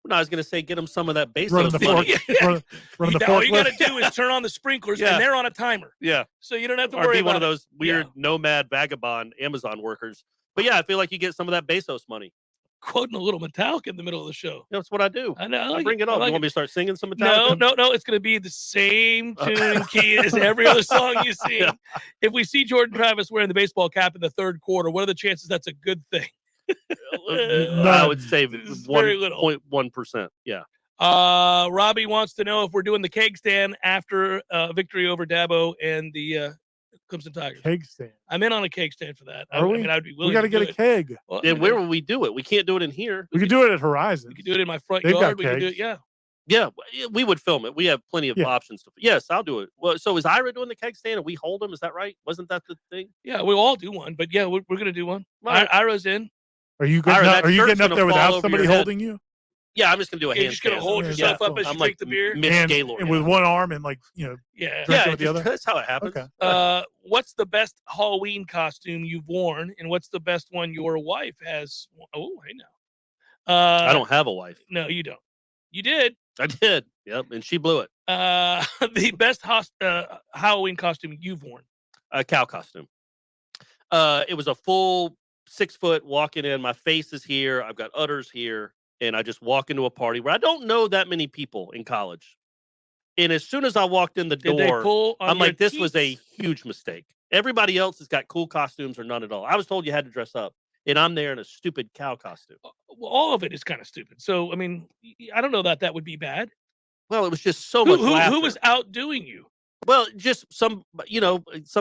No, I was going to say get them some of that base. Running the forklift. All you got to do is turn on the sprinklers, and they're on a timer. Yeah. So you don't have to or worry be about one of those weird nomad vagabond Amazon workers. But yeah, I feel like you get some of that Bezos money. Quoting a little Metallica in the middle of the show. That's what I do. I know. I bring it up. Like you want me to start singing some Metallica? No. It's going to be the same tune and key as every other song you sing. Yeah. If we see Jordan Travis wearing the baseball cap in the third quarter, what are the chances that's a good thing? I would say very little. 1.1%. Yeah. Robbie wants to know if we're doing the keg stand after victory over Dabo and the Clemson Tigers. Keg stand. I'm in on a keg stand for that. Are we? I mean, I'd be willing. We got to do get a it. keg. Well, And where will we do it? We can't do it in here. We could do it at Horizon. We could do it in my front They've yard. got We could do kegs. it. Yeah. Yeah, we would film it. We have plenty of options. Yes, I'll do it. Well, so is Ira doing the keg stand and we hold him? Is that right? Wasn't that the thing? Yeah, we'll all do one. But yeah, we're going to do one. Right. Ira's in. Are you getting Ira, up, are you getting up gonna there fall without over somebody your head. holding you? Yeah, I'm just gonna do a You're hand. just gonna stand. hold yourself up as I'm you like drink the beer. Mitch And Gaylord. with one arm and drink with the other. That's how it happens. Okay. What's the best Halloween costume you've worn, and what's the best one your wife has? Oh, hey now. I don't have a wife. No, you don't. You did. I did. Yep, and she blew it. The best Halloween costume you've worn. A cow costume. It was a full 6 foot walking in. My face is here. I've got udders here, and I just walk into a party where I don't know that many people in college. And as soon as I walked in the Did they door, pull on I'm your like, this was a teeth? huge mistake. Everybody else has got cool costumes or none at all. I was told you had to dress up, and I'm there in a stupid cow costume. Well, all of it is kind of stupid. So, I mean, I don't know that would be bad. Well, it was just so much laughter. Who was outdoing you? Well, just some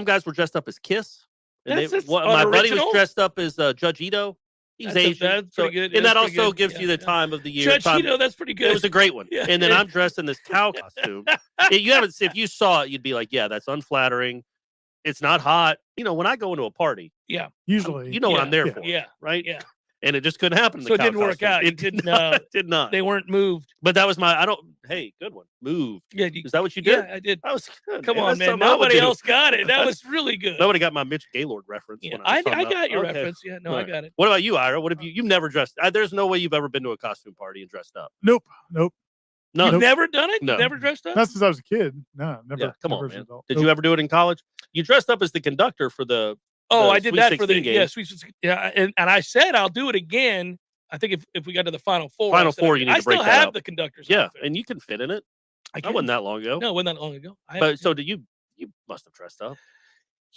guys were dressed up as Kiss. And That's my buddy was unoriginal. dressed up as Judge Ito. He's Asian. That's pretty good. And That's that pretty also good. gives Yeah, you the yeah. time of the year. Judge Ito, that's pretty good. It was a great one. Yeah. And then I'm dressed in this cow costume. If you saw it, you'd be like, yeah, that's unflattering. It's not hot. When I go into a party, Yeah. Usually, what I'm there for. Yeah. Right? Yeah. And it just couldn't happen in the So it cow didn't work costume. out. It It did didn't. not. It did not. They weren't moved. But that was hey, good one. Moved. Yeah. Is that what you did? Yeah, I did. That was good. Come man. on, That's man. something I would Nobody do. else got it. That was really good. Nobody got my Mitch Gaylord reference. Yeah, when I was talking got your about- okay. reference. Yeah, no, I Right. got it. What about you, Ira? What have you've never dressed? There's no way you've ever been to a costume party and dressed up. Nope. No. You've never done it? No. You've never dressed up? Not since I was a kid. No, never. Yeah, come never on, as an man. adult. Did Nope. you ever do it in college? You dressed up as the conductor for the. Oh, the I did Sweet that for the 16 game. Sweet 16. Yeah, and I said I'll do it again. I think if we got to the Final Four. Final I said Four, you need I to break still that have up. the conductor's Yeah, outfit. and you can fit in it. I That wasn't that long ago. No, it wasn't that long ago. But so did you? You must have dressed up.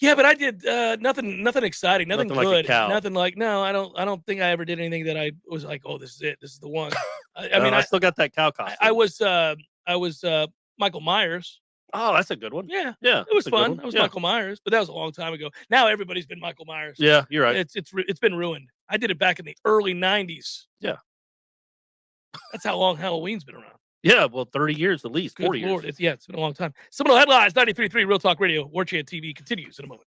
Yeah, but I did nothing exciting, nothing Nothing good, like a cow. nothing like. No, I don't think I ever did anything that I was like, oh, this is it, this is the one. I mean, mean, I still got that cow costume. I was Michael Myers. Oh, that's a good one. Yeah, Yeah, it was that's a good fun. one. I was Yeah. Michael Myers, but that was a long time ago. Now everybody's been Michael Myers. Yeah, you're right. It's been ruined. I did it back in the early '90s. Yeah, that's how long Halloween's been around. Yeah, well, 30 years at least, Good 40 years. Lord, it's been a long time. Seminole Headlines, 93.3 Real Talk Radio, Warchant TV continues in a moment.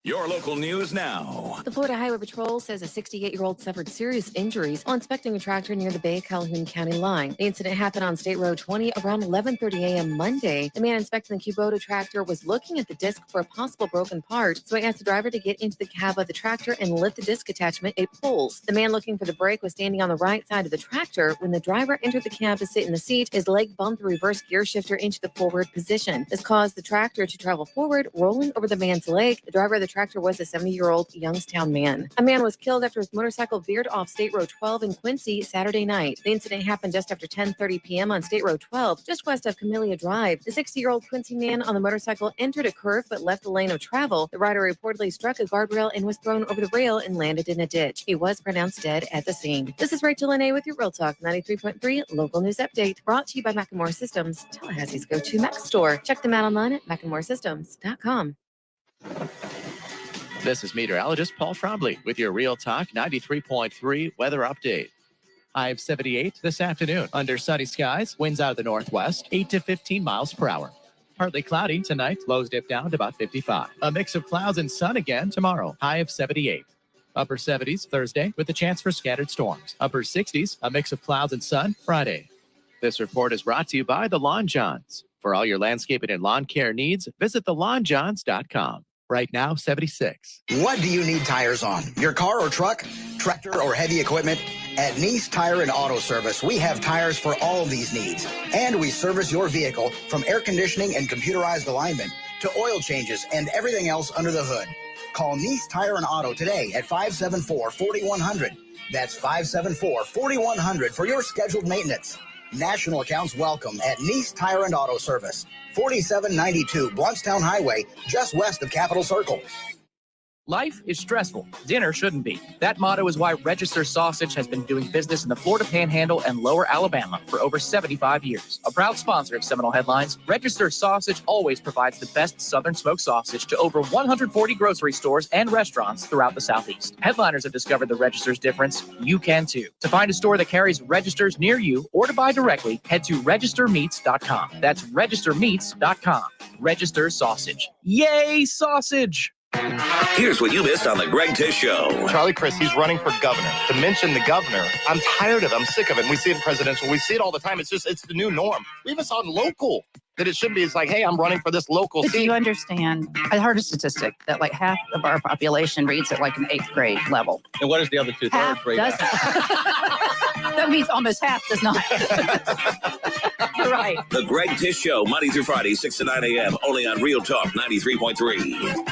Your local news now. The Florida Highway Patrol says a 68-year-old suffered serious injuries while inspecting a tractor near the Bay-Calhoun County line. The incident happened on State Road 20 around 11:30 a.m. Monday. The man inspecting the Kubota tractor was looking at the disc for a possible broken part, so he asked the driver to get into the cab of the tractor and lift the disc attachment. It pulls. The man looking for the brake was standing on the right side of the tractor. When the driver entered the cab to sit in the seat, his leg bumped the reverse gear shifter into the forward position. This caused the tractor to travel forward, rolling over the man's leg. The driver of the tractor was a 70-year-old Youngstown man. A man was killed after his motorcycle veered off State Road 12 in Quincy Saturday night. The incident happened just after 10:30 p.m. on State Road 12, just west of Camellia Drive. The 60-year-old Quincy man on the motorcycle entered a curve but left the lane of travel. The rider reportedly struck a guardrail and was thrown over the rail and landed in a ditch. He was pronounced dead at the scene. This is Rachel Lene with your Real Talk 93.3 local news update, brought to you by Macklemore Systems, Tallahassee's go-to Mac store. Check them out online at MacklemoreSystems.com. This is meteorologist Paul Trombley with your Real Talk 93.3 weather update. High of 78 this afternoon. Under sunny skies, winds out of the northwest, 8 to 15 miles per hour. Partly cloudy tonight, lows dip down to about 55. A mix of clouds and sun again tomorrow, high of 78. Upper 70s Thursday with a chance for scattered storms. Upper 60s, a mix of clouds and sun Friday. This report is brought to you by The Lawn Johns. For all your landscaping and lawn care needs, visit thelawnjohns.com. Right now, 76. What do you need tires on? Your car or truck? Tractor or heavy equipment? At Nice Tire and Auto Service, we have tires for all of these needs. And we service your vehicle from air conditioning and computerized alignment to oil changes and everything else under the hood. Call Nice Tire and Auto today at 574-4100. That's 574-4100 for your scheduled maintenance. National accounts welcome at Nice Tire and Auto Service, 4792 Bluntstown Highway, just west of Capitol Circle. Life is stressful. Dinner shouldn't be. That motto is why Register Sausage has been doing business in the Florida Panhandle and Lower Alabama for over 75 years. A proud sponsor of Seminole Headlines, Register Sausage always provides the best Southern smoked sausage to over 140 grocery stores and restaurants throughout the Southeast. Headliners have discovered the Register's difference. You can too. To find a store that carries Registers near you or to buy directly, head to registermeats.com. That's registermeats.com. Register Sausage. Yay, sausage! Here's what you missed on the Greg Tish Show. Charlie Crist, he's running for governor. To mention the governor, I'm tired of it. I'm sick of it. We see it in presidential. We see it all the time. It's the new norm. We even saw it in local. That it should be. It's like, hey, I'm running for this local seat. Do you understand? I heard a statistic that like half of our population reads at like an 8th grade level. And what is the other 2/3 Half grade? doesn't. That means almost half does not. You're right. The Greg Tish Show, Monday through Friday, 6 to 9 a.m., only on Real Talk 93.3.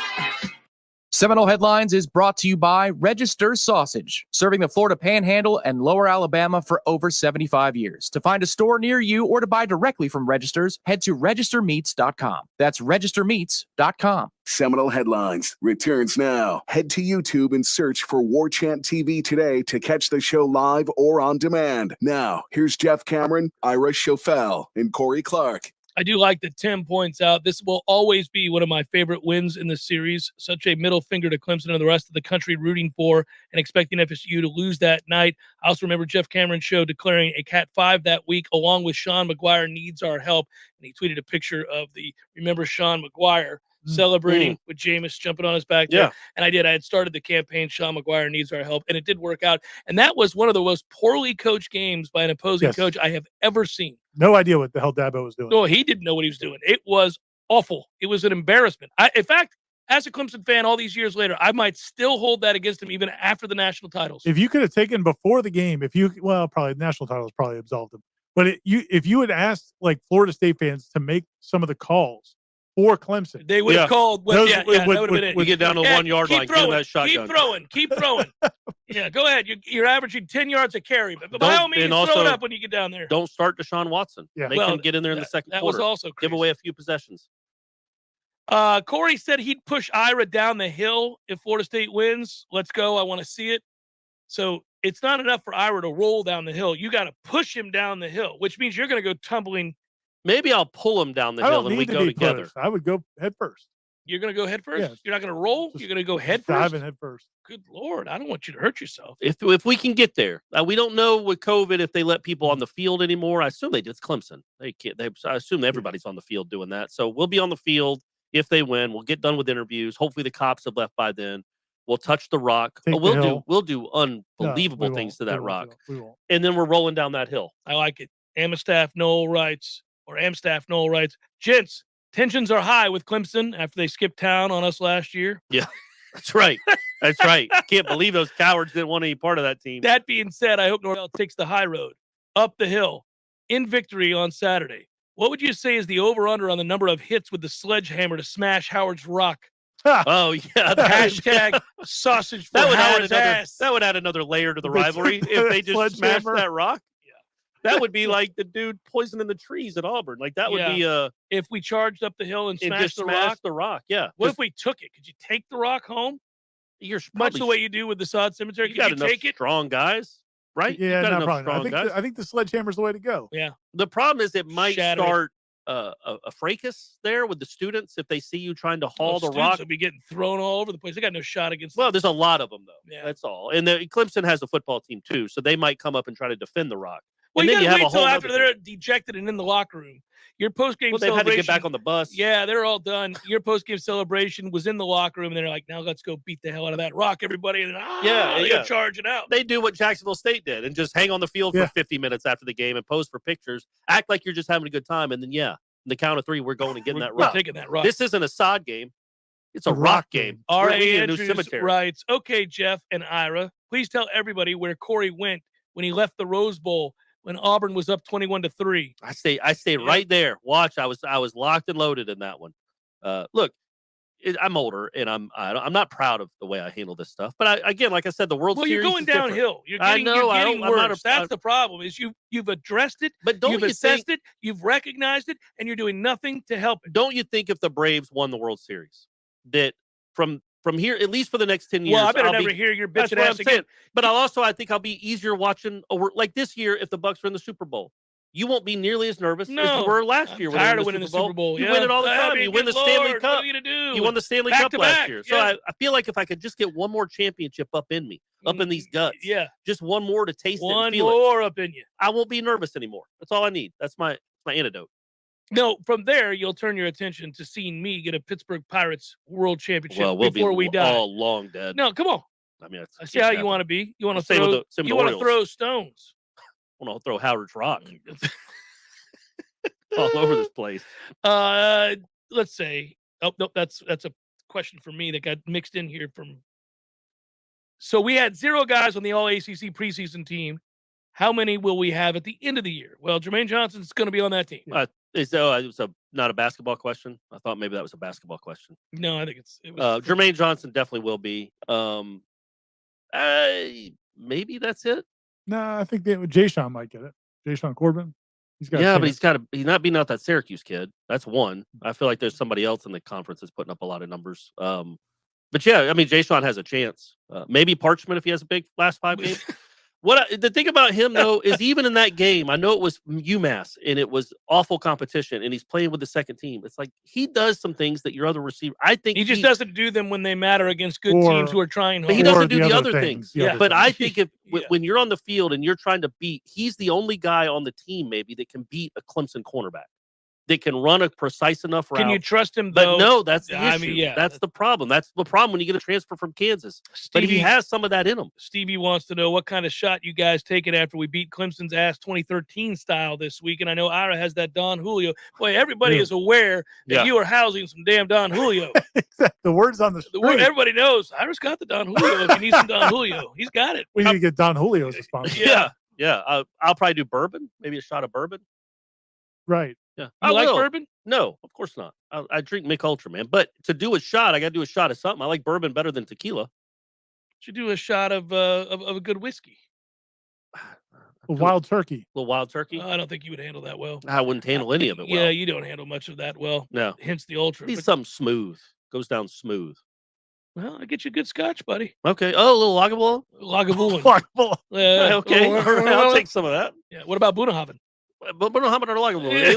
Seminole Headlines is brought to you by Register Sausage, serving the Florida Panhandle and Lower Alabama for over 75 years. To find a store near you or to buy directly from Registers, head to registermeats.com. That's registermeats.com. Seminole Headlines returns now. Head to YouTube and search for Warchant TV today to catch the show live or on demand. Now, here's Jeff Cameron, Ira Schofel, and Corey Clark. I do like that Tim points out this will always be one of my favorite wins in the series. Such a middle finger to Clemson and the rest of the country rooting for and expecting FSU to lose that night. I also remember Jeff Cameron's show declaring a Cat 5 that week, along with Sean McGuire needs our help. And he tweeted a picture of the Remember Sean McGuire celebrating with Jameis jumping on his back there. Yeah. And I did. I had started the campaign, Sean McGuire needs our help, and it did work out. And that was one of the most poorly coached games by an opposing coach I have ever seen. No idea what the hell Dabo was doing. No, he didn't know what he was doing. It was awful. It was an embarrassment. In fact, as a Clemson fan all these years later, I might still hold that against him even after the national titles. If you could have taken before the game, probably the national titles probably absolved him. But if you had asked like Florida State fans to make some of the calls for Clemson, they would have called. That would have been it. You get down to the 1 yard line, get him that shotgun. Keep throwing. Yeah, go ahead. You're averaging 10 yards a carry, but by all means, throw it up when you get down there. Don't start Deshaun Watson. Yeah. Make him get in there in the second that quarter. Was also crazy. Give away a few possessions. Corey said he'd push Ira down the hill if Florida State wins. Let's go. I want to see it. So it's not enough for Ira to roll down the hill. You got to push him down the hill, which means you're going to go tumbling. Maybe I'll pull him down the hill and we go together. Pushed. I would go head first. You're going to go head first? Yes. You're not going to roll? You're going to go head first? Diving head first. Good Lord. I don't want you to hurt yourself. If we can get there. We don't know with COVID if they let people on the field anymore. I assume they do. It's Clemson. They can't. I assume everybody's on the field doing that. So we'll be on the field if they win. We'll get done with interviews. Hopefully the cops have left by then. We'll touch the rock. We'll do unbelievable things to that rock. We won't. And then we're rolling down that hill. I like it. Amstaff Noel writes, Gents, tensions are high with Clemson after they skipped town on us last year. Yeah, that's right. That's right. Can't believe those cowards didn't want any part of that team. That being said, I hope Norvell takes the high road up the hill in victory on Saturday. What would you say is the over-under on the number of hits with the sledgehammer to smash Howard's rock? Oh yeah, Hashtag sausage for Howard's ass. That would add another layer to the rivalry if they just smashed that rock. Yeah, that would be like the dude poisoning the trees at Auburn. Like that would be if we charged up the hill and smashed just smashed the rock. Yeah. What if we took it? Could you take the rock home? You're much the way you do with the sod cemetery. You got enough take it? strong guys, right? Yeah, you got no enough problem. strong guys. I think the sledgehammer's the way to go. Yeah. The problem is it might Shatter it. start a fracas there with the students if they see you trying to haul the rock. Will be getting thrown all over the place. They got no shot against. Well, there's a lot of them though. Yeah. That's all. And Clemson has a football team too, so they might come up and try to defend the rock. Well, and you then gotta you have wait a whole till after other they're dejected and in the locker room. Your post-game they've celebration. had to get back on the bus. Yeah, they're all done. Your post-game celebration was in the locker room, and they're like, now let's go beat the hell out of that rock, everybody. And they're charging out. They do what Jacksonville State did and just hang on the field for 50 minutes after the game and pose for pictures, act like you're just having a good time, and then, in the count of three, we're going and getting that rock. We're taking that rock. This isn't a sod game. It's a rock game. R.A. We need a new Andrews cemetery. writes, okay, Jeff and Ira, please tell everybody where Corey went when he left the Rose Bowl when Auburn was up 21-3. I stay right there. Watch, I was locked and loaded in that one. Look, I'm older and I'm not proud of the way I handle this stuff. But again, like I said, the World Series. Well, you're going downhill. You're getting, you're getting worse. That's the problem. Is you've addressed it, but you've assessed it, you've recognized it, and you're doing nothing to help it. Don't you think if the Braves won the World Series, that from here, at least for the next 10 years, well, I better never hear your bitch ass again. But I think I'll be easier watching like this year if the Bucks are in the Super Bowl. You won't be nearly as nervous as you were last year. Tired of winning the Super Bowl. You win it all the time. You win the Stanley Cup. What are you gonna do? You won the Stanley Cup last year. So I feel like if I could just get one more championship up in me, up in these guts, just one more to taste it and feel more up in you, I won't be nervous anymore. That's all I need. That's my antidote. No, from there you'll turn your attention to seeing me get a Pittsburgh Pirates World Championship before we die. All long dead. No, come on. I mean, I see how you want to be. You want to throw. You want to throw stones. I want to throw Howard's rock all over this place. Let's say. Oh no, that's a question for me that got mixed in here from. So we had 0 guys on the All ACC preseason team. How many will we have at the end of the year? Well, Jermaine Johnson's going to be on that team. It was not a basketball question. I thought maybe that was a basketball question. No, I think it was Jermaine Johnson definitely will be. Maybe that's it. No, I think Jay Sean might get it. Jay Sean Corbin. He's got. Yeah, but he's not beating out that Syracuse kid. That's one. I feel like there's somebody else in the conference that's putting up a lot of numbers. But yeah, I mean, Jay Sean has a chance. Maybe Parchment if he has a big last 5 games. The thing about him though is even in that game, I know it was UMass and it was awful competition, and he's playing with the second team. It's like he does some things that your other receiver. I think he just doesn't do them when they matter against good teams who are trying hard. But he doesn't do the other things. But I think if when you're on the field and you're trying to beat, he's the only guy on the team maybe that can beat a Clemson cornerback. That can run a precise enough route. Can you trust him, though? But no, that's the issue. I mean, That's the problem. That's the problem when you get a transfer from Kansas. But he has some of that in him. Stevie wants to know what kind of shot you guys taking after we beat Clemson's ass 2013 style this week. And I know Ira has that Don Julio. Boy, everybody is aware that you are housing some damn Don Julio. The word's on the street. Everybody knows Ira's got the Don Julio. If you need some Don Julio, he's got it. We need to get Don Julio as a sponsor. Yeah. I'll probably do bourbon. Maybe a shot of bourbon. Right. Yeah. You like bourbon? No, of course not. I drink Mick Ultra, man. But to do a shot, I got to do a shot of something. I like bourbon better than tequila. Should do a shot of a good whiskey. A wild turkey. A little wild turkey. I don't think you would handle that well. I wouldn't handle any of it well. Yeah, you don't handle much of that well. No. Hence the Ultra. Needs something smooth. Goes down smooth. Well, I get you a good scotch, buddy. Okay. Oh, a little Lagavulin? Lagavulin. Okay. All right. I'll take some of that. Yeah. What about Bunahaven? But Bunahaven or Lagavulin.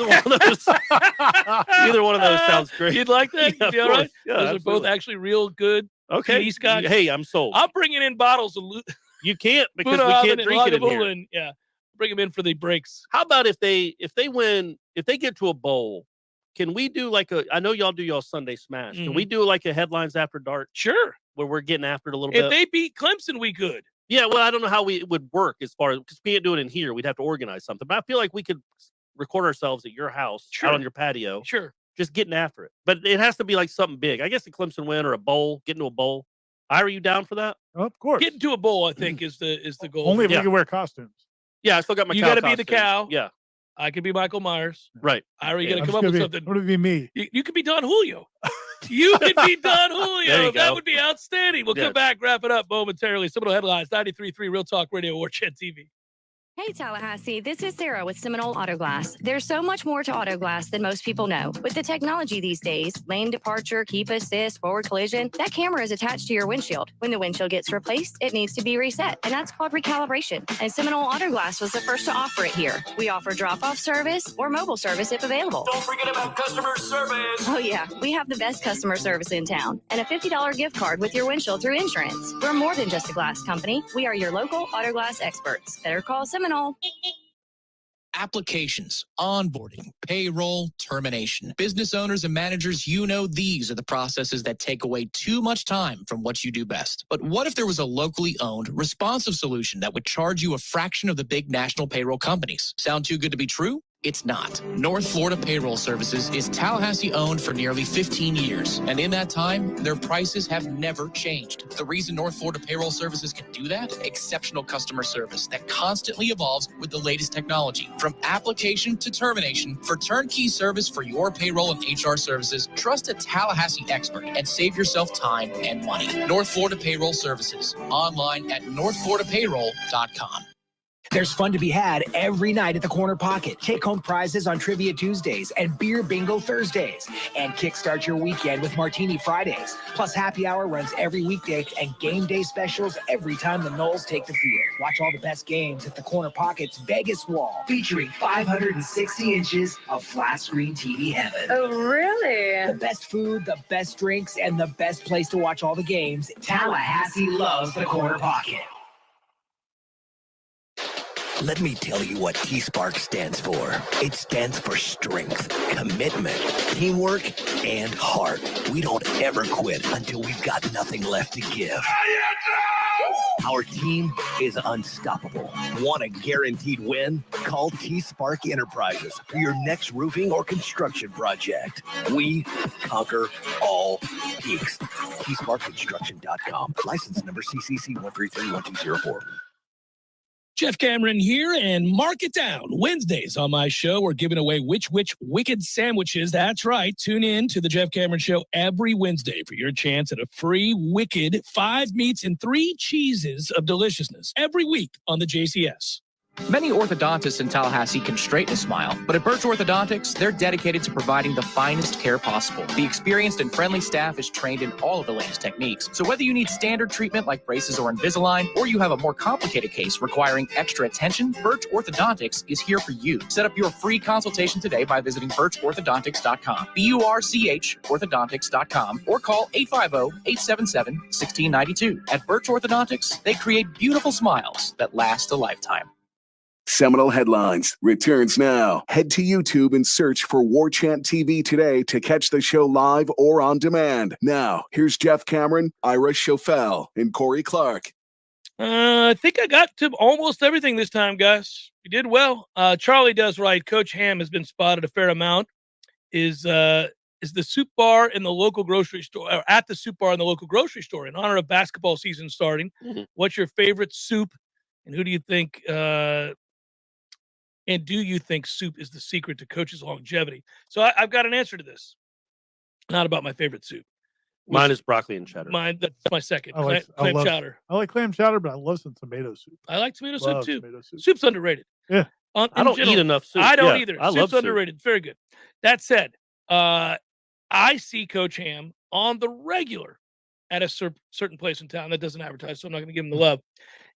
Either one of those sounds great. You'd like that? Yeah, You'd be all right? Yeah, those are both actually real good. Okay. Scotch. Hey, I'm sold. I'm bringing in bottles of. You can't because we can't drink it in here. Yeah. Bring them in for the breaks. How about if they get to a bowl, can we do I know y'all do y'all Sunday Smash. Can we do like a Headlines After Dark? Sure. Where we're getting after it a little bit. If they beat Clemson, we could. Yeah, well, I don't know how it would work as far as because we can't do it in here. We'd have to organize something. But I feel like we could record ourselves at your house out on your patio. Sure. Just getting after it. But it has to be like something big. I guess a Clemson win or a bowl, get into a bowl. Ira, are you down for that? Of course. Getting to a bowl, I think, is the goal. Only if we can wear costumes. Yeah, I still got my You cow got to be the costume. cow. Yeah. I could be Michael Myers. Right. Ira, you I'm got to just come up gonna with be- something. I'm gonna be me. You could be Don Julio. You could be Don There Julio. you That go. would be outstanding. We'll Yes. come back, wrap it up momentarily. Seminole Headlines, 93.3 Real Talk Radio, Warchant TV. Hey Tallahassee, this is Sarah with Seminole Auto Glass. There's so much more to auto glass than most people know. With the technology these days, lane departure, keep assist, forward collision, that camera is attached to your windshield. When the windshield gets replaced, it needs to be reset, and that's called recalibration. And Seminole Auto Glass was the first to offer it here. We offer drop-off service or mobile service if available. Don't forget about customer service. Oh yeah, we have the best customer service in town and a $50 gift card with your windshield through insurance. We're more than just a glass company. We are your local auto glass experts. Better call Seminole. Applications, onboarding, payroll, termination. Business owners and managers, you know these are the processes that take away too much time from what you do best. But what if there was a locally owned, responsive solution that would charge you a fraction of the big national payroll companies? Sound too good to be true? It's not. North Florida Payroll Services is Tallahassee owned for nearly 15 years. And in that time, their prices have never changed. The reason North Florida Payroll Services can do that? Exceptional customer service that constantly evolves with the latest technology. From application to termination, for turnkey service for your payroll and HR services, trust a Tallahassee expert and save yourself time and money. North Florida Payroll Services. Online at northfloridapayroll.com. There's fun to be had every night at the Corner Pocket. Take home prizes on Trivia Tuesdays and Beer Bingo Thursdays. And kickstart your weekend with Martini Fridays. Plus, happy hour runs every weekday and game day specials every time the Noles take the field. Watch all the best games at the Corner Pocket's Vegas Wall, featuring 560 inches of flat screen TV heaven. Oh, really? The best food, the best drinks, and the best place to watch all the games. Tallahassee loves the Corner Pocket. Let me tell you what T-Spark stands for. It stands for strength, commitment, teamwork, and heart. We don't ever quit until we've got nothing left to give. Our team is unstoppable. Want a guaranteed win? Call T-Spark Enterprises for your next roofing or construction project. We conquer all peaks. TSparkConstruction.com. License number CCC 1331204. Jeff Cameron here, and mark it down. Wednesdays on my show, we're giving away which wicked sandwiches. That's right. Tune in to the Jeff Cameron Show every Wednesday for your chance at a free wicked 5 meats and 3 cheeses of deliciousness every week on the JCS. Many orthodontists in Tallahassee can straighten a smile, but at Birch Orthodontics, they're dedicated to providing the finest care possible. The experienced and friendly staff is trained in all of the latest techniques. So whether you need standard treatment like braces or Invisalign, or you have a more complicated case requiring extra attention, Birch Orthodontics is here for you. Set up your free consultation today by visiting birchorthodontics.com, BURCH orthodontics.com, or call 850-877-1692. At Birch Orthodontics, they create beautiful smiles that last a lifetime. Seminole Headlines returns now. Head to YouTube and search for Warchant TV today to catch the show live or on demand. Now, here's Jeff Cameron, Ira Schofel, and Corey Clark. I think I got to almost everything this time, guys. You did well. Charlie does right. Coach Ham has been spotted a fair amount. Is the soup bar in the local grocery store, or at the soup bar in the local grocery store in honor of basketball season starting? Mm-hmm. What's your favorite soup, and who do you think? And do you think soup is the secret to Coach's longevity? So I've got an answer to this. Not about my favorite soup. Mine is broccoli and cheddar. That's my second. I Clam love chowder. I like clam chowder, but I love some tomato soup. I like tomato Love soup too. tomato soup. Soup's underrated. Yeah. In I don't general, eat enough soup. I don't Yeah, either. I love Soup's soup. underrated. Very good. That said, I see Coach Ham on the regular at a certain place in town that doesn't advertise, so I'm not going to give him the love.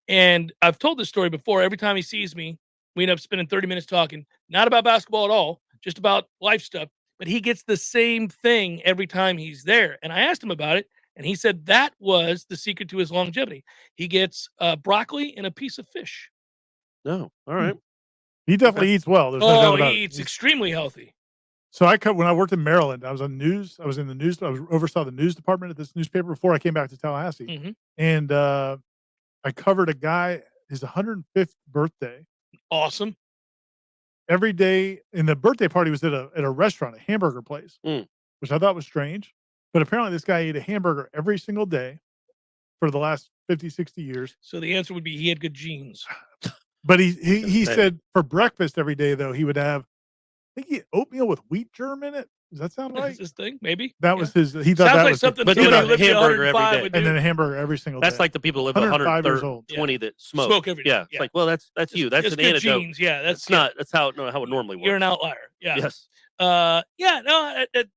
And I've told this story before. Every time he sees me, we end up spending 30 minutes talking, not about basketball at all, just about life stuff. But he gets the same thing every time he's there. And I asked him about it, and he said that was the secret to his longevity. He gets broccoli and a piece of fish. No, all right. He definitely eats well. There's no doubt Oh, about he it. eats extremely healthy. So when I worked in Maryland, I was on news. I was in the news. I oversaw the news department at this newspaper before I came back to Tallahassee. Mm-hmm. And I covered a guy, his 105th birthday. Awesome. Every day, and the birthday party was at a restaurant, a hamburger place, which I thought was strange. But apparently this guy ate a hamburger every single day for the last 50, 60 years. So the answer would be he had good genes. But he said for breakfast every day though he would have, I think he had oatmeal with wheat germ in it. Does that sound right? That's his thing, maybe. That was his. He thought Sounds that like was something. But somebody then a who lived to hamburger every 105 day. would do. and then a hamburger every single day. That's like the people who live 105 years old. 120 that smoke. Smoke every day. Yeah, it's like, well, that's you. That's It's an good anecdote. genes. Yeah, That's not. That's how it normally works. You're an outlier. Yeah. Yes.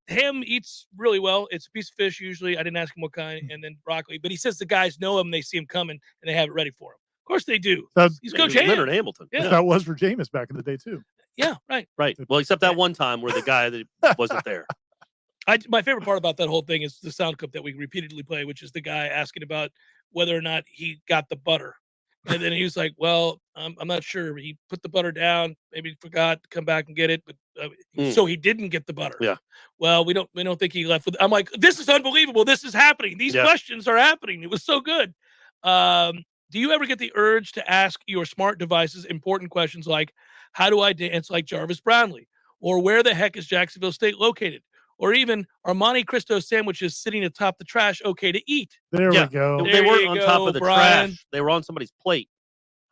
Ham eats really well. It's a piece of fish usually. I didn't ask him what kind, and then broccoli. But he says the guys know him, they see him coming, and they have it ready for him. Of course they do. He's Coach Ham. Leonard Hamilton. Yeah. That was for Jameis back in the day too. Yeah, right. Right. Well, except that one time where the guy that wasn't there. My favorite part about that whole thing is the sound clip that we repeatedly play, which is the guy asking about whether or not he got the butter. And then he was like, well, I'm not sure. He put the butter down, maybe forgot to come back and get it. But so he didn't get the butter. Yeah. Well, we don't think he left with I'm like, this is unbelievable. This is happening. These questions are happening. It was so good. Do you ever get the urge to ask your smart devices important questions like, how do I dance like Jarvis Brownlee? Or where the heck is Jacksonville State located? Or even, are Monte Cristo sandwiches sitting atop the trash okay to eat? There we go. They weren't on top of the trash. They were on somebody's plate.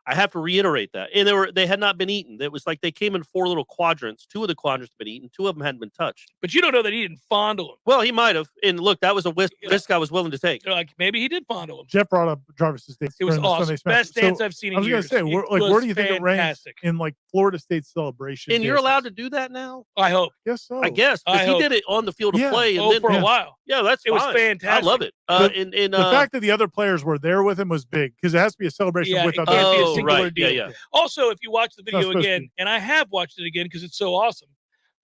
I have to reiterate that. And they had not been eaten. It was like they came in 4 little quadrants. 2 of the quadrants had been eaten. 2 of them hadn't been touched. But you don't know that he didn't fondle him. Well, he might have. And look, that was a risk I was willing to take. Like, maybe he did fondle him. Jeff brought up Jarvis's dance. It was during the awesome. Sunday Smash. Best dance I've seen in years. I was going to say, where do you think it ranks in like Florida State's celebration? And you're allowed to do that now? I hope. Yes, so. I guess. Because he did it on the field of play. And then, for a while. Yeah, it was fantastic. I love it. The fact that the other players were there with him was big because it has to be a celebration with other can't be a people. singular deal. Yeah. Also, if you watch the video again, and I have watched it again because it's so awesome,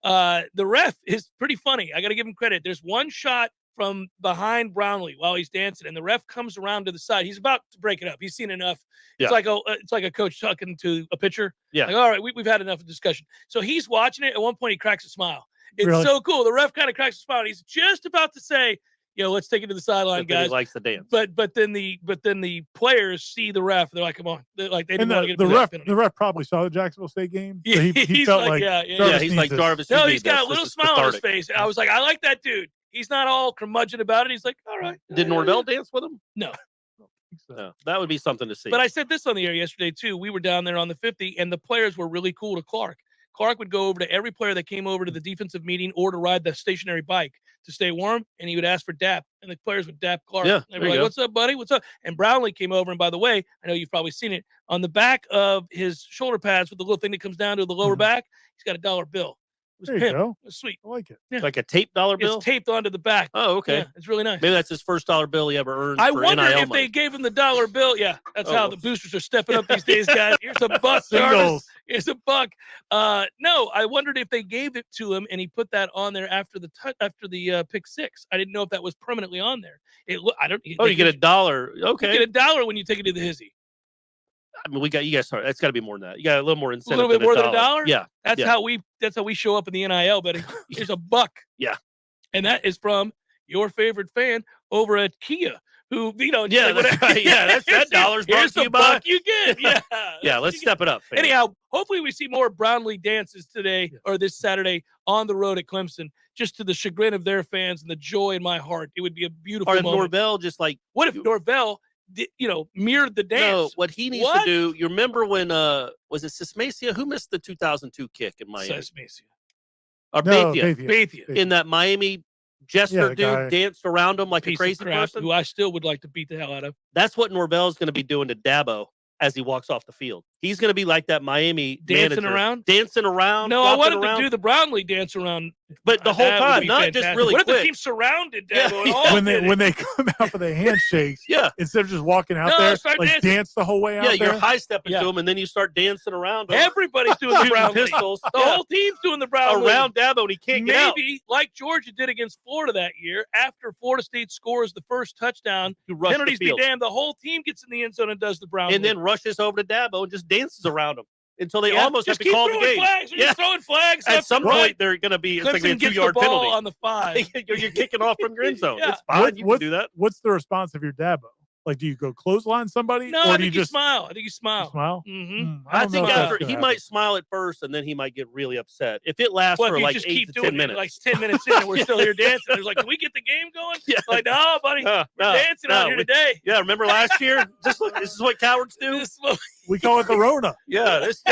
the ref is pretty funny. I got to give him credit. There's one shot from behind Brownlee while he's dancing, and the ref comes around to the side. He's about to break it up. He's seen enough. Yeah. It's like a coach talking to a pitcher. Yeah. Like, all right, we've had enough of discussion. So he's watching it. At one point, he cracks a smile. It's Really? so cool. The ref kind of cracks a smile. He's just about to say, let's take it to the sideline, guys. He likes the dance. But then the players see the ref. They're like, come on. They didn't want to get the ref probably saw the Jacksonville State game. So he felt like he's like Jarvis. No, he's got a little smile on his face. I was like, I like that dude. He's not all curmudgeon about it. He's like, all right. Did Norvell dance with him? No. No, that would be something to see. But I said this on the air yesterday too. We were down there on the 50, and the players were really cool to Clark. Clark would go over to every player that came over to the defensive meeting or to ride the stationary bike to stay warm, and he would ask for dap, and the players would dap Clark. Yeah, they were like, what's up, buddy? What's up? And Brownlee came over, and by the way, I know you've probably seen it, on the back of his shoulder pads with the little thing that comes down to the lower back, he's got $1 bill. It was There you go. It was sweet. I like it. Yeah. Like a taped $1 bill? It's taped onto the back. Oh, okay. Yeah, it's really nice. Maybe that's his first $1 bill he ever earned. I for wonder NIL if money. they gave him the $1 bill. Yeah, that's how the boosters are stepping up these days, guys. Here's a buck, Jarvis. Here's a buck. No, I wondered if they gave it to him and he put that on there after the pick 6. I didn't know if that was permanently on there. You get $1. Okay. You get $1 when you take it to the hizzy. I mean, you guys. Sorry, that's got to be more than that. You got a little more A incentive. little bit more than $1. Yeah, that's how we show up in the NIL, buddy. Here's a buck. Yeah, and that is from your favorite fan over at Kia, who Yeah, that's right. Yeah, that $1 brought to you by. Buck you get. Yeah, yeah. Let's step it up. Fans. Anyhow, hopefully we see more Brownlee dances today or this Saturday on the road at Clemson, just to the chagrin of their fans and the joy in my heart. It would be a beautiful moment. Norvell just like what if Norvell mirrored the dance? No, what he needs to do. You remember when was it Sismacia? Who missed the 2002 kick in Miami? Sismacia. Or Bethia. In that Miami jester dude guy. danced around him like a Piece of crazy crap, person. who I still would like to beat the hell out of. That's what Norvell's going to be doing to Dabo as he walks off the field. He's going to be like that Miami dancing manager. around. No, I wanted to do the Brownlee dance around, but the whole time, not fantastic. just really What if quick. the team surrounded Dabo? And all when they come out for the handshakes, instead of just walking out there, like dance the whole way out there. You're high stepping to him, and then you start dancing around him. Everybody's doing the Brownlee. Pistols. The whole team's doing the Brownlee around Dabo, and he can't get out. Maybe like Georgia did against Florida that year, after Florida State scores the first touchdown, penalties be damned, the whole team gets in the end zone and does the Brownlee, and then rushes over to Dabo and just dances around him until they almost have just to call the keep game. throwing flags. You're just throwing flags. At some point, they're going to be it's like a Clemson gets 2-yard the ball penalty on the 5. You're kicking off from your end zone. Yeah. It's fine. You can do that. What's the response of your Dabo? Like, do you go clothesline somebody? No, or I do you think you just smile. I think you smile. smile? Mm-hmm. I I don't know think if that's after gonna he happen. might smile at first, and then he might get really upset. If it lasts Well, for if you like just 8 keep to doing 10 it, minutes, like 10 minutes in, and we're still here dancing. There's like, can we get the game going? Yeah. Like, no, buddy, we're dancing out here today. Yeah, remember last year? This is what cowards do. We call it the Rona. It's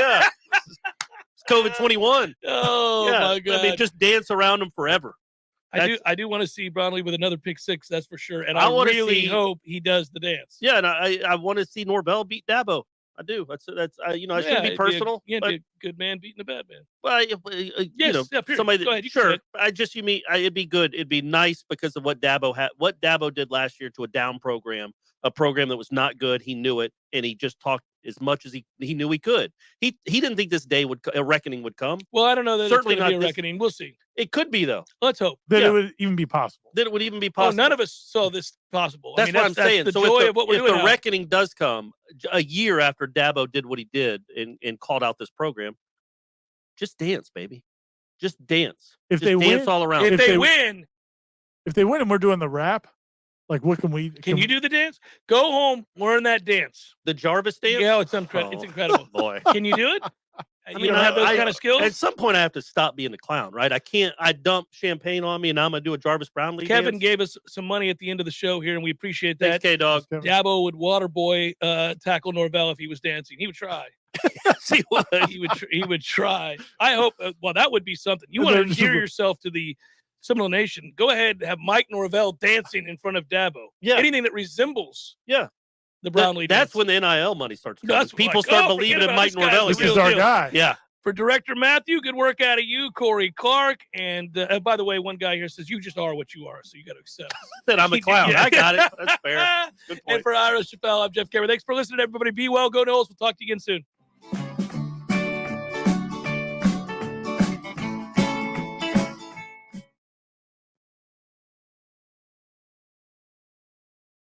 COVID 21. Oh my God! I mean, just dance around him forever. I do want to see Brownlee with another pick six, that's for sure. And I wanna really see- hope he does the dance. Yeah, and I want to see Norvell beat Dabo. I do. That's I shouldn't be personal. Be but, a good man beating a bad man. well, Yes, period. somebody that, Go ahead, you sure. can It'd be good. It'd be nice because of what Dabo did last year to a down program, a program that was not good. He knew it, and he just talked as much as he knew he could. He didn't think this day a reckoning would come. Well, I don't know that Certainly it's going to be a not this- reckoning. We'll see. It could be though. Let's hope. That it would even be possible. That it would even be Oh, possible. none of us saw this possible. That's what I'm saying. The So joy if of what we're if doing the now. reckoning does come a year after Dabo did what he did and called out this program, just dance, baby. Just dance. If Just they dance win- all around. If they win, If they win and we're doing the rap, like what can we? can you do the dance? Go home, learn that dance. The Jarvis dance? Yeah, it's incredible. Boy. Can you do it? You don't have those kind of skills? At some point, I have to stop being the clown, right? I dump champagne on me, and now I'm going to do a Jarvis Brownlee Kevin dance. gave us some money at the end of the show here, and we appreciate that. Thanks, K-Dog. Dabo would waterboy tackle Norvell if he was dancing. He would try. See what? He would try. I hope. Well, that would be something. You want to endear yourself to the Seminole Nation? Go ahead and have Mike Norvell dancing in front of Dabo. Yeah. Anything that resembles. Yeah. The Brownlee That's dance. when the NIL money starts coming. That's People like, start oh, believing forget in about Mike this guy's Norvell. the again. real deal. Yeah. For Director Matthew, good work out of you, Corey Clark. And by the way, one guy here says, you just are what you are, so you got to accept. That I'm a clown. Yeah. I got it. That's fair. Good point. And for Ira Chappelle, I'm Jeff Cameron. Thanks for listening, everybody. Be well. Go Noles. We'll talk to you again soon.